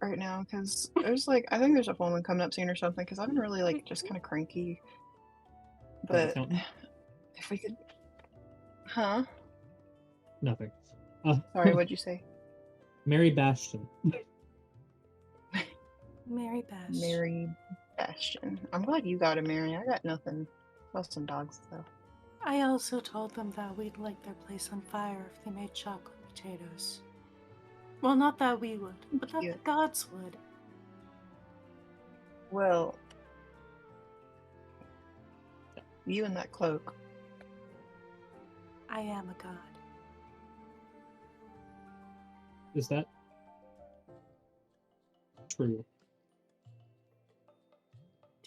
S2: right now, because I think there's a woman coming up soon or something, because I've been really like just kind of cranky. But
S4: accountant?
S2: if we could, huh?
S4: Nothing.
S2: Sorry, what'd you say?
S4: Mary Bastion.
S3: Mary Bastion.
S2: Mary Bastion. I'm glad you got a Mary. I got nothing. Lost some dogs though.
S3: I also told them that we'd light their place on fire if they made chocolate potatoes. Well, not that we would, but that
S2: Yeah.
S3: the gods would.
S2: Well, you in that cloak.
S3: I am a god.
S4: Is that true?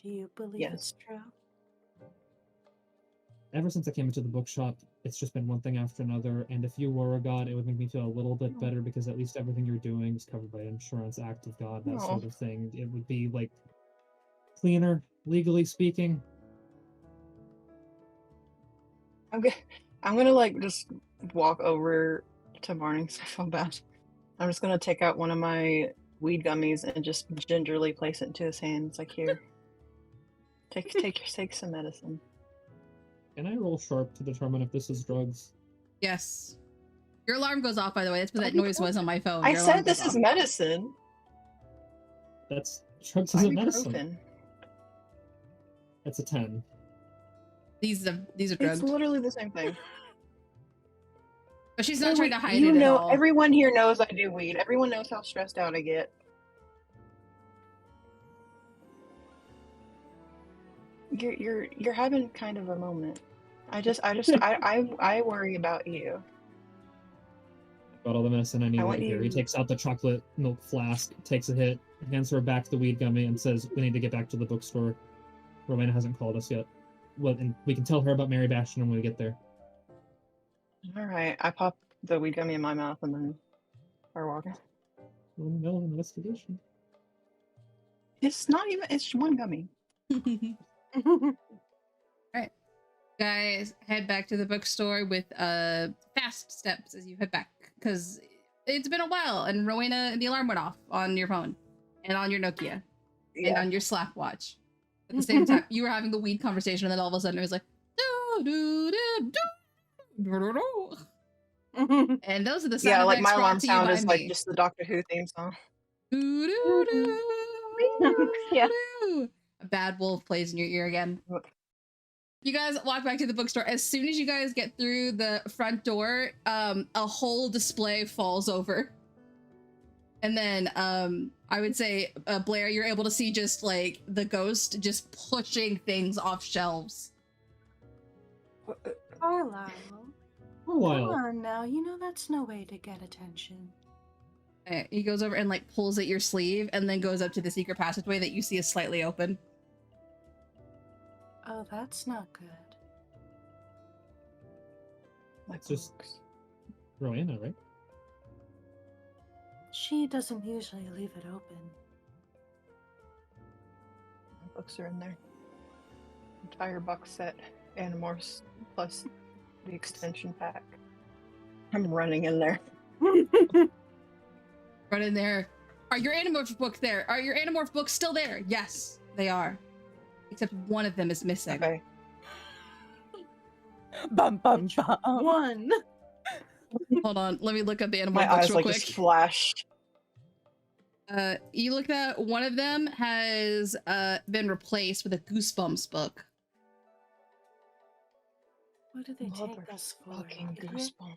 S3: Do you believe
S2: Yes.
S3: it's true?
S4: Ever since I came into the bookshop, it's just been one thing after another, and if you were a god, it would make me feel a little bit better, because at least everything you're doing is covered by insurance, act of God, that sort
S2: Aw.
S4: of thing. It would be, like, cleaner, legally speaking.
S2: I'm gonna like just walk over to Barney because I feel bad. I'm just gonna take out one of my weed gummies and just gingerly place it into his hands. Like, here, take some medicine.
S4: Can I roll sharp to determine if this is drugs?
S1: Yes. Your alarm goes off, by the way. That's what that
S2: Don't be
S1: noise was on my phone.
S2: I
S1: Your alarm
S2: said this
S1: goes
S2: is
S1: off.
S2: medicine.
S4: That's drugs isn't medicine.
S2: Ibuprofen.
S4: That's a 10.
S1: These are
S2: It's
S1: drugs.
S2: literally the same thing.
S1: But she's not trying to hide
S2: you
S1: it
S2: know,
S1: at all.
S2: everyone here knows I do weed. Everyone knows how stressed out I get. You're having kind of a moment. I worry about you.
S4: Got all the medicine I need
S2: I
S4: right
S2: want
S4: here. He
S2: you-
S4: takes out the chocolate milk flask, takes a hit, hands her back the weed gummy, and says, "We need to get back to the bookstore. Rowena hasn't called us yet. Well, and we can tell her about Mary Bastion when we get there."
S2: All right, I pop the weed gummy in my mouth and then start walking.
S4: We're in the middle of an investigation.
S2: It's not even. It's one gummy.
S1: Guys, head back to the bookstore with fast steps as you head back, because it's been a while, and Rowena and the alarm went off on your phone and on your Nokia and on your Slack watch. At the same time, you were having the weed conversation, and then all of a sudden it was like, do, do, do, do, do, do. And those are the sound
S2: Yeah, like
S1: effects
S2: my
S1: brought
S2: alarm
S1: to you
S2: sound
S1: by
S2: is like
S1: me.
S2: just the Doctor Who theme song.
S1: Do, do, do,
S2: Yeah.
S1: do. A bad wolf plays in your ear again. You guys walk back to the bookstore. As soon as you guys get through the front door, a whole display falls over. And then I would say, Blair, you're able to see just like the ghost just pushing things off shelves.
S3: Carlisle.
S4: For a
S3: Come
S4: while.
S3: on now, you know that's no way to get attention.
S1: He goes over and like pulls at your sleeve and then goes up to the secret passageway that you see is slightly open.
S3: Oh, that's not good.
S4: It's just Rowena, right?
S3: She doesn't usually leave it open.
S2: Books are in there. Entire box set, Animorphs plus the extension pack. I'm running in there.
S1: Run in there. Are your Animorph books there? Are your Animorph books still there? Yes, they are. Except one of them is missing.
S2: Okay.
S5: Bum bum
S3: Which
S5: bum.
S3: one?
S1: Hold on, let me look up the animal
S2: My
S1: books
S2: eyes
S1: real
S2: like
S1: quick.
S2: just flashed.
S1: You look at one of them has been replaced with a Goosebumps book.
S3: What do they take us for?
S2: Fucking
S3: idiot?
S2: goosebumps.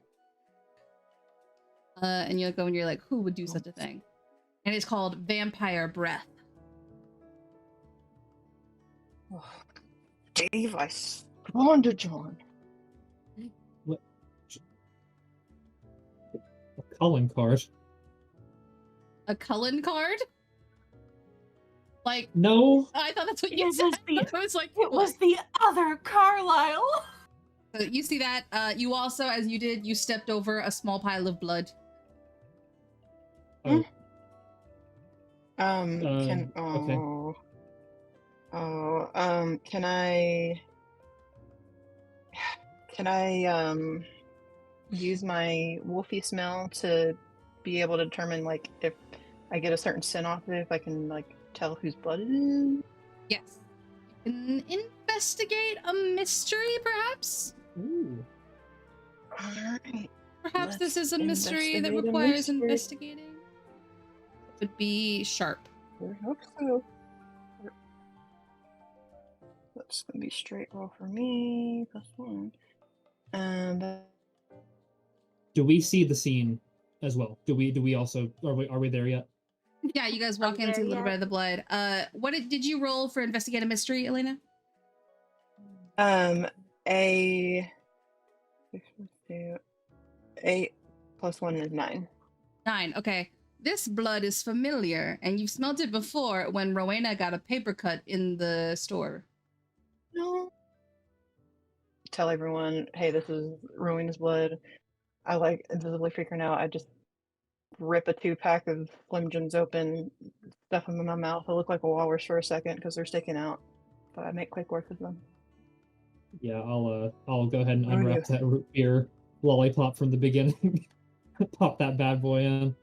S1: And you go and you're like, who would do such a thing? And it's called Vampire Breath.
S2: Oh, Dave, I spawned to John.
S4: What? A Cullen card?
S1: A Cullen card? Like,
S4: No.
S1: I thought that's what you
S3: It
S1: said.
S3: was the-
S1: I was like,
S3: It was the other Carlisle.
S1: So you see that. You also, as you did, you stepped over a small pile of blood.
S4: Oh,
S2: Can
S4: okay.
S2: can I use my wolfy smell to be able to determine like if I get a certain scent off of it, if I can like tell whose blood it is?
S1: Yes. You can investigate a mystery, perhaps?
S4: Ooh.
S2: Alright.
S1: Perhaps this
S2: Let's
S1: is a mystery that
S2: investigate a
S1: requires
S2: mystery.
S1: investigating. Would be sharp.
S2: I hope so. That's gonna be straight roll for me, +1. And
S4: Do we see the scene as well? Do we also are we there yet?
S1: Yeah, you guys walk in, see a little bit of the blood. What did you roll for investigate a mystery, Elena?
S2: a 8 +1 is 9.
S1: 9. Okay. This blood is familiar, and you've smelled it before when Rowena got a paper cut in the store.
S2: No. Tell everyone, hey, this is Rowena's blood. I like invisibly freaking out. I just rip a 2-pack of Slim Jims open, stuff them in my mouth. I look like a walrus for a second because they're sticking out, but I make quick work of them.
S4: Yeah, I'll go ahead and
S2: What are
S4: unwrap that root beer lollipop from the beginning, pop that bad boy in,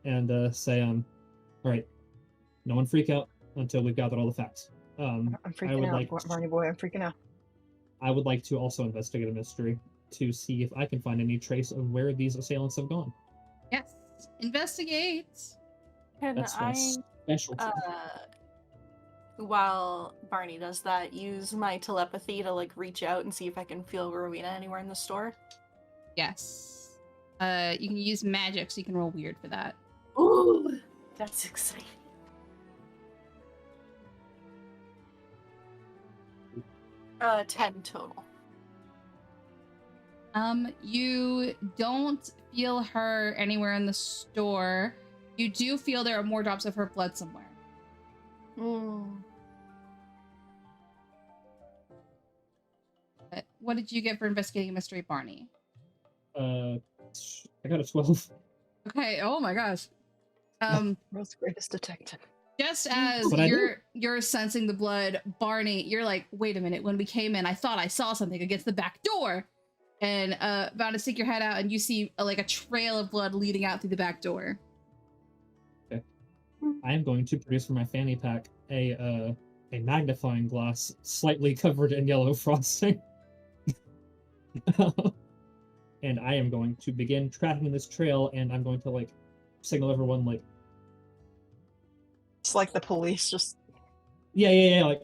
S4: and say, all right, no one freak out until we've gathered all the facts.
S2: I'm freaking out, Barney boy. I'm freaking out.
S4: I would like to also investigate a mystery to see if I can find any trace of where these assailants have gone.
S1: Yes. Investigate.
S3: Can
S4: That's my
S3: I,
S4: specialty.
S3: while Barney does that, use my telepathy to like reach out and see if I can feel Rowena anywhere in the store?
S1: Yes. You can use magic, so you can roll weird for that.
S3: Ooh, that's exciting. Uh, 10 total.
S1: You don't feel her anywhere in the store. You do feel there are more drops of her blood somewhere. What did you get for investigating a mystery, Barney?
S4: I got a 12.
S1: Okay. Oh my gosh.
S2: World's greatest detective.
S1: Just as
S4: But I
S1: you're sensing the blood, Barney, you're like, wait a minute. When we came in, I thought I saw something against the back door, and about to stick your head out, and you see like a trail of blood leading out through the back door.
S4: Okay. I am going to produce from my fanny pack a magnifying glass slightly covered in yellow frosting. And I am going to begin tracking this trail, and I'm going to like signal everyone like,
S2: It's like the police just.
S4: yeah, like,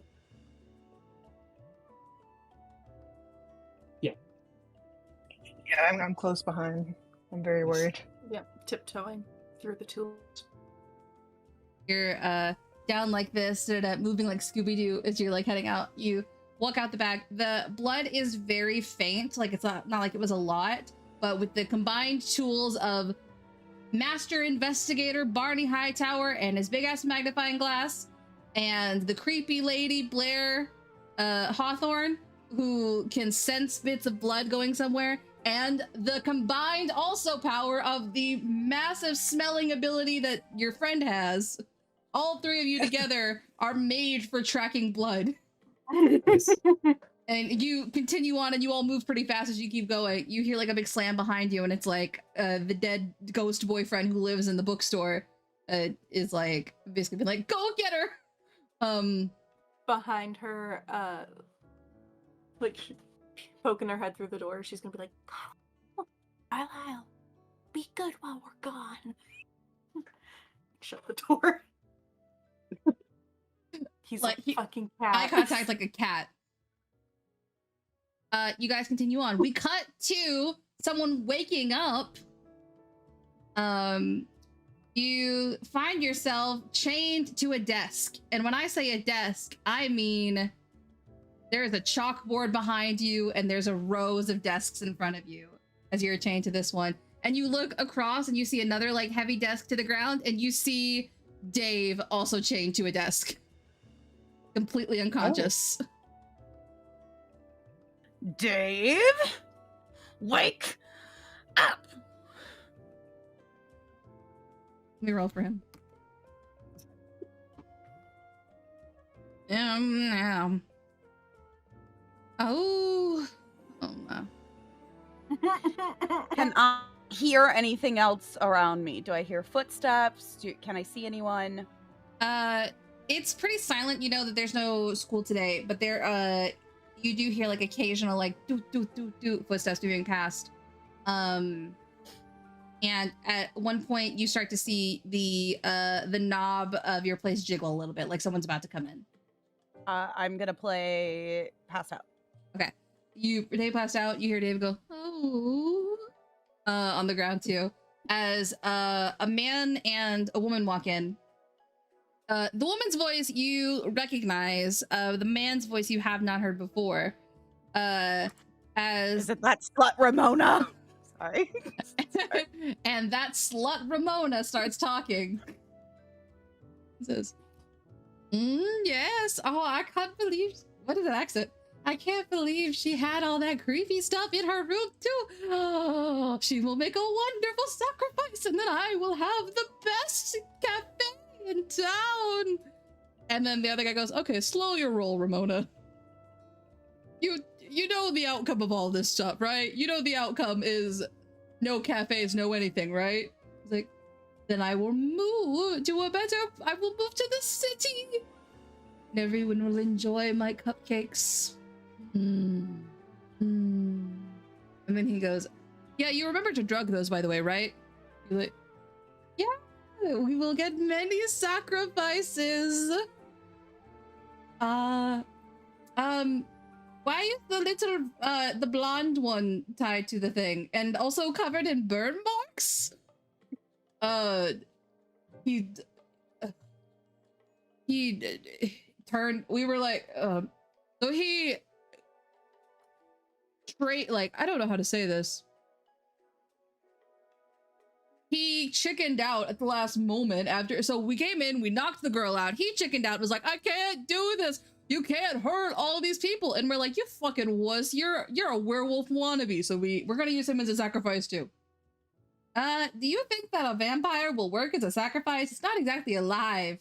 S2: Yeah, I'm close behind. I'm very worried.
S3: Yep, tiptoeing through the tulips.
S1: You're down like this, moving like Scooby-Doo as you're like heading out. You walk out the back. The blood is very faint, like it's not like it was a lot, but with the combined tools of Master Investigator Barney Hightower and his big ass magnifying glass, and the creepy lady Blair Hawthorne, who can sense bits of blood going somewhere, and the combined also power of the massive smelling ability that your friend has. All three of you together are made for tracking blood.
S4: nice.
S1: And you continue on, and you all move pretty fast as you keep going. You hear like a big slam behind you, and it's like the dead ghost boyfriend who lives in the bookstore is like basically been like, "Go get her."
S3: Behind her, like poking her head through the door. She's gonna be like, Carlisle, be good while we're gone. Shut the door. He's
S1: Like,
S3: a fucking cat.
S1: Eye contact like a cat. You guys continue on. We cut to someone waking up. You find yourself chained to a desk. And when I say a desk, I mean there is a chalkboard behind you and there's a rows of desks in front of you as you're chained to this one. And you look across and you see another like heavy desk to the ground and you see Dave also chained to a desk. Completely unconscious.
S5: Oh. Dave? Wake up!
S1: Let me roll for him. Oh no.
S5: Can I hear anything else around me? Do I hear footsteps? Can I see anyone?
S1: It's pretty silent. You know that there's no school today, but there you do hear like occasional like doot doot doot doot footsteps being passed. And at one point you start to see the knob of your place jiggle a little bit, like someone's about to come in.
S5: I'm gonna play pass out.
S1: Okay. Dave passed out, you hear Dave go, oh, on the ground too, as a man and a woman walk in. The woman's voice you recognize, the man's voice you have not heard before. Is
S5: it that slut Ramona? Sorry.
S1: And that slut Ramona starts talking. He says, yes, oh, I can't believe, what is that accent? I can't believe she had all that creepy stuff in her room too. Oh, she will make a wonderful sacrifice and then I will have the best cafe in town. And then the other guy goes, okay, slow your roll, Ramona. You know the outcome of all this stuff, right? You know the outcome is no cafes, no anything, right? It's like, then I will move to I will move to the city. And everyone will enjoy my cupcakes. And then he goes, yeah, you remember to drug those, by the way, right? You're like, yeah, we will get many sacrifices. Why is the little, the blonde one tied to the thing and also covered in burn marks? He turned, we were like, so he straight, like, I don't know how to say this. He chickened out at the last moment after, so we came in, we knocked the girl out, he chickened out, was like, I can't do this. You can't hurt all these people. And we're like, you fucking wuss. You're a werewolf wannabe. So we're gonna use him as a sacrifice too. Do you think that a vampire will work as a sacrifice? It's not exactly alive.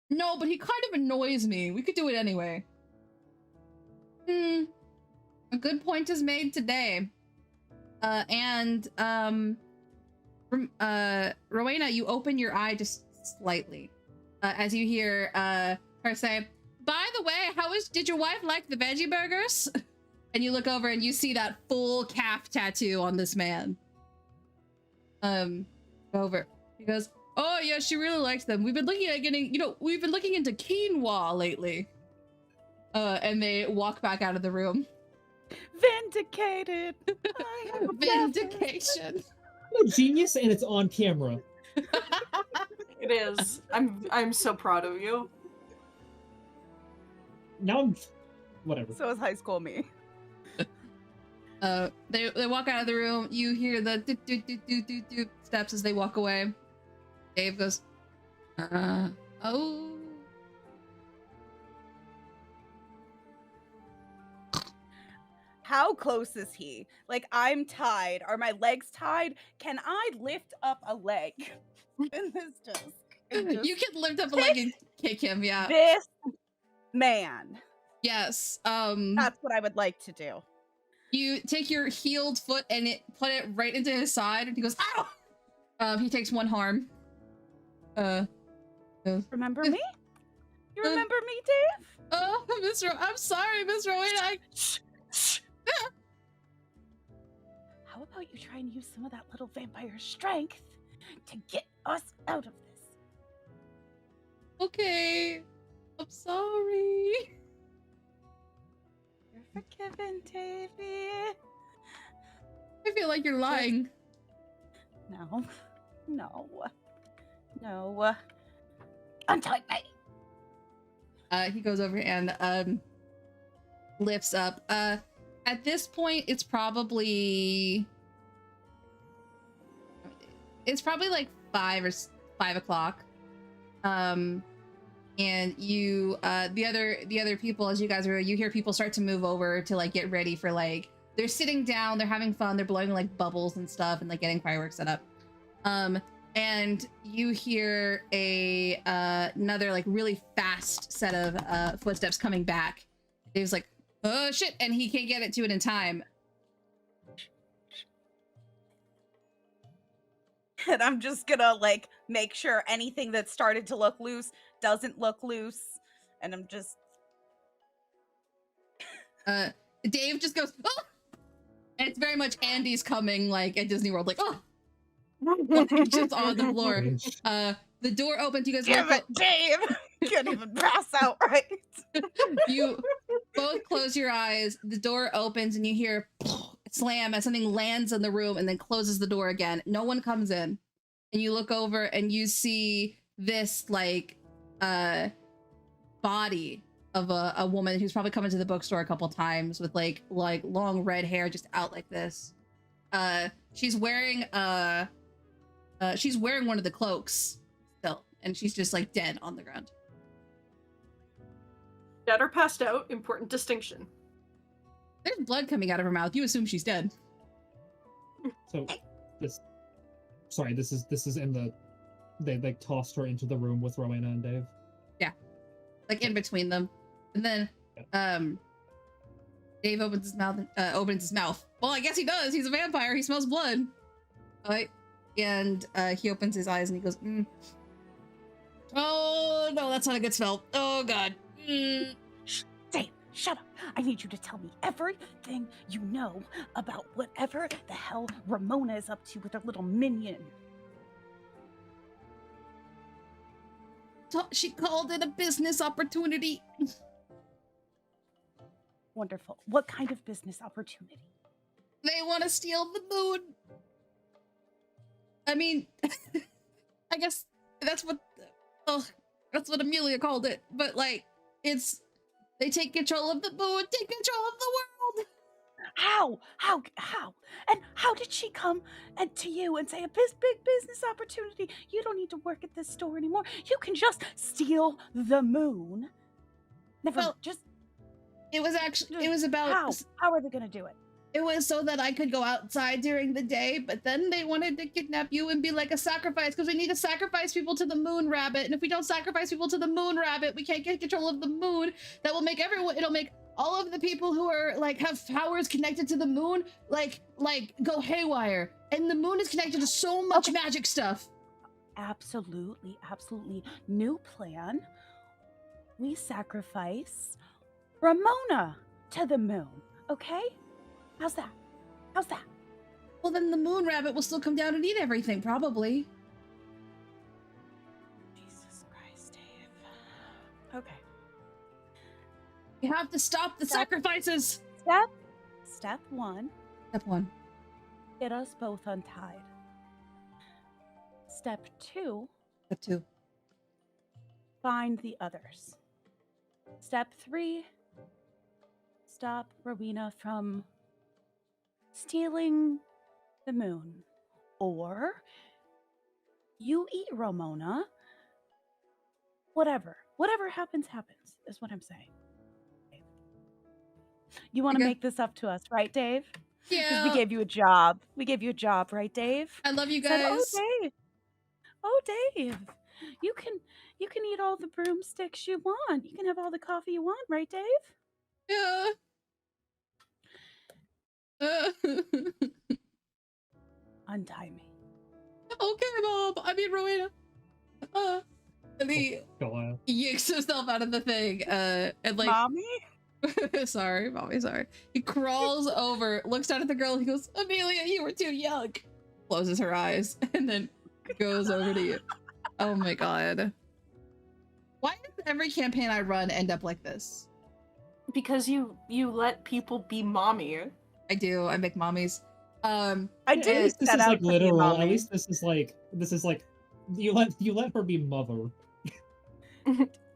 S1: No, but he kind of annoys me. We could do it anyway. A good point is made today. Rowena, you open your eye just slightly. As you hear, her say, by the way, did your wife like the veggie burgers? And you look over and you see that full calf tattoo on this man. Over. He goes, oh yeah, she really likes them. We've been looking at we've been looking into quinoa lately. And they walk back out of the room.
S5: Vindicated.
S1: Vindication.
S4: I'm a genius and it's on camera.
S3: It is. I'm so proud of you.
S4: Now I'm whatever.
S5: So is high school me.
S1: They walk out of the room. You hear the doot, doot, doot, doot, doot, doot steps as they walk away. Dave goes, oh.
S5: How close is he? Like, I'm tied. Are my legs tied? Can I lift up a leg in this desk?
S1: You can lift up a leg and kick him, yeah.
S5: This man.
S1: Yes.
S5: That's what I would like to do.
S1: You take your healed foot and put it right into his side, and he goes, ow! He takes one harm.
S5: Remember me? You remember me, Dave?
S1: Oh, I'm sorry, Miss Rowena.
S5: how about you try and use some of that little vampire strength to get us out of this?
S1: Okay. I'm sorry.
S5: You're forgiven, Davy.
S1: I feel like you're lying.
S5: No. Untie me.
S1: He goes over and lifts up. At this point, it's probably like 5 o'clock. And you, the other people, as you guys are, you hear people start to move over to like get ready for like, they're sitting down, they're having fun, they're blowing like bubbles and stuff and like getting fireworks set up. And you hear another like really fast set of footsteps coming back. Dave's like, oh shit, and he can't get to it in time.
S5: And I'm just gonna like make sure anything that started to look loose doesn't look loose. And I'm just
S1: Dave just goes, oh! And it's very much Andy's coming like at Disney World, like, oh, like, just on the floor. The door opens, you guys
S5: Damn it, Dave! Can't even pass out right.
S1: You both close your eyes, the door opens and you hear slam as something lands in the room and then closes the door again. No one comes in. And you look over and you see this like body of a woman who's probably come into the bookstore a couple times with like long red hair just out like this. She's wearing one of the cloaks still, and she's just like dead on the ground.
S3: Dead or passed out, important distinction.
S1: There's blood coming out of her mouth. You assume she's dead.
S4: So this is in the, they like tossed her into the room with Rowena and Dave.
S1: Yeah, like in between them. And then Dave opens his mouth. Well, I guess he does. He's a vampire. He smells blood. And he opens his eyes and he goes, oh no, that's not a good smell. Oh god.
S5: Dave, shut up. I need you to tell me everything you know about whatever the hell Ramona is up to with her little minion.
S1: She called it a business opportunity.
S5: Wonderful. What kind of business opportunity?
S1: They want to steal the moon. I mean, I guess that's what Amelia called it. But like, they take control of the moon, take control of the world.
S5: How? And how did she come to you and say a big business opportunity? You don't need to work at this store anymore. You can just steal the moon.
S1: It was about
S5: how are they gonna do it?
S1: It was so that I could go outside during the day, but then they wanted to kidnap you and be like a sacrifice because we need to sacrifice people to the moon rabbit. And if we don't sacrifice people to the moon rabbit, we can't get control of the moon. That will make it'll make all of the people who are like have powers connected to the moon like go haywire. And the moon is connected to so much magic stuff.
S5: Absolutely. New plan. We sacrifice Ramona to the moon, okay? How's that?
S1: Well, then the moon rabbit will still come down and eat everything, probably.
S5: Jesus Christ, Dave. Okay.
S1: You have to stop the sacrifices.
S5: Step one.
S1: Step one.
S5: Get us both untied. Step two. Find the others. Step 3. Stop Rowena from stealing the moon. Or you eat Ramona. Whatever happens, is what I'm saying. You want to make this up to us, right, Dave?
S1: Yeah.
S5: Because we gave you a job. Right, Dave?
S1: I love you guys.
S5: Oh, Dave. You can eat all the broomsticks you want. You can have all the coffee you want, right, Dave?
S1: Yeah.
S5: Untie me.
S1: Okay, Mom. I mean, Rowena. And he yanks himself out of the thing. And like,
S5: Mommy?
S1: Sorry, mommy, sorry. He crawls over, looks down at the girl, he goes, Amelia, you were too young. Closes her eyes, and then goes over to you. Oh my god. Why does every campaign I run end up like this?
S3: Because you let people be mommy.
S1: I do, I make mommies.
S5: I
S4: At
S5: didn't
S4: least this
S5: set
S4: is
S5: out
S4: like
S5: to be
S4: literal. At
S5: mommy.
S4: least this is like you let her be mother.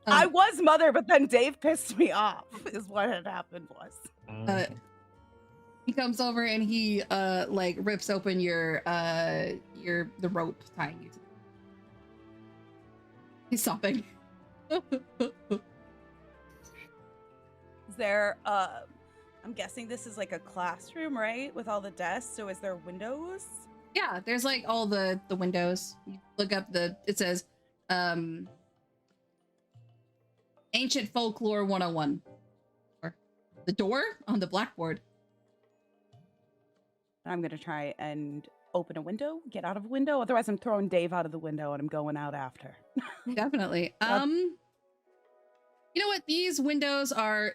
S5: I was mother, but then Dave pissed me off. Is what had happened was.
S1: He comes over and he like rips open the rope tying you to. He's sobbing.
S5: Is there I'm guessing this is like a classroom, right? With all the desks. So is there windows?
S1: Yeah, there's like all the windows. You look up it says Ancient Folklore 101. Or the door on the blackboard.
S5: I'm gonna try and open a window, get out of a window. Otherwise I'm throwing Dave out of the window and I'm going out after.
S1: Definitely. You know what? These windows are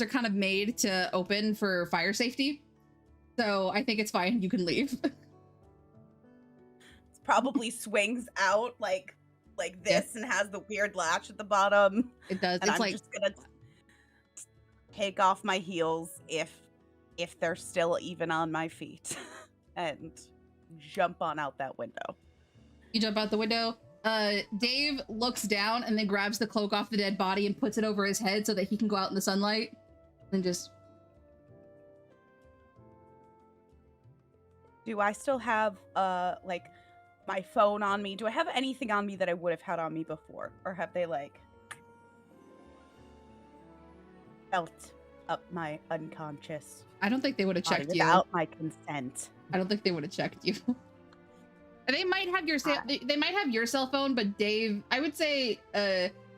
S1: kind of made to open for fire safety. So I think it's fine. You can leave.
S5: It probably swings out like this and has the weird latch at the bottom.
S1: It does.
S5: And
S1: It's
S5: I'm
S1: like
S5: just gonna take off my heels if they're still even on my feet and jump on out that window.
S1: you jump out the window. Dave looks down and then grabs the cloak off the dead body and puts it over his head so that he can go out in the sunlight. And just
S5: Do I still have like my phone on me? Do I have anything on me that I would have had on me before? Or have they like felt up my unconscious
S1: I don't think they would have
S5: body
S1: checked you.
S5: without my consent?
S1: I don't think they would have checked you. They might have they might have your cell phone, but Dave, I would say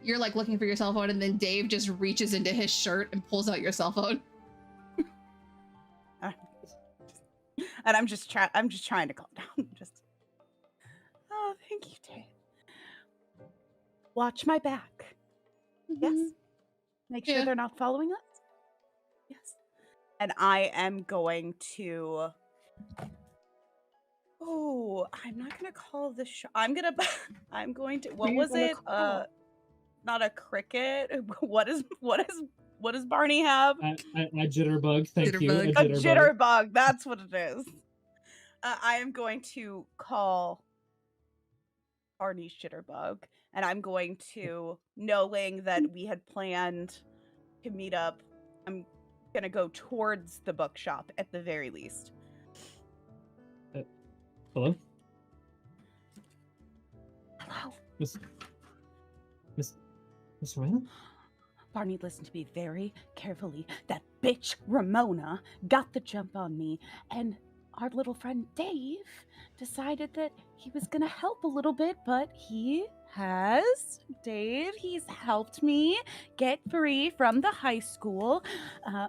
S1: you're like looking for your cell phone and then Dave just reaches into his shirt and pulls out your cell phone.
S5: And I'm just trying to calm down. Oh, thank you, Dave. Watch my back. Yes. Make sure
S1: Yeah.
S5: they're not following us. Yes. And I am going to. Oh, I'm not gonna call the shot. I'm going to.
S2: Who
S5: What
S2: you
S5: was
S2: gonna
S5: it?
S2: call?
S5: Not a cricket. What does Barney have?
S4: I jitterbug. Thank you.
S1: Jitterbug.
S5: A jitterbug. That's what it is. I am going to call Barney's jitterbug, and I'm going to, knowing that we had planned to meet up, I'm gonna go towards the bookshop at the very least.
S4: Hello,
S5: Hello,
S4: Miss Rhino?
S5: Barney. Listen to me very carefully. That bitch Ramona got the jump on me, and our little friend Dave decided that he was gonna help a little bit, but he's helped me get free from the high school.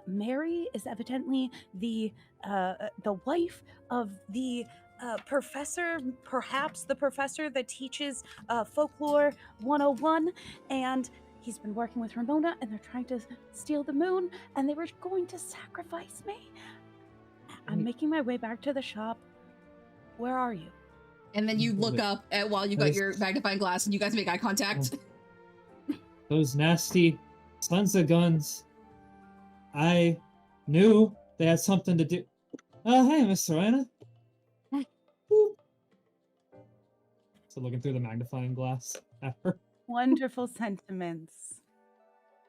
S5: Mary is evidently the wife of the professor, perhaps the professor that teaches folklore 101, and he's been working with Ramona, and they're trying to steal the moon, and they were going to sacrifice me. I'm making my way back to the shop. Where are you?
S1: And then you look up at while you got your magnifying glass and you guys make eye contact.
S4: Those nasty sons of guns. I knew they had something to do. Oh, hey, Miss Serena. So looking through the magnifying glass at her.
S5: Wonderful sentiments,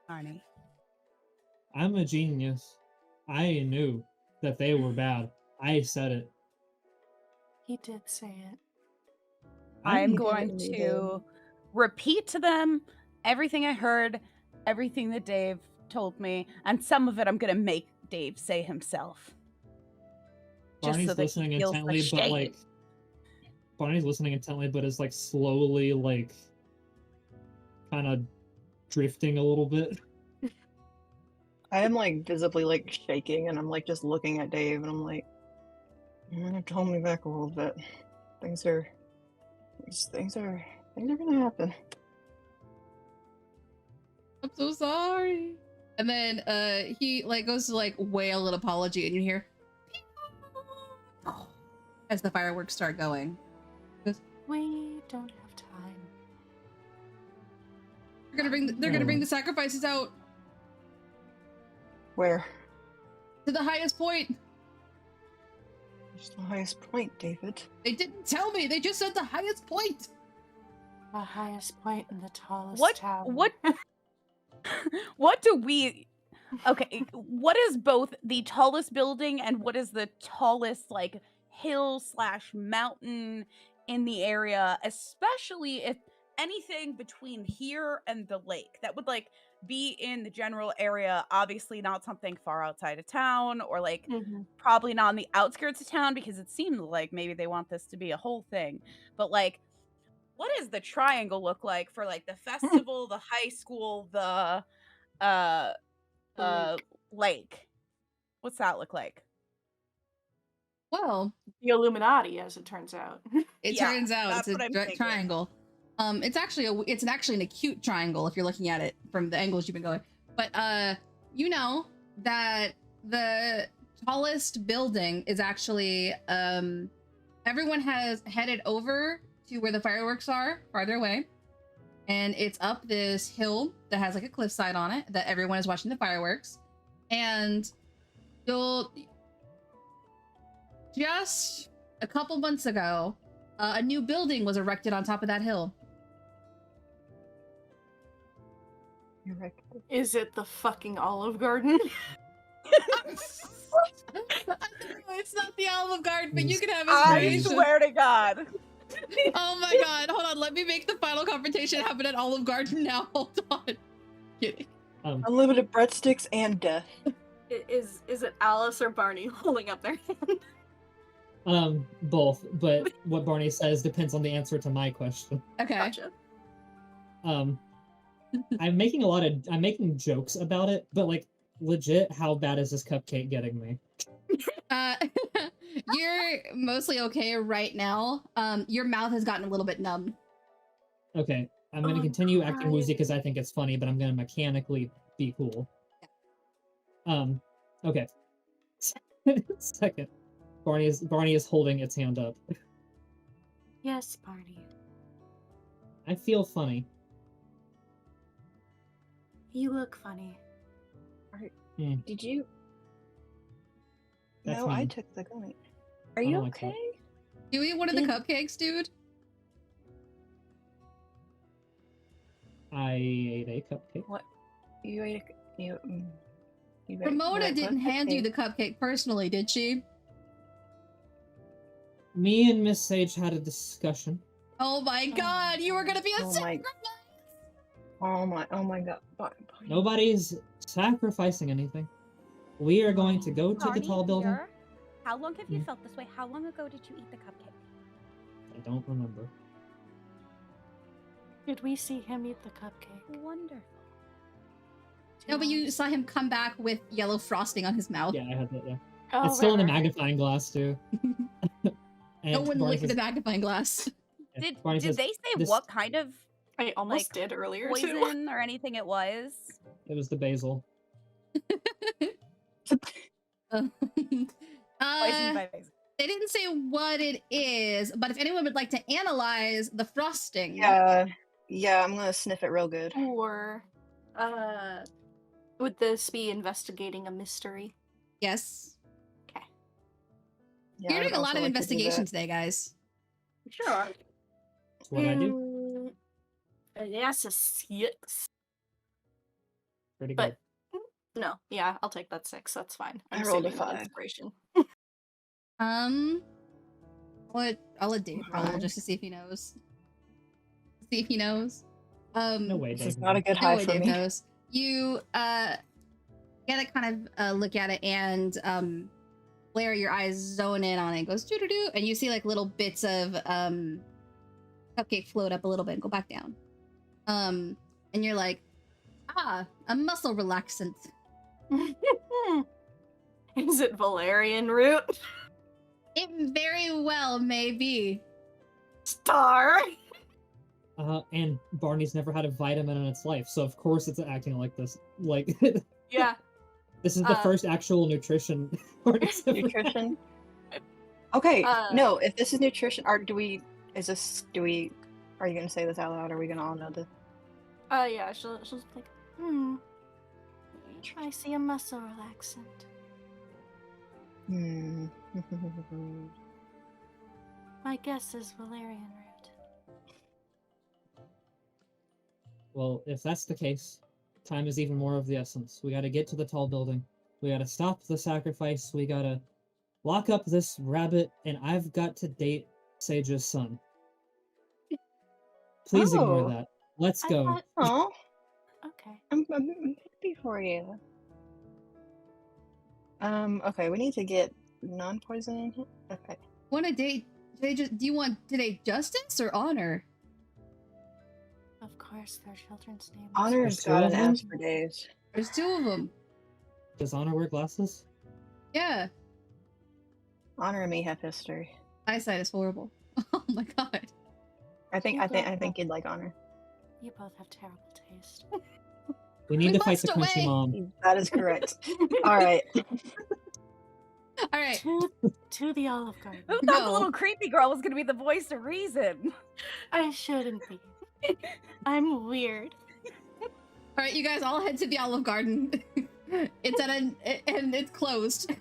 S5: Barney.
S4: I'm a genius. I knew that they were bad. I said it.
S3: He did say it.
S5: I'm
S2: did
S5: going
S2: it,
S5: to repeat to them everything I heard, everything that Dave told me, and some of it I'm going to make Dave say himself.
S4: Barney's
S5: just so that
S4: listening
S5: he feels
S4: intently, but
S5: ashamed.
S4: like Barney's listening intently, but is like slowly like kind of drifting a little bit.
S2: I am like visibly like shaking, and I'm like just looking at Dave, and I'm like, hold me back a little bit. Things are gonna happen.
S1: I'm so sorry. And then he like goes to like wail an apology, and you hear as the fireworks start going. He goes,
S3: We don't have time.
S1: they're gonna bring the sacrifices out
S2: Where?
S1: to the highest point.
S2: Where's the highest point, David?
S1: They didn't tell me. They just said the highest point.
S3: The highest point in the tallest
S5: What?
S3: tower.
S5: What do we? Okay, what is both the tallest building and what is the tallest like hill / mountain in the area? Especially if anything between here and the lake that would like be in the general area. Obviously, not something far outside of town or like probably not on the outskirts of town because it seemed like maybe they want this to be a whole thing. But like, what does the triangle look like for like the festival, the high school, the lake? What's that look like?
S1: Well,
S3: The Illuminati, as it turns out.
S1: it
S5: Yeah,
S1: turns out
S5: that's
S1: it's
S5: what
S1: a
S5: I'm thinking.
S1: triangle. It's actually an acute triangle if you're looking at it from the angles you've been going. But you know that the tallest building is actually everyone has headed over to where the fireworks are, farther away. And it's up this hill that has like a cliffside on it that everyone is watching the fireworks. And just a couple months ago, a new building was erected on top of that hill.
S2: You're right.
S3: Is it the fucking Olive Garden?
S1: It's not the Olive Garden, but you can have
S5: I
S1: inspiration.
S5: swear to God.
S1: Oh my god, hold on, let me make the final confrontation happen at Olive Garden now. Hold on. Kidding.
S2: Unlimited breadsticks and death.
S3: Is it Alice or Barney holding up their hand?
S4: Both, but what Barney says depends on the answer to my question.
S1: Okay.
S3: Gotcha.
S4: I'm making jokes about it, but like legit, how bad is this cupcake getting me?
S1: You're mostly okay right now. Your mouth has gotten a little bit numb.
S4: Okay, I'm gonna continue acting woozy because I think it's funny, but I'm gonna mechanically be cool. Okay. Second, Barney is holding its hand up.
S3: Yes, Barney.
S4: I feel funny.
S3: You look funny.
S2: Did you?
S4: That's
S2: No, I
S4: mean.
S2: took the gummy.
S4: I
S2: Are you
S4: don't like
S2: okay?
S1: Do you eat one of the cupcakes, dude?
S4: I ate a cupcake.
S2: What? You ate a you. You ate
S1: Ramona
S2: what
S1: didn't hand you
S2: cupcake?
S1: the cupcake personally, did she?
S4: Me and Miss Sage had a discussion.
S1: Oh my god, you were gonna be a
S2: Oh my-
S1: sacrifice!
S2: Oh my god.
S4: Nobody's sacrificing anything. We are going to go to the
S5: Barney,
S4: tall building.
S5: Peter, how long have you felt this way? How long ago did you eat the cupcake?
S4: I don't remember.
S3: Did we see him eat the cupcake?
S5: Wonderful.
S1: No, but you saw him come back with yellow frosting on his mouth.
S4: Yeah, I had that. Yeah,
S3: Oh,
S4: it's still in the
S3: right.
S4: magnifying glass too. And
S1: No one
S4: Barney
S1: licked
S4: says-
S1: the magnifying glass.
S4: yeah,
S5: Did
S4: Barney says,
S5: they say
S4: "This-
S5: what kind of
S3: I almost
S5: like,
S3: did earlier too.
S5: poison or anything it was?
S4: It was the basil.
S5: Poison by basil.
S1: They didn't say what it is, but if anyone would like to analyze the frosting,
S2: Yeah, I'm gonna sniff it real good.
S3: Or, would this be investigating a mystery?
S1: yes,
S2: Yeah,
S1: you're
S2: I'd
S1: doing a lot
S2: also
S1: of
S2: like to do
S1: investigation
S2: that.
S1: today, guys.
S3: Sure.
S4: That's what I do.
S3: Yes, a 6.
S4: Pretty good.
S3: But no, yeah, I'll take that 6. That's fine.
S2: I rolled a
S3: saving my
S2: 5.
S3: Inspiration.
S1: I'll let Dave roll
S2: Alright.
S1: just to see if he knows. See if he knows.
S4: No way,
S2: This
S4: Dave.
S2: is not a good
S1: No
S2: high
S1: way
S2: for
S1: Dave
S2: me.
S1: knows. You get to kind of look at it, and Blair, your eyes zone in on it, goes doo doo doo, and you see like little bits of cupcake float up a little bit and go back down. And you're like, a muscle relaxant.
S3: Is it valerian root?
S1: It very well may be.
S3: Star.
S4: And Barney's never had a vitamin in its life, so of course it's acting like this. Like,
S3: Yeah.
S4: This is the first actual nutrition.
S2: Nutrition. Okay,
S3: Uh,
S2: no. If this is nutrition, are you gonna say this out loud? Or are we gonna all know this?
S3: yeah, she'll be like, I see a muscle relaxant. My guess is valerian root.
S4: Well, if that's the case, time is even more of the essence. We gotta get to the tall building. We gotta stop the sacrifice. We gotta lock up this rabbit, and I've got to date Sage's son. Please ignore
S2: Oh.
S4: that. Let's go.
S2: Oh,
S3: Okay.
S2: I'm happy for you. Okay, we need to get non-poison in here. Okay.
S1: Want to date? Do you want to date justice or honor?
S3: Of course, their children's names.
S2: Honor's
S4: There's two
S2: got
S4: of
S2: an
S4: them?
S2: ass for days.
S1: There's two of them.
S4: Does Honor wear glasses?
S1: Yeah,
S2: Honor and me have history.
S1: eyesight is horrible. Oh my god.
S2: I think you'd like Honor.
S3: You both have terrible taste.
S4: We need
S1: We
S4: to fight the
S1: must
S4: crunchy
S1: away.
S4: mom.
S2: That is correct. All right.
S1: All right.
S3: To the Olive Garden.
S5: Who thought the
S1: No.
S5: little creepy girl was gonna be the voice of reason?
S3: I shouldn't be. I'm weird.
S1: All right, you guys all head to the Olive Garden. It's and it's closed.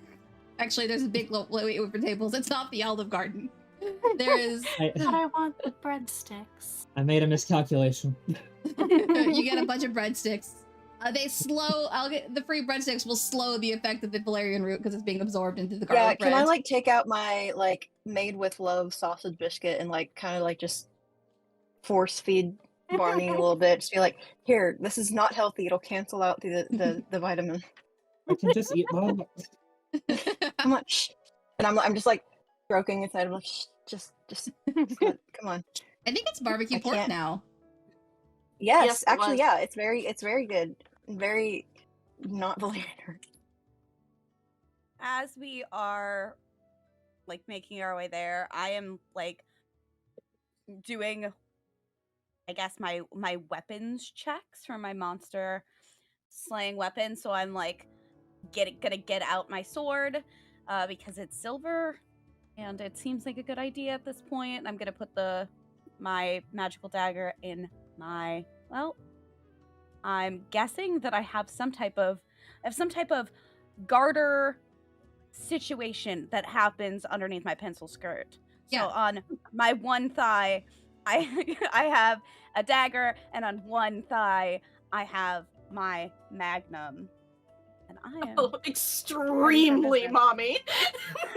S1: Actually, there's a big wait for tables. It's not the Olive Garden. There is.
S3: But I want the breadsticks.
S4: I made a miscalculation.
S1: You get a bunch of breadsticks. I'll get the free breadsticks will slow the effect of the valerian root because it's being absorbed into the garlic
S2: Yeah,
S1: bread.
S2: can I like take out my like made with love sausage biscuit and like kind of like just force feed Barney a little bit? Just be like, here, this is not healthy. It'll cancel out the vitamin.
S4: I can just eat mom.
S2: Come on, shh. And I'm just like stroking inside. I'm like, shh, just come on.
S1: I think it's barbecue
S2: I
S1: pork
S2: can't-
S1: now.
S2: Yes,
S3: Yes, it
S2: actually,
S3: was.
S2: yeah, it's very good. Very not valerian.
S5: As we are like making our way there, I am like doing, I guess, my weapons checks for my monster slaying weapon. So I'm like gonna get out my sword because it's silver and it seems like a good idea at this point. I'm gonna put my magical dagger in my, well, I'm guessing that I have some type of garter situation that happens underneath my pencil skirt.
S1: Yeah.
S5: So on my one thigh, I have a dagger, and on one thigh, I have my magnum. And I am
S3: Oh, extremely mommy.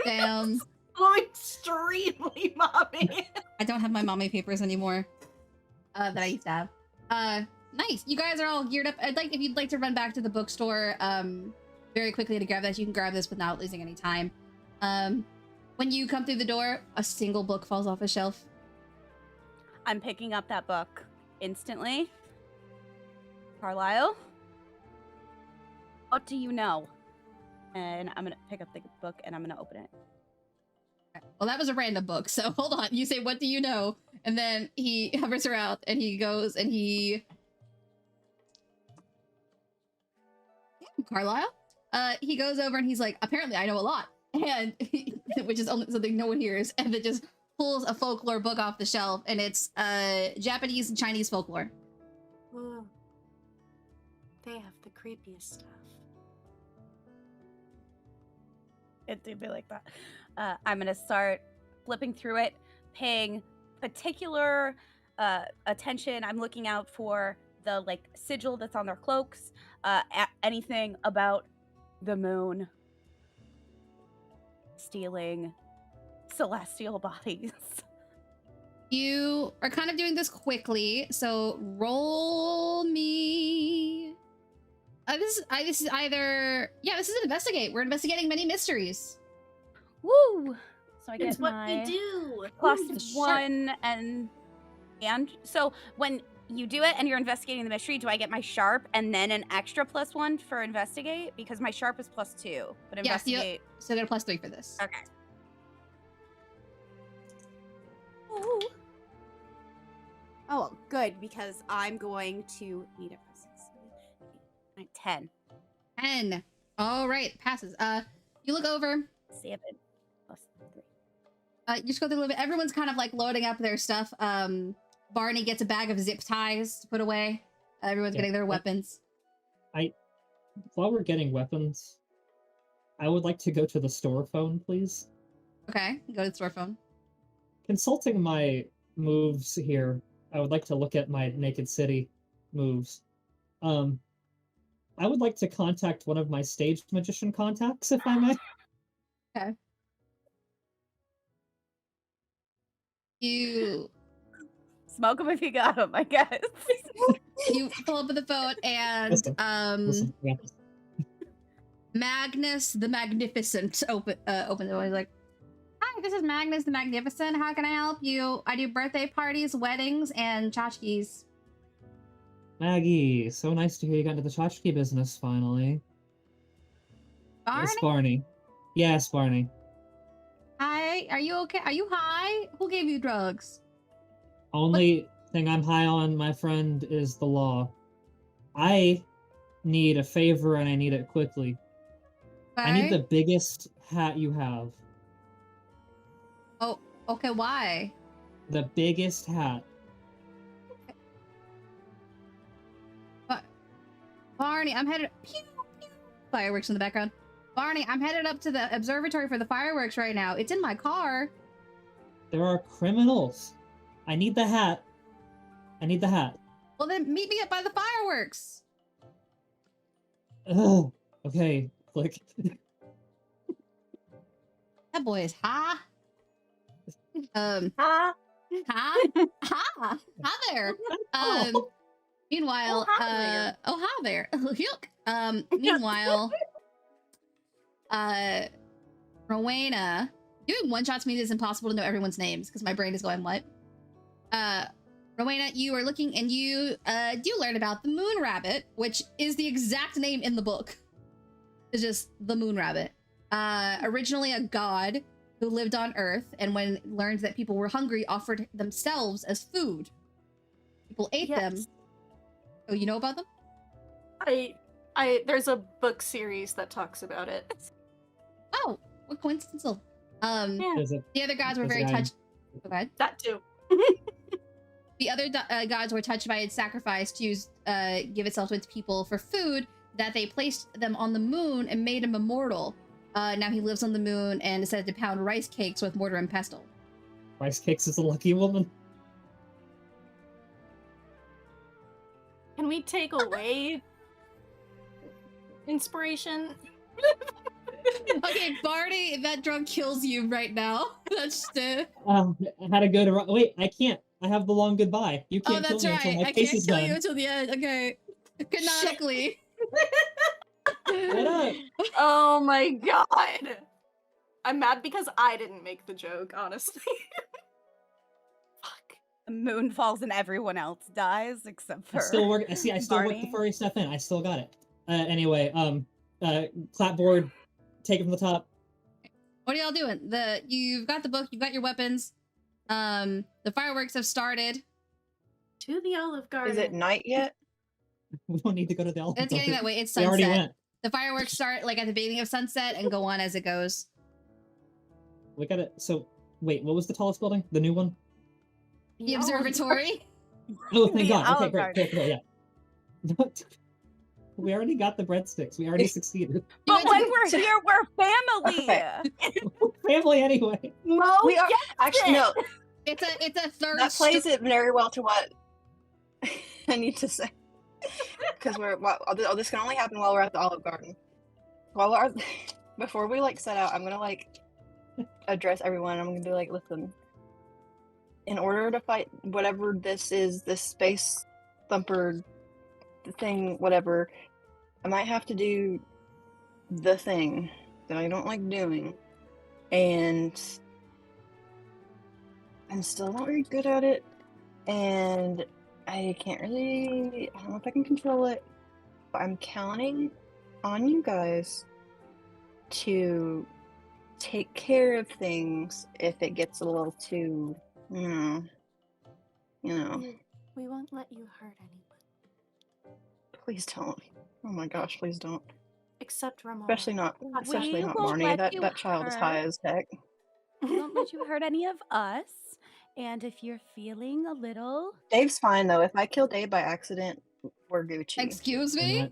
S1: Damn.
S3: Oh, extremely mommy.
S1: I don't have my mommy papers anymore. That I used to have. Nice. You guys are all geared up. If you'd like to run back to the bookstore, very quickly to grab this, you can grab this without losing any time. When you come through the door, a single book falls off a shelf.
S5: I'm picking up that book instantly. Carlisle, what do you know? And I'm gonna pick up the book and I'm gonna open it.
S1: Well, that was a random book, so hold on. You say, what do you know? And then he hovers around and he goes and he... Carlisle? He goes over and he's like, apparently I know a lot. And which is only something no one hears. And then just pulls a folklore book off the shelf, and it's Japanese and Chinese folklore.
S3: Ooh. They have the creepiest stuff.
S5: It do be like that. I'm gonna start flipping through it, paying particular attention. I'm looking out for the like sigil that's on their cloaks, anything about the moon stealing celestial bodies.
S1: You are kind of doing this quickly, so roll me. This is either this is an investigate. We're investigating many mysteries.
S5: Woo! So I
S3: It's
S5: get
S3: what
S5: my
S3: we do.
S5: plus
S1: Ooh, sure.
S5: 1 and so when you do it and you're investigating the mystery, do I get my sharp and then an extra +1 for investigate? Because my sharp is +2, but
S1: Yes, you-
S5: investigate.
S1: So I got a +3 for this.
S5: Okay. Ooh. Oh, good, because I'm going to need it for 6, 7, 8, 9, 10.
S1: 10. All right, passes. You look over.
S5: 7 plus 3.
S1: You just go through a little bit. Everyone's kind of like loading up their stuff. Barney gets a bag of zip ties to put away. Everyone's getting their weapons.
S4: While we're getting weapons, I would like to go to the store phone, please.
S1: Okay, go to the store phone.
S4: Consulting my moves here, I would like to look at my Naked City moves. I would like to contact one of my staged magician contacts, if I may.
S1: Okay. You
S5: Smoke them if you got them, I guess.
S1: you pull up with the phone and
S4: Listen, yeah.
S1: Magnus the Magnificent open the door. He's like, "Hi, this is Magnus the Magnificent. How can I help you? I do birthday parties, weddings, and tchotchkes."
S4: Maggie, so nice to hear you got into the tchotchke business finally.
S1: Barney?
S4: It's Barney. Yes, Barney.
S1: Hi, are you okay? Are you high? Who gave you drugs?
S4: Only thing I'm high on, my friend, is the law. I need a favor and I need it quickly. I need the biggest hat you have.
S1: Oh, okay, why?
S4: The biggest hat.
S1: Barney, I'm headed. Pew, pew. Fireworks in the background. Barney, I'm headed up to the observatory for the fireworks right now. It's in my car.
S4: There are criminals. I need the hat. I need the hat.
S1: Well, then meet me up by the fireworks.
S4: Ugh. Okay, click.
S1: That boy is high.
S5: Huh?
S1: Hi. Hi. Hi there. Meanwhile,
S3: hi
S1: oh, hi there. Meanwhile, Rowena, doing one-shots means it's impossible to know everyone's names because my brain is going, what? Rowena, you are looking and you do learn about the moon rabbit, which is the exact name in the book. It's just the moon rabbit. Originally a god who lived on Earth, and when learned that people were hungry, offered themselves as food. People ate them. Oh, you know about them?
S3: There's a book series that talks about it.
S1: Oh, what coincidental.
S3: Yeah.
S1: The other gods were very touched. Go ahead.
S3: That too.
S1: The other gods were touched by its sacrifice to give itself to its people for food, that they placed them on the moon and made him immortal. Now he lives on the moon and decided to pound rice cakes with mortar and pestle.
S4: Rice cakes is a lucky woman.
S3: Can we take away inspiration?
S1: Okay, Barney, that drug kills you right now. That's just it.
S4: I had to go to... Wait, I can't. I have the long goodbye. You can't
S1: Oh, that's
S4: kill me
S1: right.
S4: until my
S1: I
S4: case
S1: can't
S4: is
S1: kill
S4: done.
S1: you until the end. Okay. Canonically.
S4: What up?
S3: Oh my god. I'm mad because I didn't make the joke, honestly. Fuck.
S5: The moon falls and everyone else dies except for
S4: I still work. I still work the
S5: Barney.
S4: furry stuff in. I still got it. Anyway, clapboard, take it from the top.
S1: What are y'all doing? You've got the book, you've got your weapons. The fireworks have started.
S3: To the Olive Garden.
S2: Is it night yet?
S4: We don't need to go to the Olive
S1: It's getting
S4: Garden.
S1: that way. It's
S4: We already
S1: sunset.
S4: went.
S1: The fireworks start like at the beginning of sunset and go on as it goes.
S4: We got it. So, wait, what was the tallest building? The new one?
S1: The observatory.
S4: Oh, thank
S5: The
S4: God. Okay,
S5: Olive
S4: great, cool, yeah. We already got the breadsticks. We already succeeded.
S5: But when we're here, we're family.
S2: Okay.
S4: Family anyway.
S3: Mo,
S2: We are actually no.
S1: It's a third.
S2: That plays it very well to what I need to say, because this can only happen while we're at the Olive Garden. While we're before we like set out, I'm gonna like address everyone. I'm gonna be like, listen. In order to fight whatever this is, this space thumper thing, whatever, I might have to do the thing that I don't like doing, and I'm still not very good at it, and I can't really, I don't know if I can control it, but I'm counting on you guys to take care of things if it gets a little too, you know.
S3: We won't let you hurt anyone.
S2: Please don't. Oh my gosh, please don't.
S3: Except Ramona.
S2: Especially not
S5: We won't
S2: Marnie.
S5: let you
S2: That child is high
S5: hurt.
S2: as heck.
S5: We won't let you hurt any of us. And if you're feeling a little...
S2: Dave's fine though. If I kill Dave by accident, we're Gucci.
S1: Excuse
S4: We're
S1: me?
S4: not-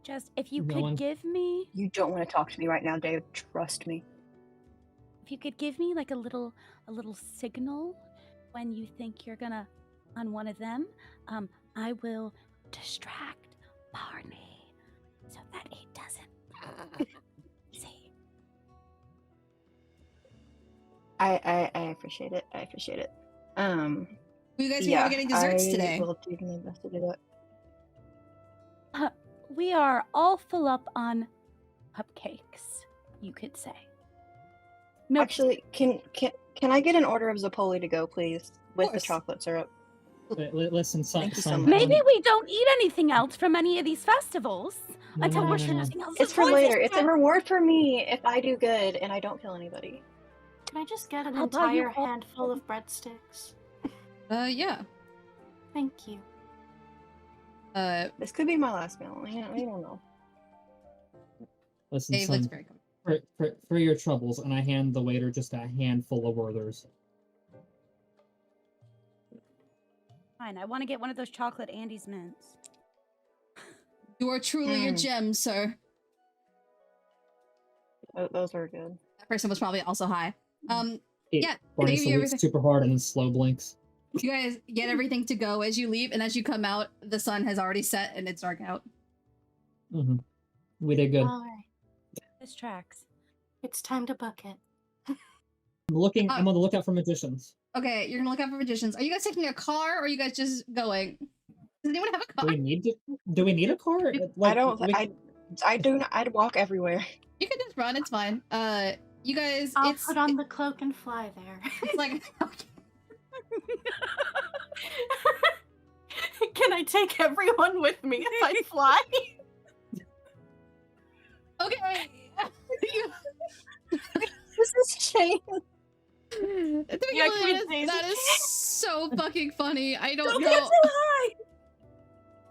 S5: Just, if you
S4: No
S5: could
S4: one-
S5: give me...
S2: You don't want to talk to me right now, Dave. Trust me.
S5: If you could give me like a little signal when you think you're gonna on one of them, I will distract Barney so that he doesn't see.
S2: I appreciate it. I appreciate it.
S1: Will you guys be
S2: Yeah,
S1: getting desserts
S2: I
S1: today?
S2: will do my best to do that.
S5: We are all full up on cupcakes, you could say. Milk
S2: Actually, can I get an order of Zapoli to go, please, with the
S1: course.
S2: chocolate syrup?
S4: Listen, son.
S2: Thank you so
S4: son,
S2: much.
S5: Maybe we don't eat anything else from any of these festivals
S4: No,
S5: until
S4: no,
S5: we're
S4: no,
S5: sure
S4: no.
S5: nothing else
S2: It's
S5: is
S2: for
S5: going
S2: later.
S5: to
S2: It's a reward for me if I do good and I don't kill anybody.
S3: Can I just get an
S5: I'll buy you
S3: entire
S5: all-
S3: handful of breadsticks?
S1: Yeah.
S3: Thank you.
S2: This could be my last meal. I don't know.
S4: Listen,
S1: Dave looks
S4: son.
S1: very comfortable.
S4: For your troubles, and I hand the waiter just a handful of Werthers.
S5: Fine, I want to get one of those chocolate Andes mints.
S1: You are truly a
S2: Mm.
S1: gem, sir.
S2: Those are good.
S1: That person was probably also high. Yeah,
S4: Barney
S1: they give you
S4: salutes
S1: everything.
S4: super hard and then slow blinks.
S1: You guys get everything to go as you leave, and as you come out, the sun has already set and it's dark out.
S4: Mm-hmm. We did good.
S3: Alright.
S5: This tracks.
S3: It's time to book it.
S4: I'm on the lookout for magicians.
S1: Okay, you're gonna look out for magicians. Are you guys taking a car, or are you guys just going? Does anyone have a car?
S4: Do we need a car?
S2: I don't. I do not. I'd walk everywhere.
S1: You can just run. It's fine. You guys,
S3: I'll
S1: it's
S3: put on the cloak and fly there.
S1: it's like
S3: Can I take everyone with me if I fly?
S1: okay.
S2: This is shame.
S1: To be
S3: Yeah,
S1: completely honest,
S3: Queen
S1: that
S3: Daisy.
S1: is so fucking funny. I don't
S5: Get
S1: know.
S5: too high!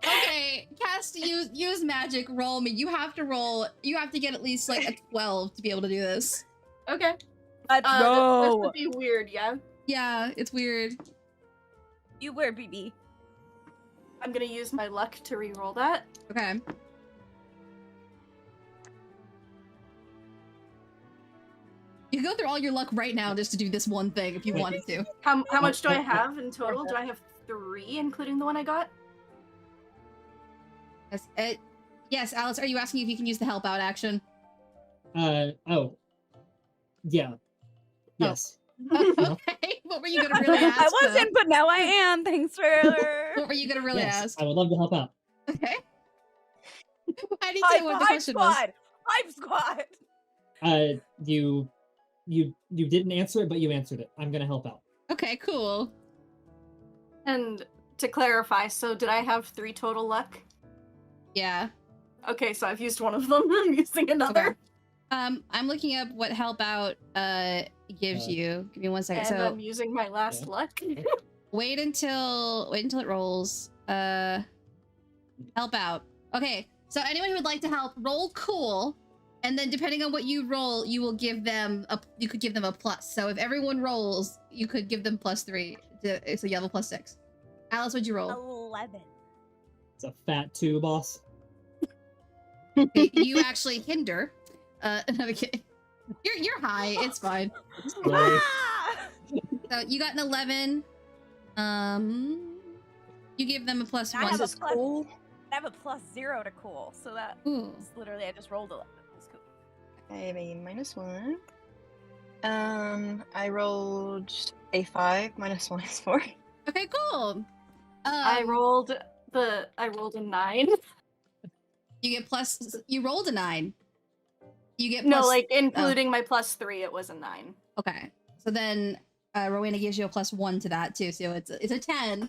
S1: Okay, cast use magic. Roll me. You have to roll. You have to get at least like a 12 to be able to do this.
S3: Okay.
S5: Let's
S3: This
S5: go!
S3: would be weird, yeah?
S1: Yeah, it's weird.
S5: You wear BB.
S3: I'm gonna use my luck to re-roll that.
S1: Okay. You can go through all your luck right now just to do this one thing if you wanted to.
S3: How much do I have in total? Do I have 3, including the one I got?
S1: Yes, yes, Alice, are you asking if you can use the help out action?
S4: Oh. Yeah. Yes.
S1: Okay, what were you gonna really ask?
S5: I
S1: though?
S5: wasn't, but now I am. Thanks for...
S1: What were you gonna really
S4: Yes,
S1: ask?
S4: I would love to help out.
S1: Okay. I need to know what the question was.
S5: Hype squad!
S4: You didn't answer it, but you answered it. I'm gonna help out.
S1: Okay, cool.
S3: And to clarify, so did I have 3 total luck?
S1: Yeah.
S3: Okay, so I've used one of them. I'm using another.
S1: Okay. I'm looking up what help out gives you. Give me 1 second.
S3: And
S1: So
S3: I'm using my last
S4: Yeah.
S3: luck.
S1: wait until it rolls. Help out. Okay. So anyone who would like to help, roll cool, and then depending on what you roll, you will give them you could give them a plus. So if everyone rolls, you could give them +3. So you have a +6. Alice, what'd you roll?
S5: 11.
S4: It's a fat 2, boss.
S1: Okay, you actually hinder. No, I'm kidding. You're high. It's fine.
S4: Right.
S1: So you got an 11. You give them a +1.
S5: I have
S2: This
S5: a
S2: is
S5: plus-
S2: cool.
S5: I have a +0 to cool, so that
S1: Ooh.
S5: was literally, I just rolled 11. That's cool.
S2: I have a -1. I rolled a 5. -1 is 4.
S1: Okay, cool.
S3: I rolled a 9.
S1: You get plus. You rolled a 9. You get
S3: No,
S1: plus,
S3: like including my +3, it was a 9.
S1: Okay, so then Rowena gives you a +1 to that too, so it's a 10.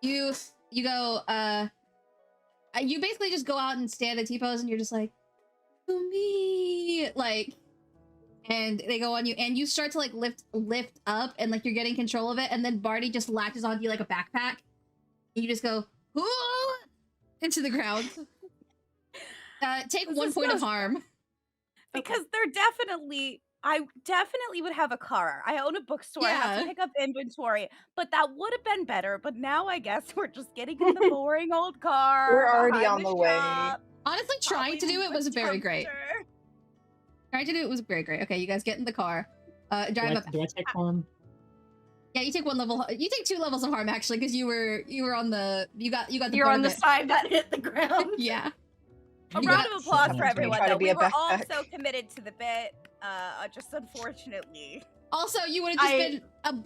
S1: You go. You basically just go out and stand at T-pose, and you're just like, to me, like, and they go on you, and you start to like lift up, and like you're getting control of it, and then Barty just latches onto you like a backpack. And you just go, ooh, into the ground. Take
S5: This
S1: 1
S5: is
S1: point of
S5: so-
S1: harm.
S5: Because I definitely would have a car. I own a bookstore. I have
S1: Yeah.
S5: to pick up inventory. But that would have been better. But now I guess we're just getting in the boring old car.
S2: We're already
S5: behind
S2: on the way.
S5: shop,
S1: Honestly, trying to
S5: probably
S1: do it was
S5: with
S1: very great.
S5: temperature.
S1: Trying to do it was very great. Okay, you guys get in the car. Drive up.
S4: Do I take harm?
S1: Yeah, you take 1 level. You take 2 levels of harm actually, because you were on the. You got the.
S3: You're
S1: part
S3: on
S1: of
S3: the
S1: it.
S3: side that hit the ground.
S1: Yeah.
S5: A
S1: You
S5: round
S1: got-
S5: of applause
S4: Someone's
S5: for everyone,
S2: try to
S5: though.
S2: be
S5: We
S2: a
S5: were all
S2: backpack.
S5: so committed to the bit. Just unfortunately.
S1: Also, you would have just been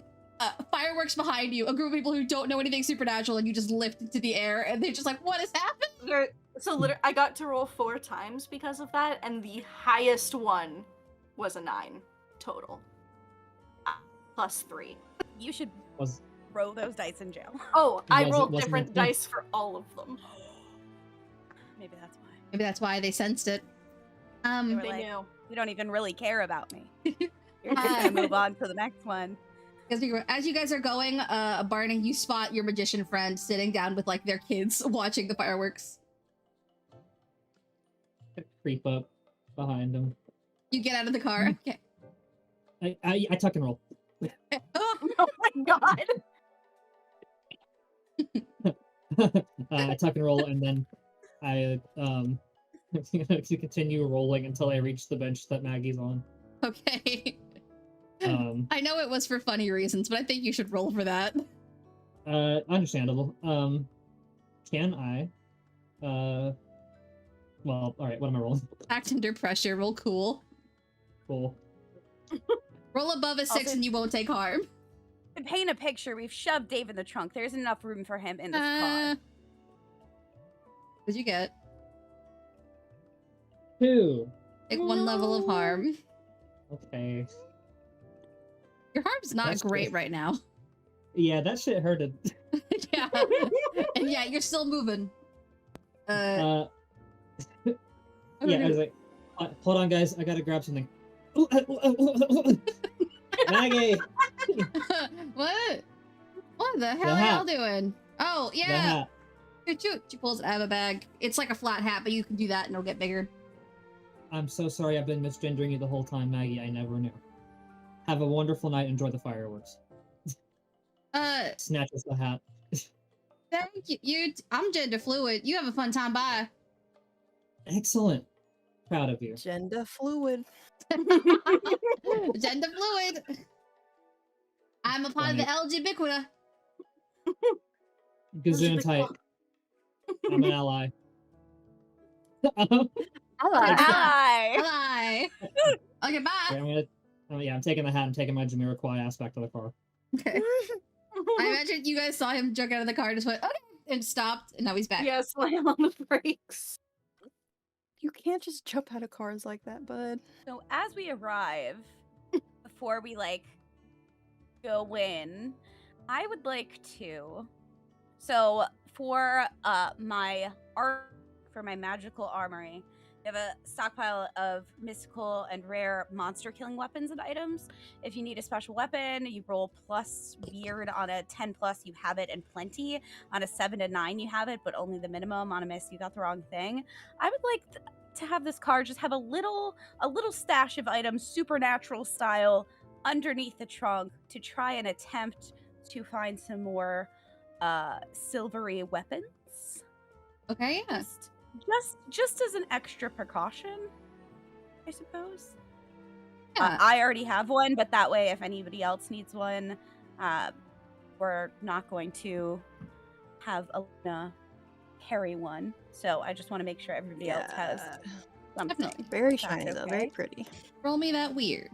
S1: fireworks behind you, a group of people who don't know anything supernatural, and you just lift into the air, and they're just like, "What has happened?"
S3: So literally, I got to roll 4 times because of that, and the highest one was a 9 total. Plus 3.
S5: You should
S4: Was
S5: throw those dice in jail.
S3: Oh, I
S4: Was it-
S3: rolled
S4: wasn't
S3: different
S4: it-
S3: dice for all of them.
S5: Maybe that's why.
S1: Maybe that's why they sensed it.
S5: They were
S3: They
S5: like,
S3: knew.
S5: you don't even really care about me. You're just gonna move on to the next one.
S1: Because as you guys are going, Barney, you spot your magician friend sitting down with like their kids watching the fireworks.
S4: creep up behind him.
S1: You get out of the car. Okay.
S4: I tuck and roll.
S3: Oh my god!
S4: I tuck and roll, and then I to continue rolling until I reach the bench that Maggie's on.
S1: Okay.
S4: I
S1: know it was for funny reasons, but I think you should roll for that.
S4: Understandable. Can I? Well, all right. What am I rolling?
S1: Act under pressure. Roll cool.
S4: Cool.
S1: Roll above a 6
S5: Also-
S1: and you won't take harm.
S5: To paint a picture, we've shoved Dave in the trunk. There isn't enough room for him in this car.
S1: What'd you get?
S4: 2.
S1: Take 1 level of harm.
S4: Okay.
S1: Your harm's not
S4: That's
S1: great
S4: good.
S1: right now.
S4: Yeah, that shit hurted.
S1: Yeah. And yeah, you're still moving.
S4: Yeah, I was like, hold on, guys. I gotta grab something. Maggie!
S1: What? What the hell are
S4: hat.
S1: y'all doing? Oh,
S4: The
S1: yeah.
S4: hat.
S1: Shoot. She pulls it out of a bag. It's like a flat hat, but you can do that and it'll get bigger.
S4: I'm so sorry I've been misgendering you the whole time, Maggie. I never knew. Have a wonderful night. Enjoy the fireworks. Snatches the hat.
S1: Thank you. I'm gender fluid. You have a fun time. Bye.
S4: Excellent. Proud of you.
S6: Gender fluid.
S1: Gender fluid. I'm a part of the LGBT.
S4: Gesundheit. I'm an ally.
S5: Ally.
S1: Bye. Okay, bye.
S4: I'm taking the hat. I'm taking my Jamiroquai aspect of the car.
S1: Okay. I imagine you guys saw him jump out of the car and just went, okay, and stopped, and now he's back.
S3: Yeah, slam on the brakes.
S6: You can't just jump out of cars like that, bud.
S5: So as we arrive, before we go in, I would like to. So for my art, for my magical armory, I have a stockpile of mystical and rare monster killing weapons and items. If you need a special weapon, you roll plus weird on a 10+, you have it, and plenty. On a 7 to 9, you have it, but only the minimum. On a miss, you got the wrong thing. I would like to have this car just have a little stash of items, supernatural style, underneath the trunk to try and attempt to find some more silvery weapons.
S1: Okay, yeah.
S5: Just as an extra precaution, I suppose.
S1: Yeah.
S5: I already have one, but that way, if anybody else needs one, we're not going to have Alina carry one. So I just want to make sure everybody else has something.
S1: Definitely.
S6: Very
S5: That's
S6: shiny though, very
S5: okay.
S6: pretty.
S1: Roll me that weird.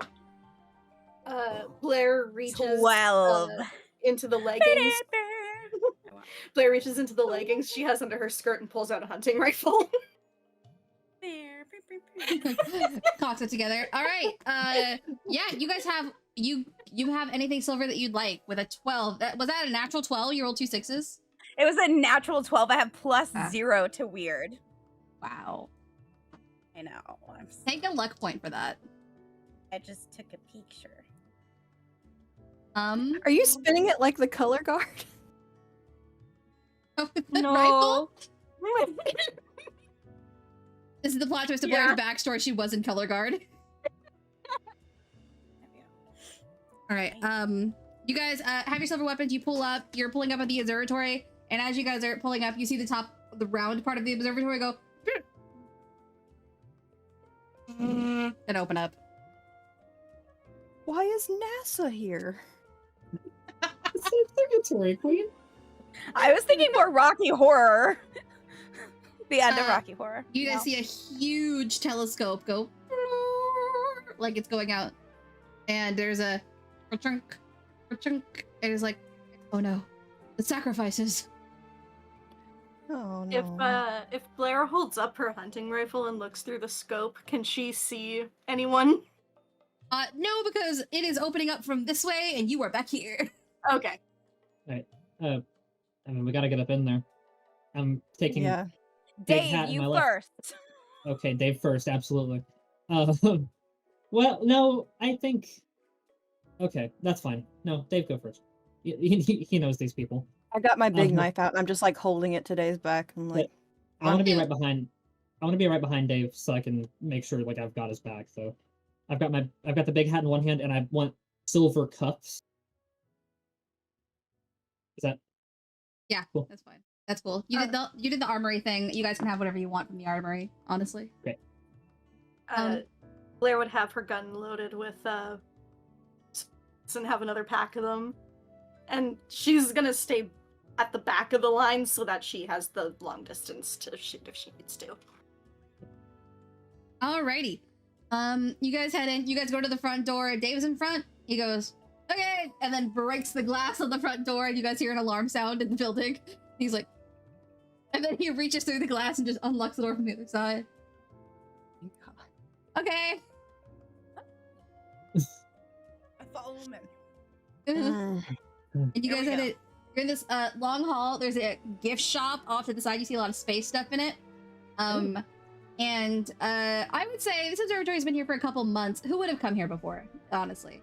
S3: Blair reaches
S5: 12.
S3: into the leggings. Blair reaches into the leggings she has under her skirt and pulls out a hunting rifle.
S1: Cocks it together. All right. Yeah, you guys have you have anything silver that you'd like with a 12. Was that a natural 12? You rolled 2 6s?
S5: It was a natural 12. I have plus
S1: Ah.
S5: 0 to weird.
S1: Wow.
S5: I know.
S1: Take a luck point for that.
S5: I just took a picture.
S6: Are you spinning it like the color guard?
S1: With the rifle? This is the plot twist of
S3: Yeah.
S1: Blair's backstory. She was in color guard. All right. You guys have your silver weapons. You pull up. You're pulling up at the observatory, and as you guys are pulling up, you see the top, the round part of the observatory go and open up.
S6: Why is NASA here?
S4: It's the observatory, queen.
S5: I was thinking more Rocky Horror. The end of Rocky Horror.
S1: You guys see a huge telescope go like it's going out, and there's a chunk, and it's like, oh no, the sacrifices.
S6: Oh no.
S3: If Blair holds up her hunting rifle and looks through the scope, can she see anyone?
S1: No, because it is opening up from this way, and you are back here.
S3: Okay.
S4: I mean, we gotta get up in there. I'm taking
S6: Yeah.
S4: big hat
S5: Dave,
S4: in my
S5: you
S4: left.
S5: first.
S4: Okay, Dave first, absolutely. Well, no, I think. Okay, that's fine. No, Dave, go first. He knows these people.
S6: I got my big
S4: Uh-huh.
S6: knife out and I'm just like holding it to Dave's back. I'm like,
S4: I want to be
S1: Yeah.
S4: right behind. I want to be right behind Dave so I can make sure like I've got his back. So, I've got the big hat in one hand and I want silver cuffs. Is that?
S1: Yeah,
S4: Cool.
S1: that's fine. That's cool. You did the armory thing. You guys can have whatever you want from the armory. Honestly.
S3: Blair would have her gun loaded with and have another pack of them, and she's gonna stay at the back of the line so that she has the long distance to shoot if she needs to.
S1: Alrighty. You guys head in. You guys go to the front door. Dave's in front. He goes, okay, and then breaks the glass on the front door, and you guys hear an alarm sound in the building. He's like, and then he reaches through the glass and just unlocks the door from the other side. Okay.
S5: I follow him
S1: And you
S5: Here
S1: guys
S5: we
S1: had
S5: go.
S1: it. You're in this long hall. There's a gift shop off to the side. You see a lot of space stuff in it. And I would say this observatory's been here for a couple months. Who would have come here before, honestly?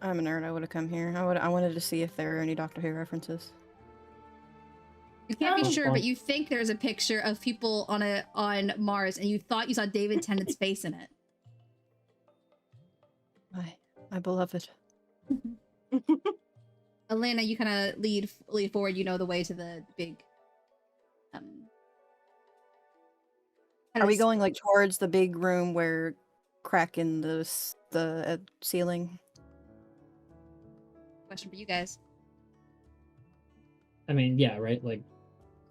S6: I'm a nerd. I would have come here. I wanted to see if there are any Doctor Who references.
S1: You can't be
S3: Oh.
S1: sure, but you think there's a picture of people on Mars, and you thought you saw David Tennant's face in it.
S6: My beloved.
S1: Elena, you kind of lead forward. You know the way to the big.
S6: Are we going like towards the big room where crack in the ceiling?
S1: Question for you guys.
S4: I mean, yeah, right. Like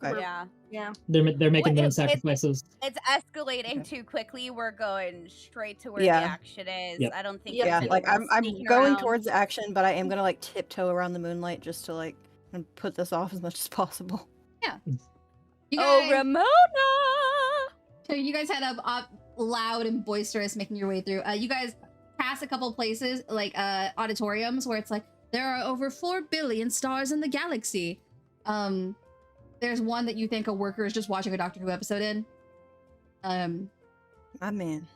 S6: Okay.
S5: Yeah.
S3: Yeah.
S4: they're making their own
S5: It's-
S4: sacrifices.
S5: It's escalating too quickly. We're going straight to where
S6: Yeah.
S5: the action is.
S4: Yep.
S5: I don't think
S3: Yeah,
S5: there's
S6: Yeah,
S5: any
S6: like I'm
S5: sneaking
S6: going
S5: around.
S6: towards the action, but I am gonna like tiptoe around the moonlight just to like put this off as much as possible.
S1: You
S5: Oh,
S1: guys,
S5: Ramona!
S1: so you guys head up loud and boisterous, making your way through. You guys pass a couple places, like auditoriums, where it's like there are over 4 billion stars in the galaxy. There's one that you think a worker is just watching a Doctor Who episode in.
S6: My man.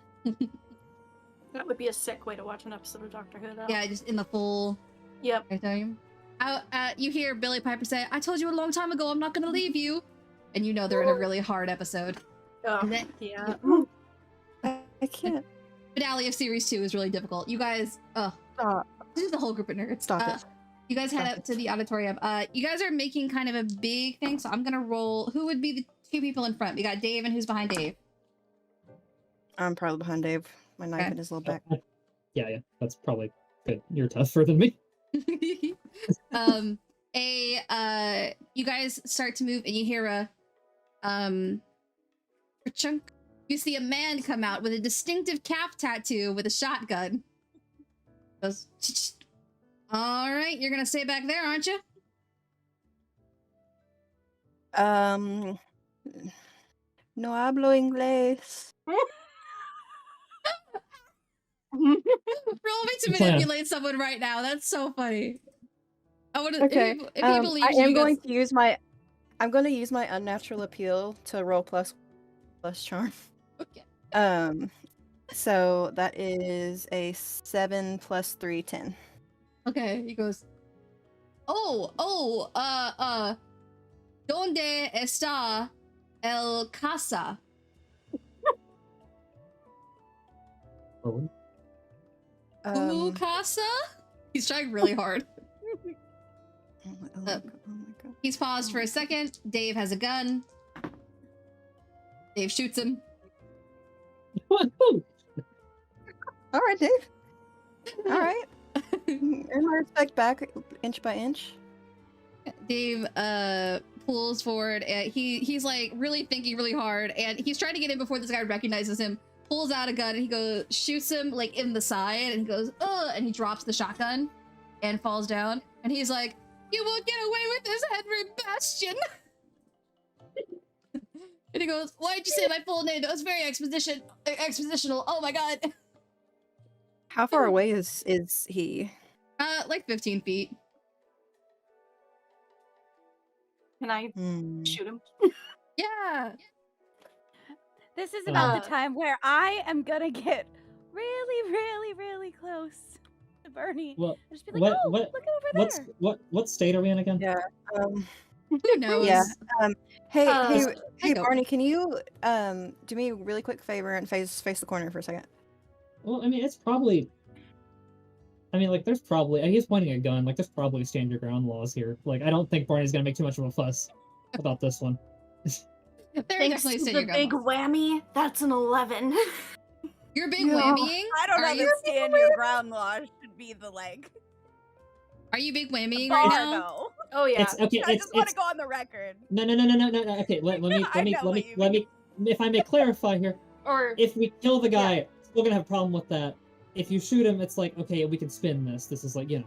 S3: That would be a sick way to watch an episode of Doctor Who, though.
S1: Yeah, just in the full
S3: Yep.
S1: auditorium. You hear Billy Piper say, "I told you a long time ago, I'm not gonna leave you," and you know they're in a really hard episode.
S3: Oh,
S1: And then
S3: yeah.
S6: I can't
S1: finale of series 2 is really difficult. You guys,
S6: stop.
S1: this is the whole group of nerds.
S6: Stop it.
S1: You guys head
S6: Stop
S1: up to the auditorium. You guys are making kind of a big thing, so I'm gonna roll. Who would be the 2 people in front? We got Dave, and who's behind Dave?
S6: I'm probably behind Dave. My knife
S1: Okay.
S6: in his little back.
S4: Yeah, that's probably good. You're tougher than me.
S1: You guys start to move, and you hear a chunk. You see a man come out with a distinctive calf tattoo with a shotgun. Goes, "Ch-ch-ch." All right, you're gonna stay back there, aren't you?
S6: No hablo inglés.
S1: Roll me to
S4: Plan.
S1: manipulate someone right now. That's so funny. I would.
S6: Okay.
S1: If he believes
S6: I
S1: you,
S6: am
S1: you
S6: going
S1: guys-
S6: to use my. I'm going to use my unnatural appeal to roll plus charm.
S1: Okay.
S6: So that is a 7 plus 3, 10.
S1: Okay. He goes. Donde está El Casa.
S4: Oh,
S1: Casa? He's trying really hard.
S6: Oh my god.
S1: He's paused for a second. Dave has a gun. Dave shoots him.
S6: All right, Dave. All right. Earn my respect back inch by inch.
S1: Dave pulls forward and he's like really thinking really hard, and he's trying to get in before this guy recognizes him, pulls out a gun, and he goes, shoots him like in the side, and he goes, ugh, and he drops the shotgun and falls down, and he's like, you won't get away with this, Henry Bastion. And he goes, why'd you say my full name? That was very expositional. Oh my god.
S6: How far away is he?
S1: Like 15 feet.
S3: Can I shoot him?
S1: Yeah.
S5: This is about the time where I am gonna get really, really, really close to Bernie.
S4: well,
S5: Just be like, oh, look over there.
S4: what state are we in again?
S6: Yeah.
S1: Who knows?
S6: Yeah. Hey,
S1: I go.
S6: Barney, can you do me a really quick favor and face the corner for a second?
S4: Well, I mean, it's probably. I mean, like, there's probably. He's pointing a gun. Like, there's probably stand your ground laws here. Like, I don't think Barney's gonna make too much of a fuss about this one.
S1: They're
S3: Thanks
S1: definitely
S3: to
S1: stand
S3: the
S1: your
S3: big
S1: ground.
S3: whammy, that's an 11.
S1: You're big
S6: No.
S1: whammying?
S5: I don't know
S1: Are
S5: that
S1: you,
S5: stand your ground law should be the like
S1: are you big whammying
S5: bar
S1: right now?
S5: though.
S3: Oh yeah.
S4: It's okay.
S5: I
S4: It's
S5: just want to go on the record.
S4: no. Okay, let me
S5: I know what you mean.
S4: if I may clarify here.
S3: Or
S4: If we kill the guy, we're gonna have a problem with that. If you shoot him, it's like, okay, we can spin this. This is like, you know.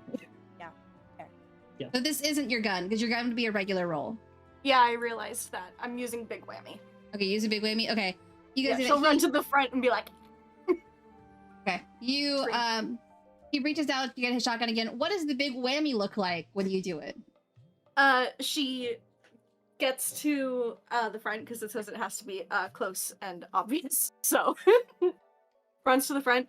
S1: So this isn't your gun, because your gun would be a regular roll.
S3: yeah, I realized that. I'm using big whammy.
S1: Okay, use a big whammy. Okay. You
S3: Yeah,
S1: guys
S3: she'll run to the front and be like,
S1: Okay. You he reaches out to get his shotgun again. What does the big whammy look like when you do it?
S3: she gets to the front because it says it has to be close and obvious. So runs to the front.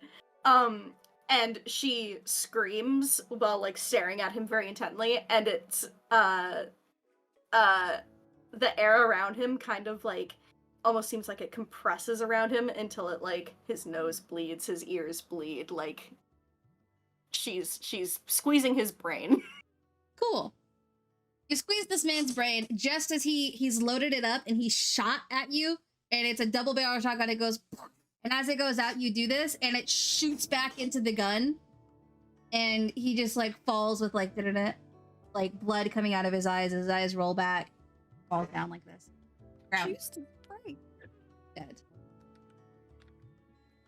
S3: And she screams while like staring at him very intently, and it's the air around him kind of like almost seems like it compresses around him until it like his nose bleeds, his ears bleed, like she's squeezing his brain.
S1: Cool. You squeeze this man's brain just as he's loaded it up and he's shot at you, and it's a double barrel shotgun. It goes, and as it goes out, you do this, and it shoots back into the gun, and he just like falls with like like blood coming out of his eyes. His eyes roll back, falls down like this. Ground. Dead.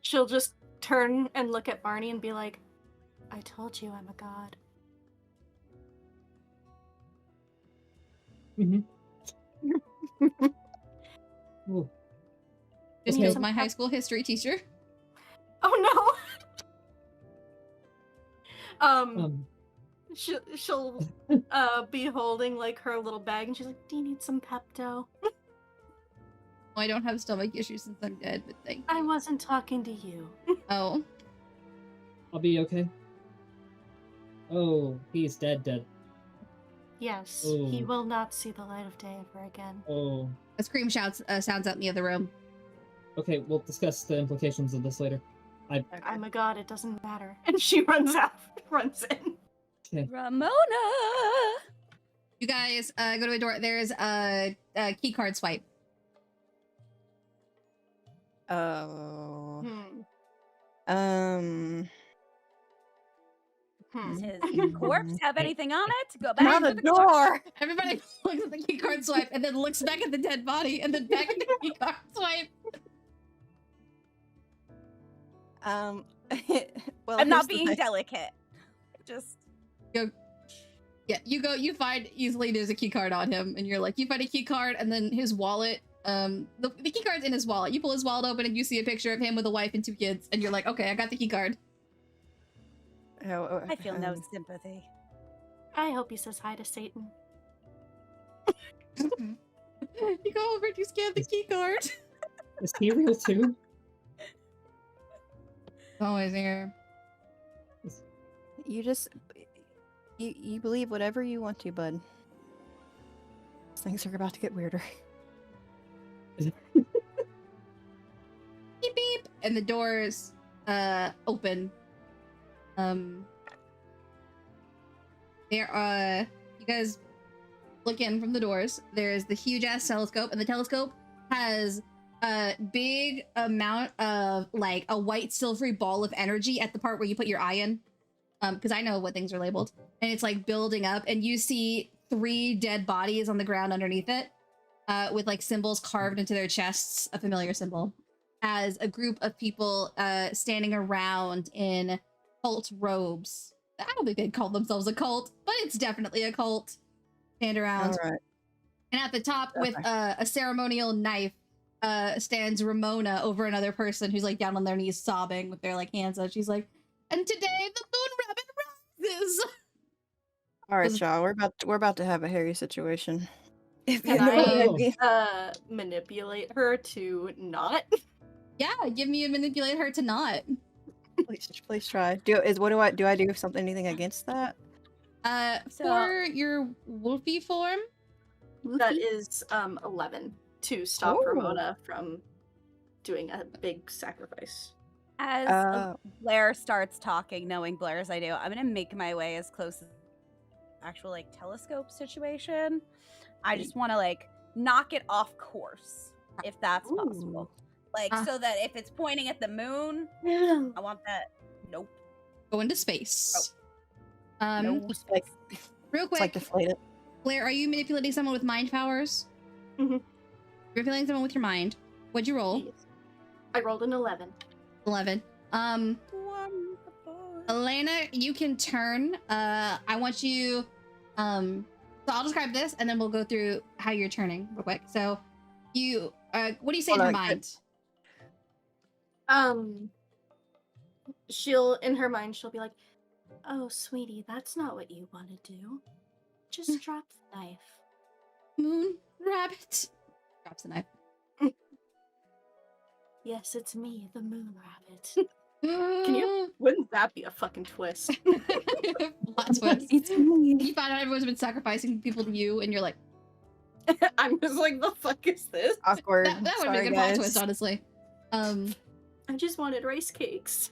S3: She'll just turn and look at Barney and be like, I told you I'm a god.
S4: Mm-hmm. Ooh.
S1: Just
S4: Okay.
S1: killed my high school history teacher.
S3: Oh no!
S4: Um,
S3: She'll be holding like her little bag, and she's like, "Do you need some Pepto?"
S1: Well, I don't have stomach issues since I'm dead, but thank you.
S3: I wasn't talking to you.
S1: Oh,
S4: I'll be okay. Oh, he's dead.
S3: Yes, he
S4: Oh.
S3: will not see the light of day ever again.
S4: Oh.
S1: a scream sounds out in the other room.
S4: Okay, we'll discuss the implications of this later.
S3: I'm a god, it doesn't matter. And she runs in.
S4: Okay.
S5: Ramona.
S1: You guys go to a door. There's a key card swipe.
S6: Oh.
S5: Does his corpse have anything on it? Go back
S6: Not
S5: to
S6: a
S5: the
S6: door.
S1: Everybody looks at the key card swipe and then looks back at the dead body and then back at the key card swipe.
S6: Well,
S5: I'm not
S6: here's the
S5: being
S6: thing.
S5: delicate. Just
S1: Yeah, you find easily there's a key card on him, and you're like, you find a key card, and then his wallet. The key card's in his wallet. You pull his wallet open, and you see a picture of him with a wife and 2 kids, and you're like, okay, I got the key card.
S5: I feel no sympathy.
S3: I hope he says hi to Satan.
S1: You go over and you scan the key card.
S4: Is he real too?
S1: Always here.
S6: You just you believe whatever you want to, bud. Things are about to get weirder.
S1: Beep beep, and the doors open. There you guys look in from the doors. There's the huge ass telescope, and the telescope has a big amount of like a white silvery ball of energy at the part where you put your eye in. Because I know what things are labeled, and it's like building up, and you see 3 dead bodies on the ground underneath it, with like symbols carved into their chests, a familiar symbol, as a group of people standing around in cult robes. I don't think they'd call themselves a cult, but it's definitely a cult. Stand around.
S6: All right.
S1: And at the top, with a ceremonial knife, stands Ramona over another person who's like down on their knees sobbing with their like hands up. She's like, "And today the moon rabbit rises."
S6: All right, y'all. We're about to have a hairy situation. If
S3: Can
S6: you know what I
S3: I
S6: mean.
S3: manipulate her to not?
S1: Yeah, give me a manipulate her to not.
S6: Please try. Do I do something anything against that?
S1: For your wolfy form,
S3: That is 11 to stop
S6: Oh.
S3: Ramona from doing a big sacrifice.
S5: As Blair starts talking, knowing Blair as I do, I'm gonna make my way as close as actual like telescope situation. I just want to like knock it off course, if that's possible. Like so that if it's pointing at the moon, I want that. Nope.
S1: Go into space.
S5: No
S6: Like,
S1: Real quick,
S6: like deflate it.
S1: Blair, are you manipulating someone with mind powers?
S3: Mhm.
S1: You're manipulating someone with your mind. What'd you roll?
S3: Yes. I rolled an 11.
S1: 11. Elena, you can turn. I want you. So I'll describe this, and then we'll go through how you're turning real quick. So, you. What do you say in your mind?
S3: In her mind, she'll be like, "Oh, sweetie, that's not what you want to do. Just drop the knife."
S1: Moon rabbit. Drops the knife.
S3: Yes, it's me, the moon rabbit. Wouldn't that be a fucking twist?
S1: Plot twist.
S6: It's me.
S1: You find out everyone's been sacrificing people to you, and you're like,
S3: I'm just like, the fuck is this?
S6: Awkward.
S1: that would be a
S6: Sorry,
S1: good plot
S6: guys.
S1: twist, honestly.
S3: I just wanted rice cakes.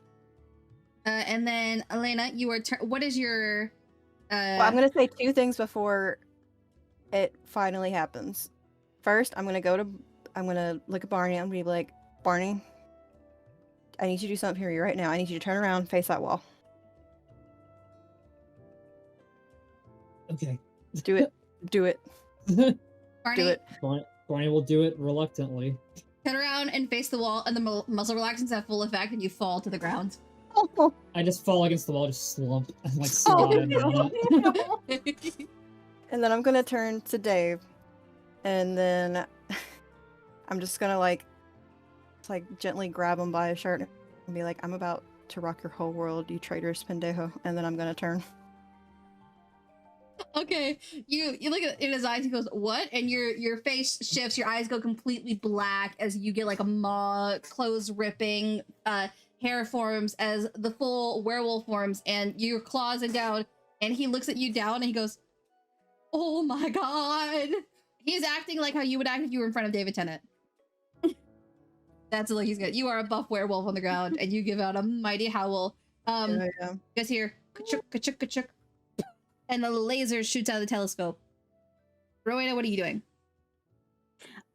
S1: And then Elena, you are. What is your?
S6: Well, I'm gonna say 2 things before it finally happens. First, I'm gonna look at Barney. I'm gonna be like, Barney, I need you to do something here right now. I need you to turn around, face that wall.
S4: Okay.
S6: Do it. Do it.
S1: Barney,
S6: Do it.
S4: Barney will do it reluctantly.
S1: turn around and face the wall, and the muscle relaxants have full effect, and you fall to the ground.
S6: Oh,
S4: I just fall against the wall, just slump, and like
S6: Oh,
S4: slide
S6: no.
S4: down it.
S6: and then I'm gonna turn to Dave, and then I'm just gonna like gently grab him by his shirt and be like, "I'm about to rock your whole world, you traitorous pendejo," and then I'm gonna turn.
S1: Okay, you look in his eyes. He goes, "What?" And your face shifts. Your eyes go completely black as you get like a maw, clothes ripping, hair forms as the full werewolf forms, and your claws are down. And he looks at you down, and he goes, "Oh my god!" He's acting like how you would act if you were in front of David Tennant. That's like he's good. You are a buff werewolf on the ground, and you give out a mighty howl.
S6: Yeah.
S1: You guys hear ka-chuk, ka-chuk, ka-chuk, and the laser shoots out of the telescope. Rowena, what are you doing?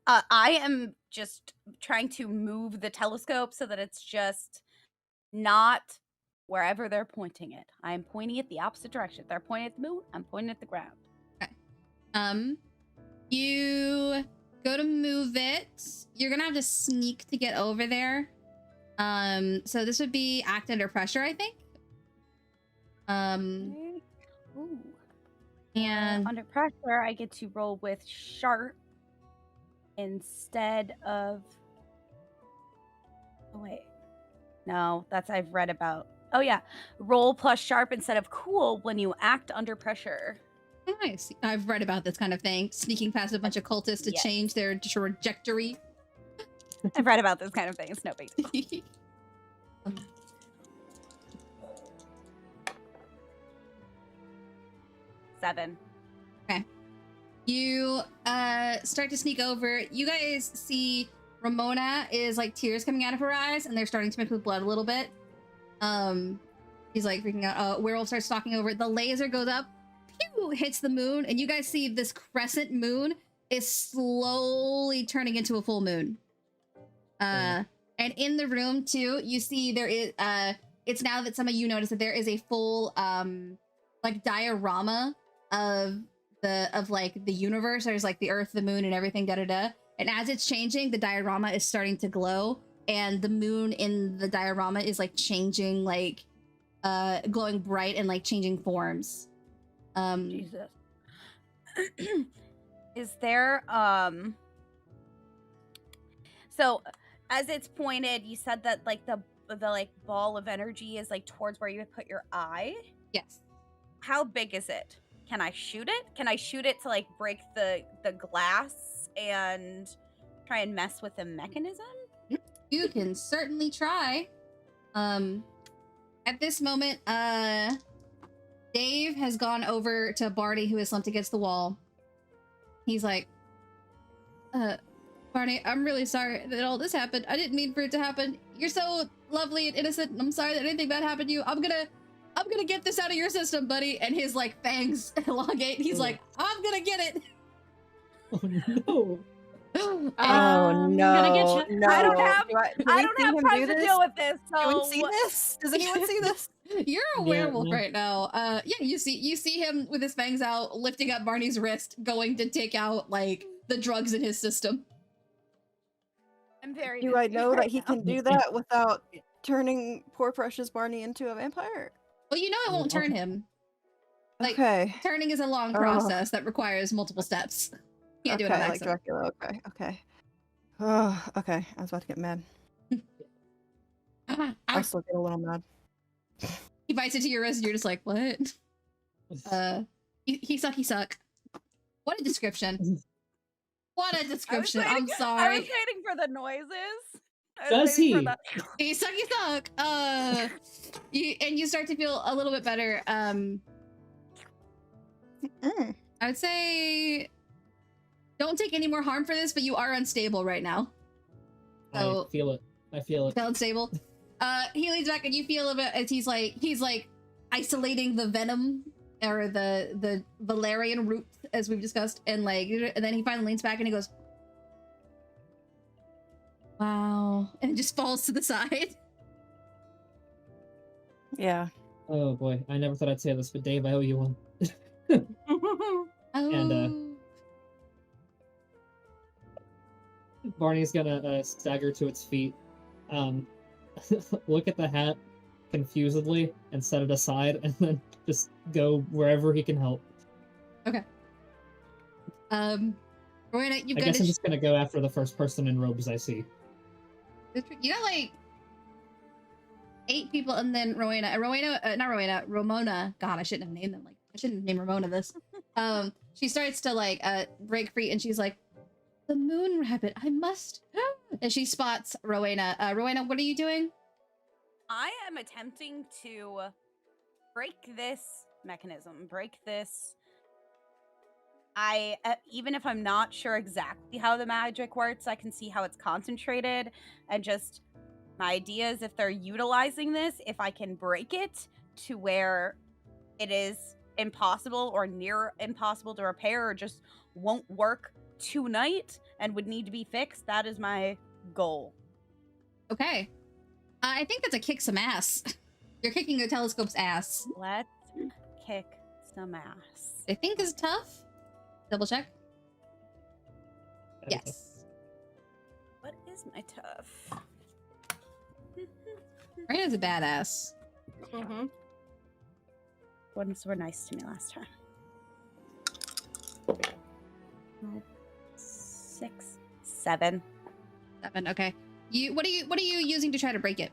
S5: I am just trying to move the telescope so that it's just not wherever they're pointing it. I am pointing it the opposite direction. They're pointing at the moon. I'm pointing at the ground.
S1: Okay. You go to move it. You're gonna have to sneak to get over there. So this would be act under pressure, I think.
S5: Okay. Ooh.
S1: And
S5: Under pressure, I get to roll with sharp instead of. Oh wait, no, that's I've read about. Oh yeah, roll plus sharp instead of cool when you act under pressure.
S1: nice. I've read about this kind of thing. Sneaking past a bunch of cultists to
S5: Yes.
S1: change their trajectory.
S5: I've read about this kind of thing. It's no big deal. 7.
S1: You start to sneak over. You guys see Ramona is like tears coming out of her eyes, and they're starting to mix with blood a little bit. He's like freaking out. Werewolf starts stalking over. The laser goes up, pew, hits the moon, and you guys see this crescent moon is slowly turning into a full moon. And in the room too, you see there is it's now that some of you notice that there is a full like diorama of like the universe. There's like the earth, the moon, and everything, da-da-da. And as it's changing, the diorama is starting to glow, and the moon in the diorama is like changing, like glowing bright and like changing forms.
S5: Jesus. Is there so as it's pointed, you said that like the like ball of energy is like towards where you would put your eye?
S1: Yes.
S5: How big is it? Can I shoot it? Can I shoot it to like break the glass and try and mess with the mechanism?
S1: You can certainly try. At this moment, Dave has gone over to Barney, who is slumped against the wall. He's like, Barney, I'm really sorry that all this happened. I didn't mean for it to happen. You're so lovely and innocent, and I'm sorry that anything bad happened to you. I'm gonna get this out of your system, buddy. And his like fangs elongate. He's like, I'm gonna get it.
S4: Oh no.
S6: Oh no! No,
S5: I don't have
S6: do
S5: I
S6: we
S5: don't
S6: see
S5: have
S6: him
S5: time
S6: do
S5: to
S6: this?
S5: deal with this.
S6: Do anyone
S5: So
S6: see this? Does anyone see this?
S1: You're a
S4: Yeah,
S1: werewolf
S4: no.
S1: right now. Yeah, you see him with his fangs out, lifting up Barney's wrist, going to take out like the drugs in his system.
S5: I'm very
S6: Do I
S5: busy
S6: know
S5: right
S6: that he
S5: now.
S6: can do that without turning poor precious Barney into a vampire?
S1: Well, you know it won't turn him. Like,
S6: Okay.
S1: turning is a long
S6: Oh.
S1: process that requires multiple steps. Can't do it on
S6: Okay, like
S1: accident.
S6: Dracula. Okay, okay. Oh, okay. I was about to get mad. I still get a little mad.
S1: He bites into your wrist and you're just like, what? He suck. What a description. What a description. I'm
S5: I was
S1: sorry.
S5: waiting for the noises. I was
S4: Does
S5: waiting for
S4: he?
S5: the-
S1: He suck. You start to feel a little bit better.
S6: Mm.
S1: I would say don't take any more harm for this, but you are unstable right now.
S4: I
S1: So
S4: feel it.
S1: feel unstable. He leans back and you feel a bit as he's like isolating the venom or the valerian root, as we've discussed, and then he finally leans back and he goes, wow, and just falls to the side.
S6: Yeah.
S4: Oh boy, I never thought I'd say this, but Dave, I owe you one.
S1: Oh.
S4: And, Barney's gonna stagger to its feet, look at the hat confusedly and set it aside, and then just go wherever he can help.
S1: Rowena, you've
S4: I
S1: got
S4: guess
S1: to
S4: I'm just gonna go after the first person in robes I see.
S1: you got like 8 people, and then Ramona. God, I shouldn't have named them. Like, I shouldn't have named Ramona this. She starts to like break free, and she's like, "The moon rabbit, I must." And she spots Rowena. Rowena, what are you doing?
S5: I am attempting to break this mechanism, break this. Even if I'm not sure exactly how the magic works, I can see how it's concentrated, and just my idea is if they're utilizing this, if I can break it to where it is impossible or near impossible to repair, or just won't work tonight and would need to be fixed, that is my goal.
S1: Okay. I think that's a kick some ass. You're kicking the telescope's ass.
S5: Let's kick some ass.
S1: I think is tough. Double check.
S4: That is
S1: Yes.
S5: What is my tough?
S1: Rowena's a badass.
S3: Mm-hmm.
S5: Ones were nice to me last time. 6, 7.
S1: 7. Okay. What are you using to try to break it?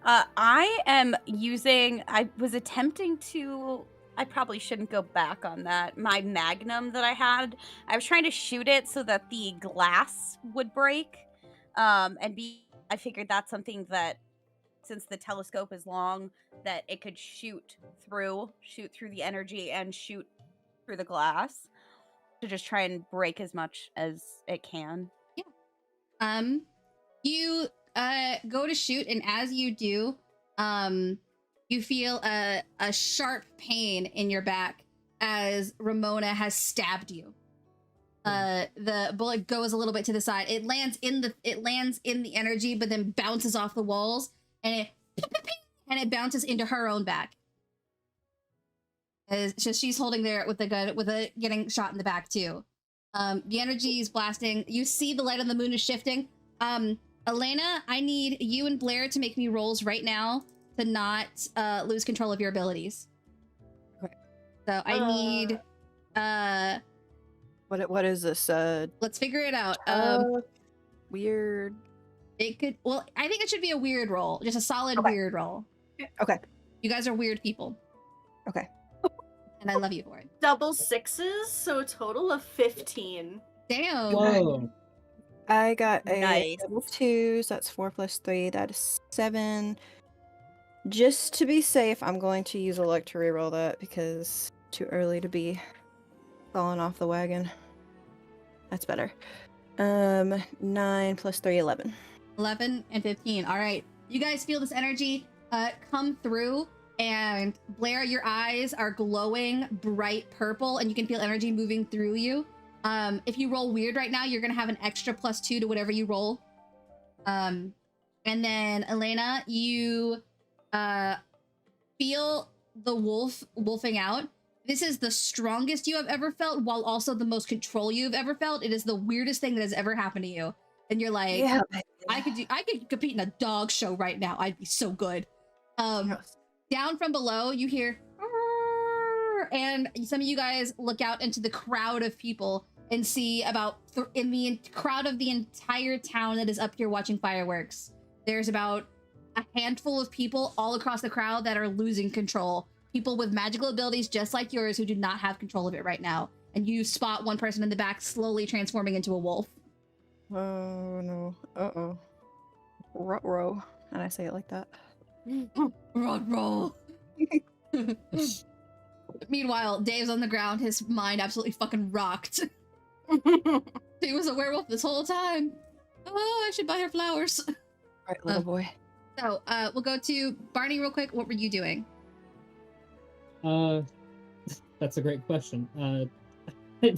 S5: I am using. I was attempting to. I probably shouldn't go back on that. My magnum that I had. I was trying to shoot it so that the glass would break. I figured that's something that, since the telescope is long, that it could shoot through the energy and shoot through the glass. to just try and break as much as it can.
S1: You go to shoot, and as you do, you feel a sharp pain in your back as Ramona has stabbed you. The bullet goes a little bit to the side. It lands in the energy, but then bounces off the walls, and it bounces into her own back. So she's holding there with the gun, getting shot in the back too. The energy is blasting. You see the light on the moon is shifting. Elena, I need you and Blair to make me rolls right now to not lose control of your abilities.
S6: Okay.
S1: So I need
S6: What is this?
S1: Let's figure it out.
S6: Weird.
S1: It could. Well, I think it should be a weird roll, just a solid weird roll.
S6: Okay.
S1: You guys are weird people.
S6: Okay.
S1: And I love you for it.
S3: Double sixes, so a total of 15.
S1: Damn.
S4: Whoa.
S6: I got a
S5: Nice.
S6: double 2, so that's 4 plus 3. That is 7. Just to be safe, I'm going to use a luck to reroll that because too early to be falling off the wagon. That's better. 9 plus 3, 11.
S1: 11 and 15. All right. You guys feel this energy come through, and Blair, your eyes are glowing bright purple, and you can feel energy moving through you. If you roll weird right now, you're going to have an extra +2 to whatever you roll. And then Elena, you feel the wolfing out. This is the strongest you have ever felt, while also the most control you've ever felt. It is the weirdest thing that has ever happened to you. And you're like,
S6: Yeah.
S1: I could compete in a dog show right now. I'd be so good. Down from below, you hear, "Arr!" and some of you guys look out into the crowd of people and see about in the crowd of the entire town that is up here watching fireworks. There's about a handful of people all across the crowd that are losing control. People with magical abilities just like yours who do not have control of it right now. And you spot one person in the back slowly transforming into a wolf.
S6: Oh no. Uh-oh. Ruh-roh. And I say it like that.
S1: Roll. Meanwhile, Dave's on the ground, his mind absolutely fucking rocked. He was a werewolf this whole time. Oh, I should buy her flowers.
S6: Right, little boy.
S1: So, we'll go to Barney real quick. What were you doing?
S4: That's a great question. I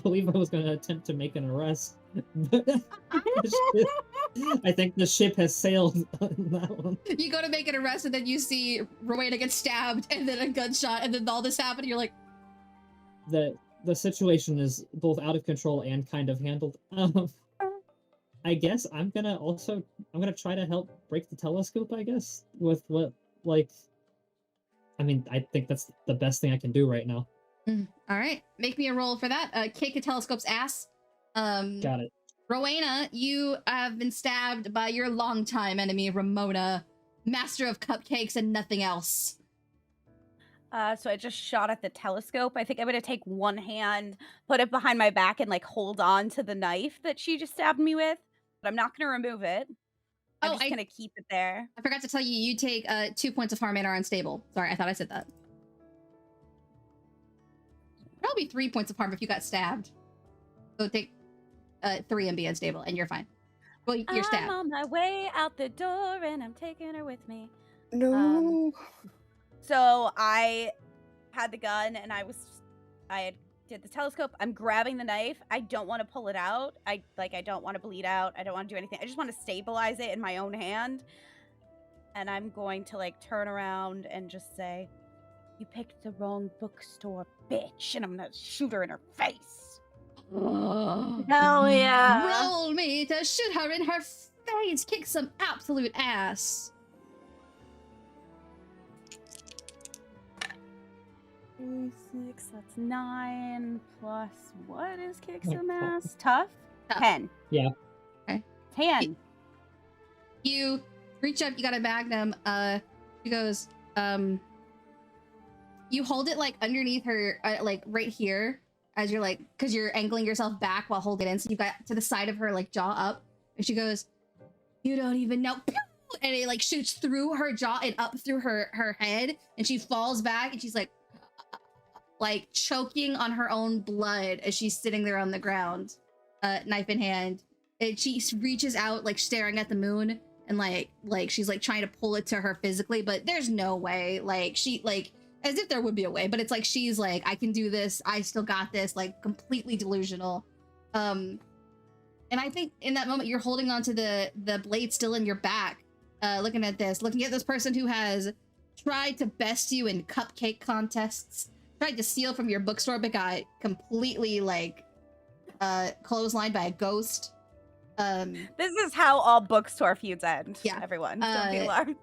S4: believe I was going to attempt to make an arrest, but I think the ship has sailed on that one.
S1: You go to make an arrest, and then you see Rowena get stabbed, and then a gunshot, and then all this happened. You're like,
S4: The situation is both out of control and kind of handled. I guess I'm gonna try to help break the telescope, I guess, with what, like, I mean, I think that's the best thing I can do right now.
S1: all right, make me a roll for that. Kick a telescope's ass.
S4: Got it.
S1: Rowena, you have been stabbed by your longtime enemy, Ramona, master of cupcakes and nothing else.
S5: So I just shot at the telescope. I think I'm gonna take one hand, put it behind my back, and like hold on to the knife that she just stabbed me with. But I'm not gonna remove it. I'm just gonna keep it there.
S1: I forgot to tell you, you take 2 points of harm and are unstable. Sorry, I thought I said that. Probably 3 points of harm if you got stabbed. So take 3 and be unstable, and you're fine. Well, you're stabbed.
S5: I'm on my way out the door, and I'm taking her with me.
S6: No.
S5: So I had the gun, and I did the telescope. I'm grabbing the knife. I don't want to pull it out. I don't want to bleed out. I don't want to do anything. I just want to stabilize it in my own hand. And I'm going to like turn around and just say, "You picked the wrong bookstore, bitch!" And I'm gonna shoot her in her face.
S3: Hell yeah.
S1: Roll me to shoot her in her face. Kick some absolute ass.
S5: 6, that's 9 plus what is kick some
S4: Tough.
S5: ass? Tough? 10.
S4: Yeah.
S1: Okay.
S5: 10.
S1: You reach up, you got a magnum. She goes, you hold it like underneath her, like right here, as you're like, because you're angling yourself back while holding it in. So you got to the side of her, like jaw up. And she goes, "You don't even know." And it like shoots through her jaw and up through her head. And she falls back and she's like, like choking on her own blood as she's sitting there on the ground, knife in hand. And she reaches out, like staring at the moon, and like she's like trying to pull it to her physically, but there's no way. Like she like as if there would be a way, but it's like she's like, I can do this, I still got this, like completely delusional. And I think in that moment you're holding onto the blade still in your back, looking at this person who has tried to best you in cupcake contests, tried to steal from your bookstore, but got completely like clotheslined by a ghost.
S5: This is how all bookstore feuds end.
S1: Yeah.
S5: Everyone, don't be alarmed.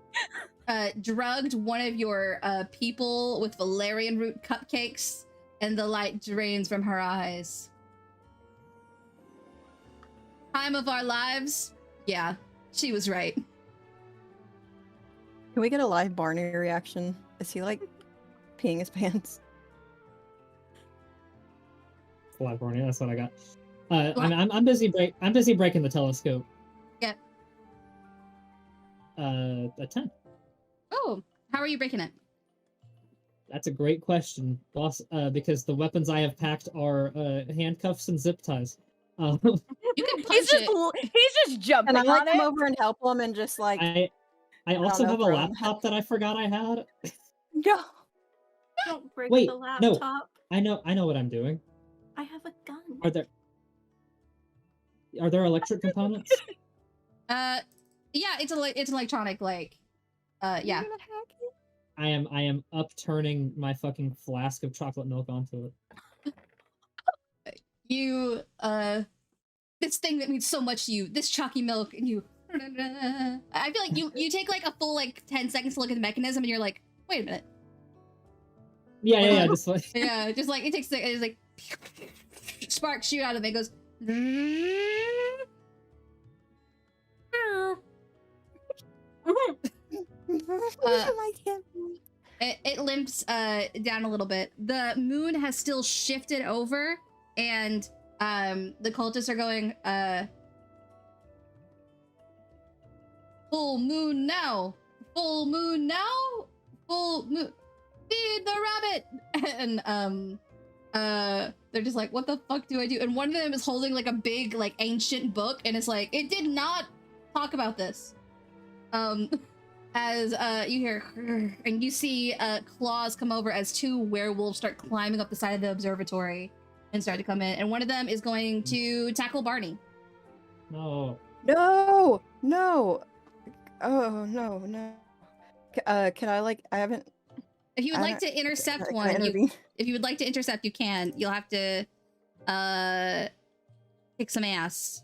S1: Drugged one of your people with valerian root cupcakes, and the light drains from her eyes. Time of our lives? Yeah, she was right.
S6: Can we get a live Barney reaction? Is he like peeing his pants?
S4: Live Barney, that's what I got. I'm busy breaking the telescope.
S1: Yeah.
S4: A 10.
S1: Oh, how are you breaking it?
S4: That's a great question, boss. Because the weapons I have packed are handcuffs and zip ties.
S1: You can punch it.
S5: He's just jumping
S6: And I like
S5: on
S6: come
S5: it.
S6: over and help him and just like
S4: I also
S6: know,
S4: have a
S6: throw 'em.
S4: laptop that I forgot I had.
S6: no.
S3: Don't break
S4: Wait,
S3: the
S4: no.
S3: laptop.
S4: I know what I'm doing.
S3: I have a gun.
S4: Are there electric components?
S1: Yeah, it's electronic, like yeah.
S4: I am upturning my fucking flask of chocolate milk onto it.
S1: You this thing that means so much to you, this chalky milk, and you I feel like you take like a full like 10 seconds to look at the mechanism, and you're like, wait a minute.
S4: Yeah, just like
S1: Yeah, just like it takes it's like sparks shoot out of it, goes it limps down a little bit. The moon has still shifted over, and the cultists are going full moon now, full moon now, full moon, feed the rabbit. And they're just like, what the fuck do I do? And one of them is holding like a big like ancient book, and it's like, it did not talk about this. As you hear and you see claws come over as two werewolves start climbing up the side of the observatory and start to come in, and one of them is going to tackle Barney.
S4: no.
S6: No. Oh no. Can I like? I haven't.
S1: If you would
S6: I
S1: like to intercept
S6: can I
S1: one,
S6: intervene?
S1: if you would like to intercept, you can. You'll have to kick some ass.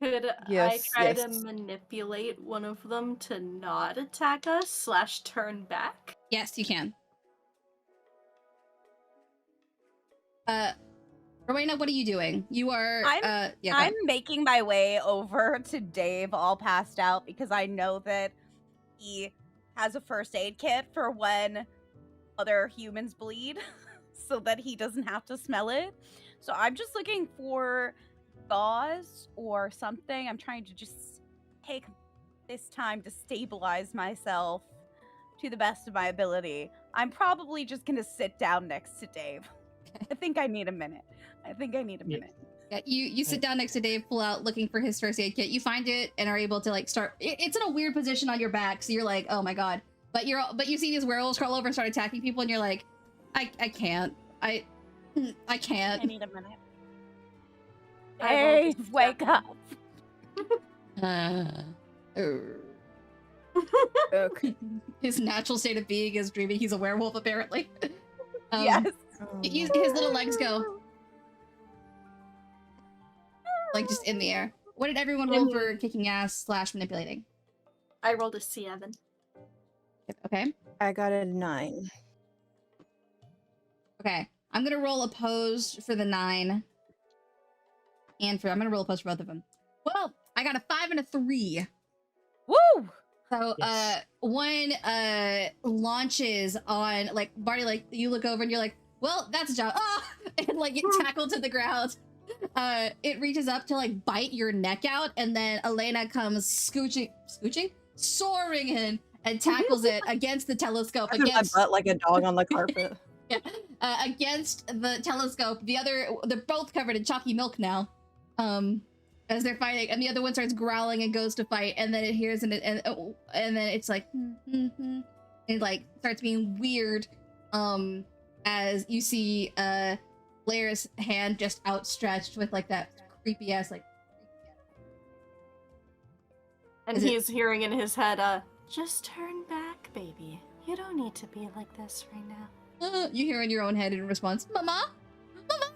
S3: Could
S6: Yes,
S3: I try to
S6: yes.
S3: manipulate one of them to not attack us / turn back?
S1: Yes, you can. Rowena, what are you doing? You are yeah, go
S5: I'm
S1: ahead.
S5: making my way over to Dave, all passed out, because I know that he has a first aid kit for when other humans bleed, so that he doesn't have to smell it. So I'm just looking for gauze or something. I'm trying to just take this time to stabilize myself to the best of my ability. I'm probably just gonna sit down next to Dave. I think I need a minute.
S1: Yeah, you sit down next to Dave, pull out looking for his first aid kit. You find it and are able to like start. It's in a weird position on your back, so you're like, oh my god. But you see these werewolves crawl over and start attacking people, and you're like, I can't. I can't.
S5: I need a minute.
S3: I will
S5: Dave, wake up.
S6: Okay.
S1: His natural state of being is dreaming he's a werewolf, apparently.
S5: Yes.
S1: His little legs go like just in the air. What did everyone roll for kicking ass / manipulating?
S3: I rolled a 7.
S1: Okay.
S6: I got a 9.
S1: Okay. I'm gonna roll opposed for the 9. And I'm gonna roll opposed for both of them. Well, I got a 5 and a 3.
S5: Woo!
S1: So
S4: Yes.
S1: one launches on like Barney, like you look over and you're like, well, that's a job. Ah! And like it tackled to the ground. It reaches up to like bite your neck out, and then Elena comes soaring in and tackles it against the telescope.
S6: I put my butt like a dog on the carpet.
S1: Yeah. Against the telescope. They're both covered in chalky milk now. As they're fighting, and the other one starts growling and goes to fight, and then it hears and then it's like it like starts being weird. As you see Blair's hand just outstretched with like that creepy ass like.
S3: And he's hearing in his head, just turn back, baby. You don't need to be like this right now.
S1: You hear in your own head in response, Mama? Mama?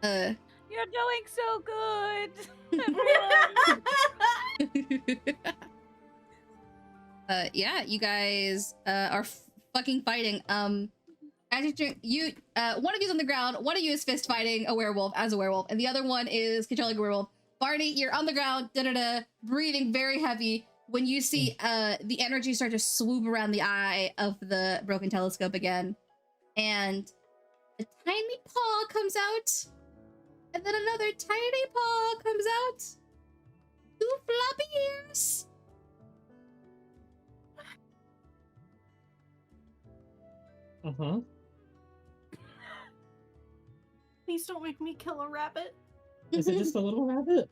S5: You're doing so good, everyone.
S1: Yeah, you guys are fucking fighting. As you one of you's on the ground, one of you is fist fighting a werewolf as a werewolf, and the other one is controlling a werewolf. Barney, you're on the ground, breathing very heavy. When you see the energy start to swoop around the eye of the broken telescope again, and a tiny paw comes out, and then another tiny paw comes out. 2 floppy ears.
S4: Uh-huh.
S3: Please don't make me kill a rabbit.
S4: Is it just a little rabbit?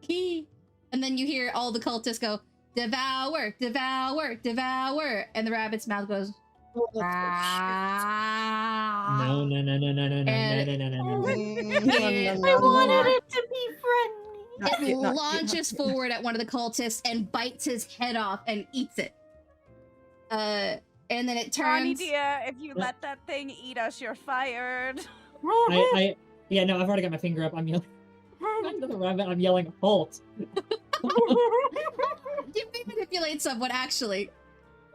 S1: Key. And then you hear all the cultists go, devour, devour, devour. And the rabbit's mouth goes,
S6: Oh,
S4: No, no, no, no, no, no, no,
S1: And-
S4: no, no, no, no, no.
S3: I wanted it to be friendly.
S1: it launches forward at one of the cultists and bites his head off and eats it. And then it
S5: Ronnie,
S1: turns.
S5: dear, if you let that thing eat us, you're fired.
S4: Yeah, no, I've already got my finger up. I'm yelling. Not to the rabbit, I'm yelling, halt.
S1: You may manipulate someone, actually.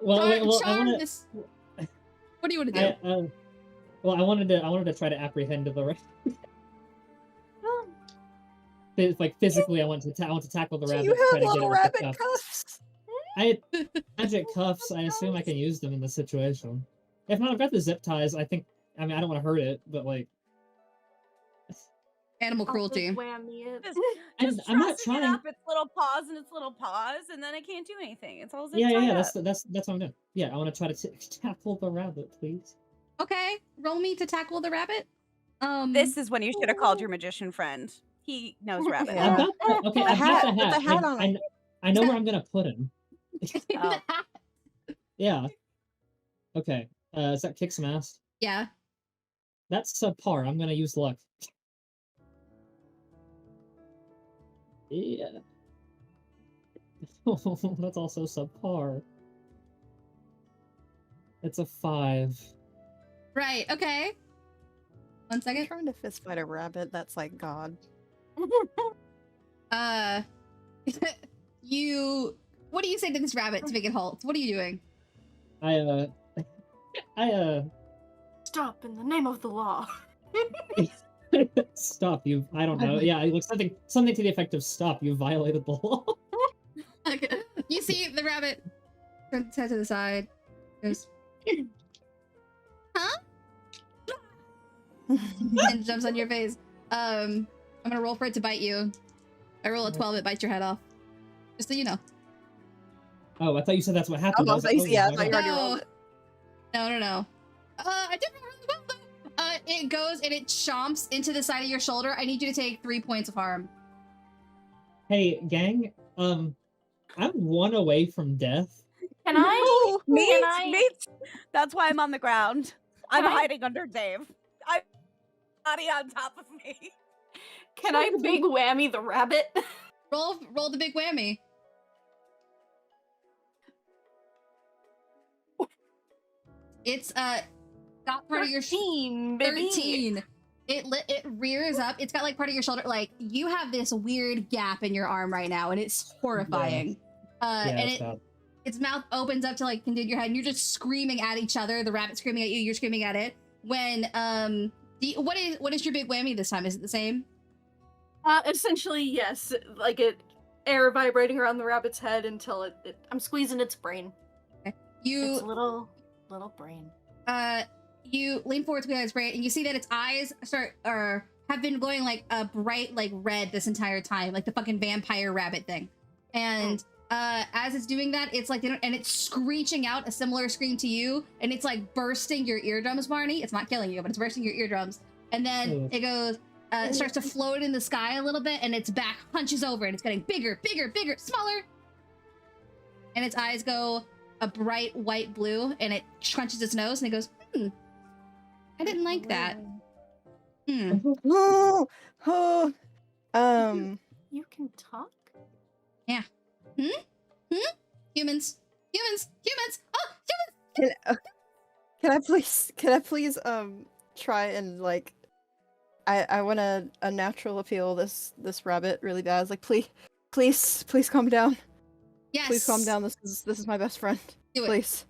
S4: Well,
S1: Charm,
S4: wait, well, I
S1: charm
S4: want to.
S1: this. What do you want to do?
S4: Well, I wanted to try to apprehend the rabbit. It's like physically, I want to tackle the rabbit.
S6: You
S4: try
S6: have
S4: to get
S6: little
S4: it with the
S6: rabbit
S4: cuff.
S6: cuffs.
S4: I magic cuffs. I assume I can use them in this situation. If not, I've got the zip ties. I don't want to hurt it, but like,
S1: Animal cruelty.
S3: Whammy it.
S4: I'm not
S5: trussing it
S4: trying.
S5: up its little paws and its little paws, and then it can't do anything. It's all
S4: Yeah.
S5: tied
S4: That's
S5: up.
S4: that's what I'm doing. Yeah, I want to try to tackle the rabbit, please.
S1: Okay, roll me to tackle the rabbit.
S5: This is when you should have called your magician friend. He knows rabbit.
S6: Yeah.
S4: I've got the, okay. I've got the
S6: Put
S4: hat.
S6: the hat on it.
S4: I know where I'm gonna put him.
S5: Oh.
S4: Yeah. Okay. Is that kick some ass?
S1: Yeah.
S4: That's subpar. I'm gonna use luck. Yeah. That's also subpar. It's a 5.
S1: Right. Okay. 1
S6: I'm
S1: second.
S6: trying to fist fight a rabbit. That's like God.
S1: You. What do you say to this rabbit to make it halt? What are you doing?
S3: Stop in the name of the law.
S4: Stop, you. I don't know. Yeah, it looks something to the effect of stop. You violated the law.
S1: Okay. You see the rabbit turns its head to the side. Goes, huh? And jumps on your face. I'm gonna roll for it to bite you. I roll a 12, it bites your head off. Just so you know.
S4: Oh, I thought you said that's what happened. I was like,
S6: Yeah, I
S4: my
S6: thought you
S4: God.
S6: already rolled it.
S1: No. I did roll really well though. It goes and it chomps into the side of your shoulder. I need you to take 3 points of harm.
S4: Hey, gang. I'm 1 away from death.
S3: Can I?
S5: Me. That's why I'm on the ground. I'm
S3: Can I-
S5: hiding under Dave. I'm body on top of me.
S3: Can I big whammy the rabbit?
S1: Roll the big whammy. It's got part of your
S3: 13, baby.
S1: 13. It rears up. It's got like part of your shoulder. Like you have this weird gap in your arm right now, and it's horrifying.
S4: Yeah,
S1: And its mouth opens up to like contain your head, and you're just screaming at each other. The rabbit's screaming at you. You're screaming at it. When what is your big whammy this time? Is it the same?
S3: Essentially, yes. Like air vibrating around the rabbit's head until I'm squeezing its brain.
S1: You
S3: Its little brain.
S1: you lean forward to its brain, and you see that its eyes have been glowing like a bright like red this entire time, like the fucking vampire rabbit thing. And as it's doing that, it's like, and it's screeching out a similar scream to you, and it's like bursting your eardrums, Barney. It's not killing you, but it's bursting your eardrums. And then it goes, it starts to float in the sky a little bit, and its back hunches over, and it's getting bigger, bigger, bigger, smaller. And its eyes go a bright white blue, and it crunches its nose, and it goes, I didn't like that.
S6: Oh, oh,
S3: You can talk?
S1: Yeah. Humans. Oh,
S6: can I please try and like I want a natural appeal this rabbit really bad. I was like, please calm down.
S1: yes.
S6: Please calm down. This is my best friend.
S1: Do it.
S6: Please.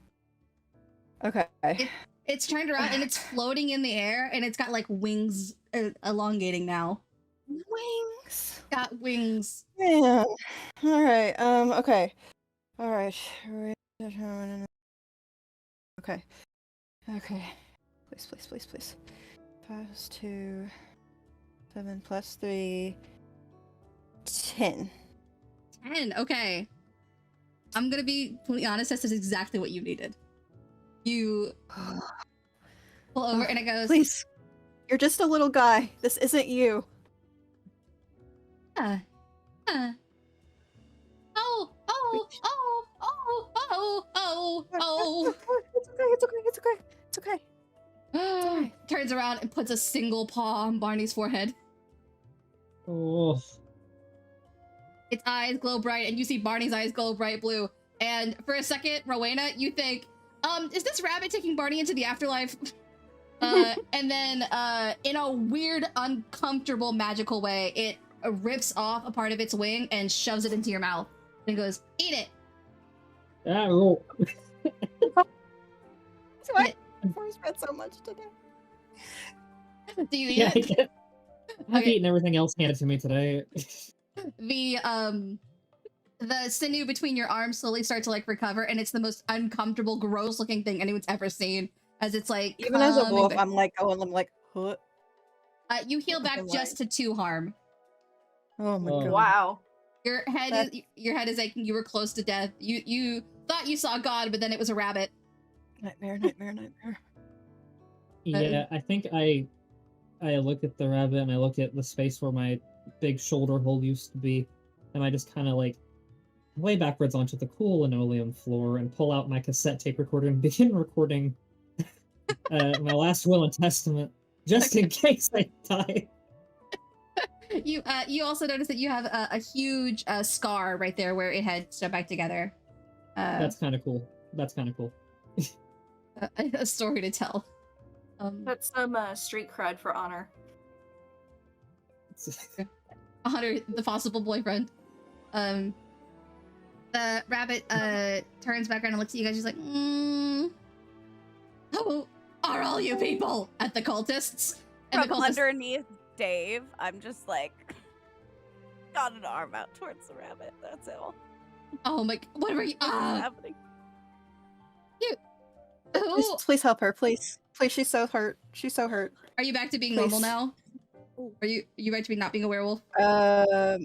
S6: Okay.
S1: It's turned around and it's floating in the air, and it's got like wings elongating now.
S6: Wings.
S1: Got wings.
S6: Man. All right. Okay. All right. Okay. Okay. Please. 5 + 2, 7 + 3, 10.
S1: 10. Okay. I'm gonna be completely honest. This is exactly what you needed. You pull over, and it goes,
S6: Please. You're just a little guy. This isn't you.
S1: Oh.
S6: It's okay.
S1: Turns around and puts a single paw on Barney's forehead.
S4: Oh.
S1: Its eyes glow bright, and you see Barney's eyes glow bright blue. And for a second, Rowena, you think, is this rabbit taking Barney into the afterlife? And then, in a weird, uncomfortable, magical way, it rips off a part of its wing and shoves it into your mouth. And goes, eat it!
S4: Oh.
S6: Why? Forrest read so much today.
S1: Do you eat it?
S4: I've eaten everything else handed to me today.
S1: The sinew between your arms slowly starts to like recover, and it's the most uncomfortable, gross looking thing anyone's ever seen. As it's like,
S6: even as a wolf, I'm like, huh?
S1: You heal back just to 2 harm.
S6: Oh my
S4: Oh.
S6: god!
S3: Wow.
S1: Your head is aching. You were close to death. You thought you saw God, but then it was a rabbit.
S6: Nightmare.
S4: Yeah, I think I look at the rabbit, and I look at the space where my big shoulder hole used to be, and I just kind of like lay backwards onto the cool linoleum floor and pull out my cassette tape recorder and begin recording my last will and testament, just in case I die.
S1: You also notice that you have a huge scar right there where it had stuck back together.
S4: That's kind of cool.
S1: A story to tell.
S3: That's some street cred for Honor.
S1: Honor, the possible boyfriend. The rabbit turns back around and looks at you guys. She's like, "Who are all you people?" At the cultists. And
S5: From
S1: the cultists,
S5: underneath Dave, I'm just like, got an arm out towards the rabbit. That's all.
S1: oh my! What are you?
S5: What's happening?
S1: Who
S6: Please help her, please. She's so hurt.
S1: are you back to being
S6: Please.
S1: normal now? Are you back to being not being a werewolf?
S6: I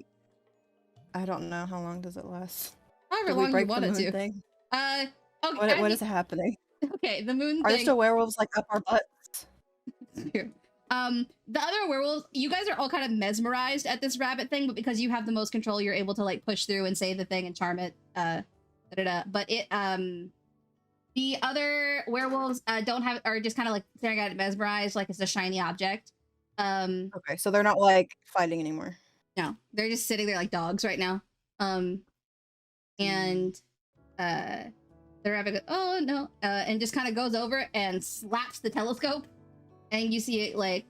S6: don't know. How long does it last?
S1: However
S6: Did we
S1: long you
S6: break the
S1: want it
S6: moon
S1: to.
S6: thing?
S1: Okay.
S6: What is happening?
S1: Okay, the moon
S6: Are there
S1: thing.
S6: still werewolves like up our butts?
S1: Here. The other werewolves, you guys are all kind of mesmerized at this rabbit thing, but because you have the most control, you're able to like push through and say the thing and charm it. But it, the other werewolves are just kind of like staring at it mesmerized, like it's a shiny object.
S6: Okay, so they're not like fighting anymore.
S1: No, they're just sitting there like dogs right now. And the rabbit goes, oh no, and just kind of goes over and slaps the telescope, and you see it like,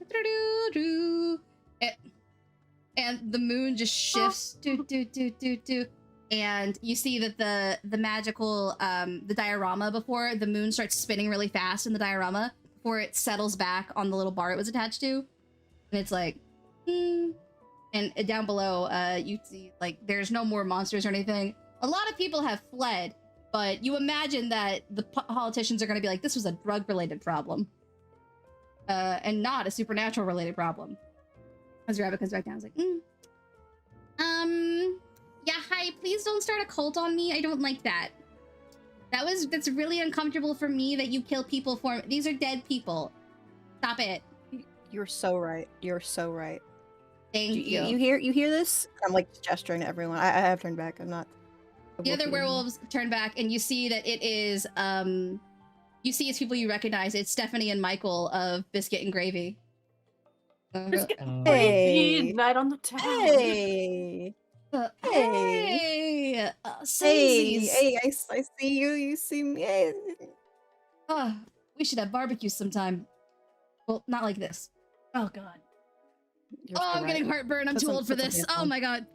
S1: and the moon just shifts, and you see that the magical the diorama before the moon starts spinning really fast in the diorama before it settles back on the little bar it was attached to, and it's like, and down below you see like there's no more monsters or anything. A lot of people have fled, but you imagine that the politicians are going to be like, this was a drug-related problem, and not a supernatural-related problem. As the rabbit comes back down, it's like, Yeah, hi, please don't start a cult on me. I don't like that. That's really uncomfortable for me that you kill people for. These are dead people. Stop it.
S6: You're so right. You're so right.
S1: Thank you.
S6: You hear this? I'm like gesturing to everyone. I have turned back. I'm not.
S1: The other werewolves turn back, and you see that it is you see it's people you recognize. It's Stephanie and Michael of Biscuit and Gravy.
S3: Biscuit and
S6: Hey.
S3: Gravy, Night on the Town.
S6: Hey.
S1: Hey,
S6: Hey, I see you. You see me. Hey.
S1: We should have barbecue sometime. Well, not like this. Oh god.
S6: You're
S1: Oh,
S6: so
S1: I'm
S6: right.
S1: getting heartburn. I'm
S6: Put
S1: too
S6: some-
S1: old for
S6: put some
S1: this.
S6: pants
S1: Oh
S6: on.
S1: my god.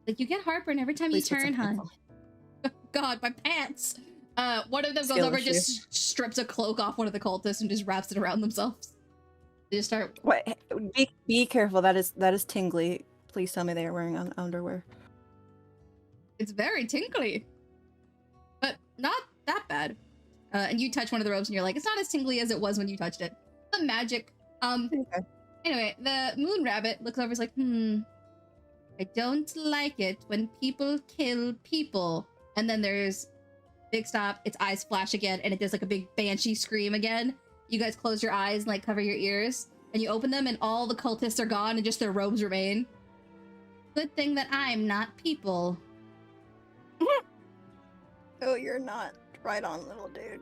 S1: Like you get heartburn every time
S6: Please
S1: you
S6: put some
S1: turn,
S6: pants
S1: huh? God, my pants. One of them goes
S6: Skill
S1: over,
S6: issue.
S1: just strips a cloak off one of the cultists and just wraps it around themselves. They just start.
S6: What? Be careful. That is tingly. Please tell me they are wearing underwear.
S1: It's very tinkly, but not that bad. And you touch one of the ropes, and you're like, it's not as tingly as it was when you touched it. The magic.
S6: Okay.
S1: Anyway, the moon rabbit looks over, is like, I don't like it when people kill people. And then there's big stop, its eyes flash again, and it does like a big banshee scream again. You guys close your eyes and like cover your ears, and you open them, and all the cultists are gone, and just their robes remain. Good thing that I'm not people.
S6: Oh, you're not right on, little dude.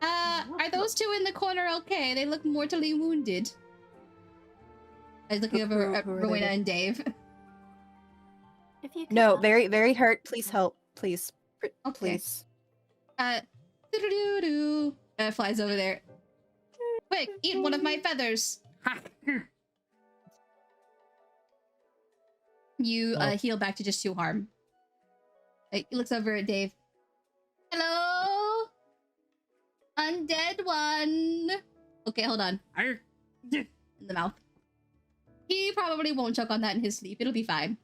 S1: Are those two in the corner okay? They look mortally wounded. I was looking over at
S6: who are they
S1: Rowena
S6: with?
S1: and Dave.
S3: If you could
S6: No,
S3: help.
S6: very, very hurt. Please help. Please.
S1: Okay.
S6: Please.
S1: Doo-doo-doo-doo. Flies over there. Quick, eat one of my feathers. You heal back to just 2 harm. He looks over at Dave. Hello? Undead one. Okay, hold on. In the mouth. He probably won't choke on that in his sleep. It'll be fine.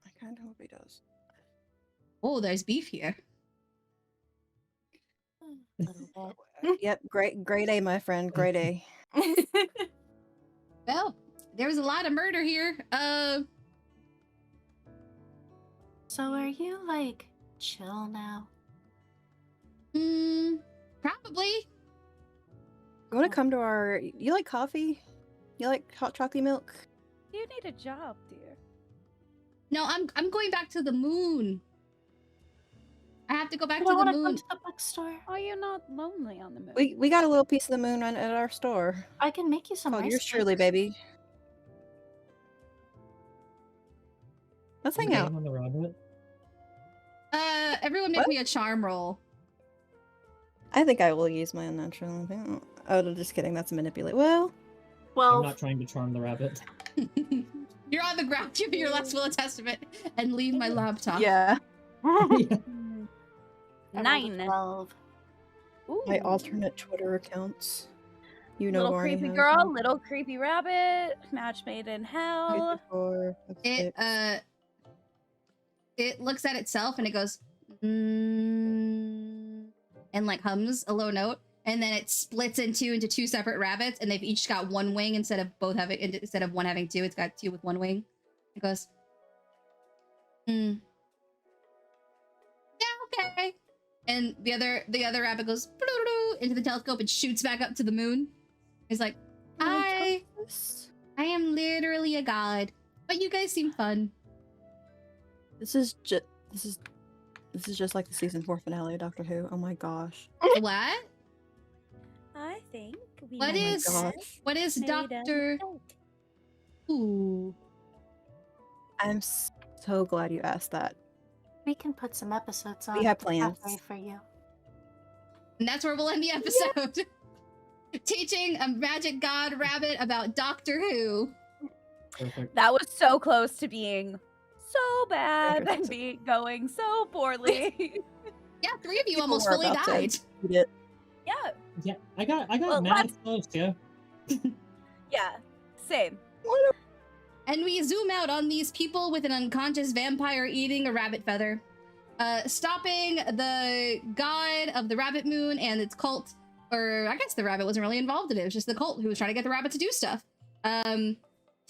S6: I kind of hope he does.
S1: Oh, there's beef here.
S3: A little bit.
S6: Yep, great A, my friend. Great A.
S1: Well, there was a lot of murder here.
S3: So are you like chill now?
S1: Probably.
S6: You want to come to our? You like coffee? You like hot chocolate milk?
S5: You need a job, dear.
S1: No, I'm going back to the moon. I have to go back
S3: You
S1: to
S3: don't
S1: the
S3: want to come
S1: moon.
S3: to the bookstore?
S5: Are you not lonely on the moon?
S6: We got a little piece of the moon at our store.
S3: I can make you some
S6: Called
S3: ice
S6: yours truly,
S3: cream.
S6: baby. Let's hang out.
S4: On the rabbit.
S1: Everyone make
S6: What?
S1: me a charm roll.
S6: I think I will use my unnatural. Oh, no, just kidding. That's manipulate. Well,
S4: I'm
S3: Well,
S4: not trying to charm the rabbit.
S1: You're on the ground. Give me your last will of testament and leave my laptop.
S6: yeah.
S3: I rolled a
S5: 9.
S3: 12.
S5: Ooh.
S6: My alternate Twitter accounts. You know,
S5: Little
S6: Barney
S5: creepy
S6: has
S5: girl,
S6: them.
S5: little creepy rabbit, match made in hell.
S6: 54, that's
S1: It
S6: 6.
S1: it looks at itself and it goes and like hums a low note, and then it splits into 2 separate rabbits, and they've each got 1 wing instead of one having 2. It's got 2 with 1 wing. It goes, yeah, okay. And the other rabbit goes into the telescope and shoots back up to the moon. He's like, I am literally a god, but you guys seem fun.
S6: This is just like the season 4 finale of Doctor Who. Oh my gosh.
S1: What?
S5: I think we
S1: What
S6: Oh my
S1: is
S6: gosh.
S1: what is
S5: made a
S1: Doctor?
S5: mistake.
S1: Ooh,
S6: I'm so glad you asked that.
S3: We can put some episodes on.
S6: We have
S3: the
S6: plans.
S3: cafe for you.
S1: and that's where we'll end the episode. Teaching a magic god rabbit about Doctor Who.
S4: Perfect.
S5: That was so close to being so bad
S6: Perfect.
S5: and being going so poorly.
S1: Yeah, 3 of you
S6: People
S1: almost
S6: were
S1: fully
S6: about to
S1: died.
S6: eat it.
S5: yeah,
S4: Yeah, I got
S5: Well,
S4: mad close, yeah.
S5: yeah, same.
S1: And we zoom out on these people with an unconscious vampire eating a rabbit feather, stopping the god of the rabbit moon and its cult. Or I guess the rabbit wasn't really involved in it. It was just the cult who was trying to get the rabbit to do stuff.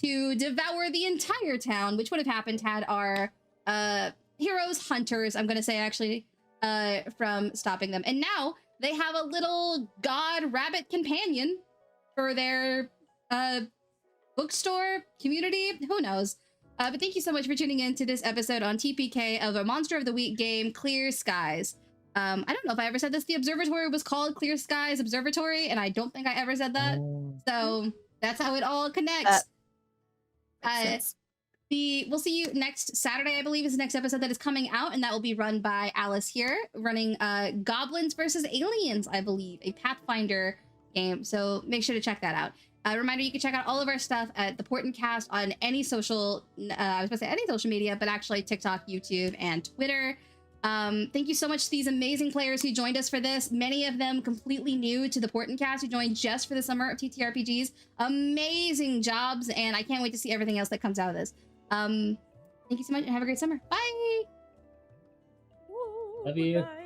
S1: to devour the entire town, which would have happened had our heroes, hunters, I'm gonna say actually, from stopping them. And now they have a little god rabbit companion for their bookstore community. Who knows? But thank you so much for tuning in to this episode on TPK of a Monster of the Week game, Clear Skies. I don't know if I ever said this. The observatory was called Clear Skies Observatory, and I don't think I ever said that. So that's how it all connects. We'll see you next Saturday, I believe, is the next episode that is coming out, and that will be run by Alice here, running Goblins versus Aliens, I believe, a Pathfinder game. So make sure to check that out. Reminder, you can check out all of our stuff at the Portent Kast on any social, I was going to say any social media, but actually TikTok, YouTube, and Twitter. Thank you so much to these amazing players who joined us for this. Many of them completely new to the Portent Kast, who joined just for the Summer of TTRPGs. Amazing jobs, and I can't wait to see everything else that comes out of this. Thank you so much, and have a great summer. Bye!
S4: Love you.
S5: Bye.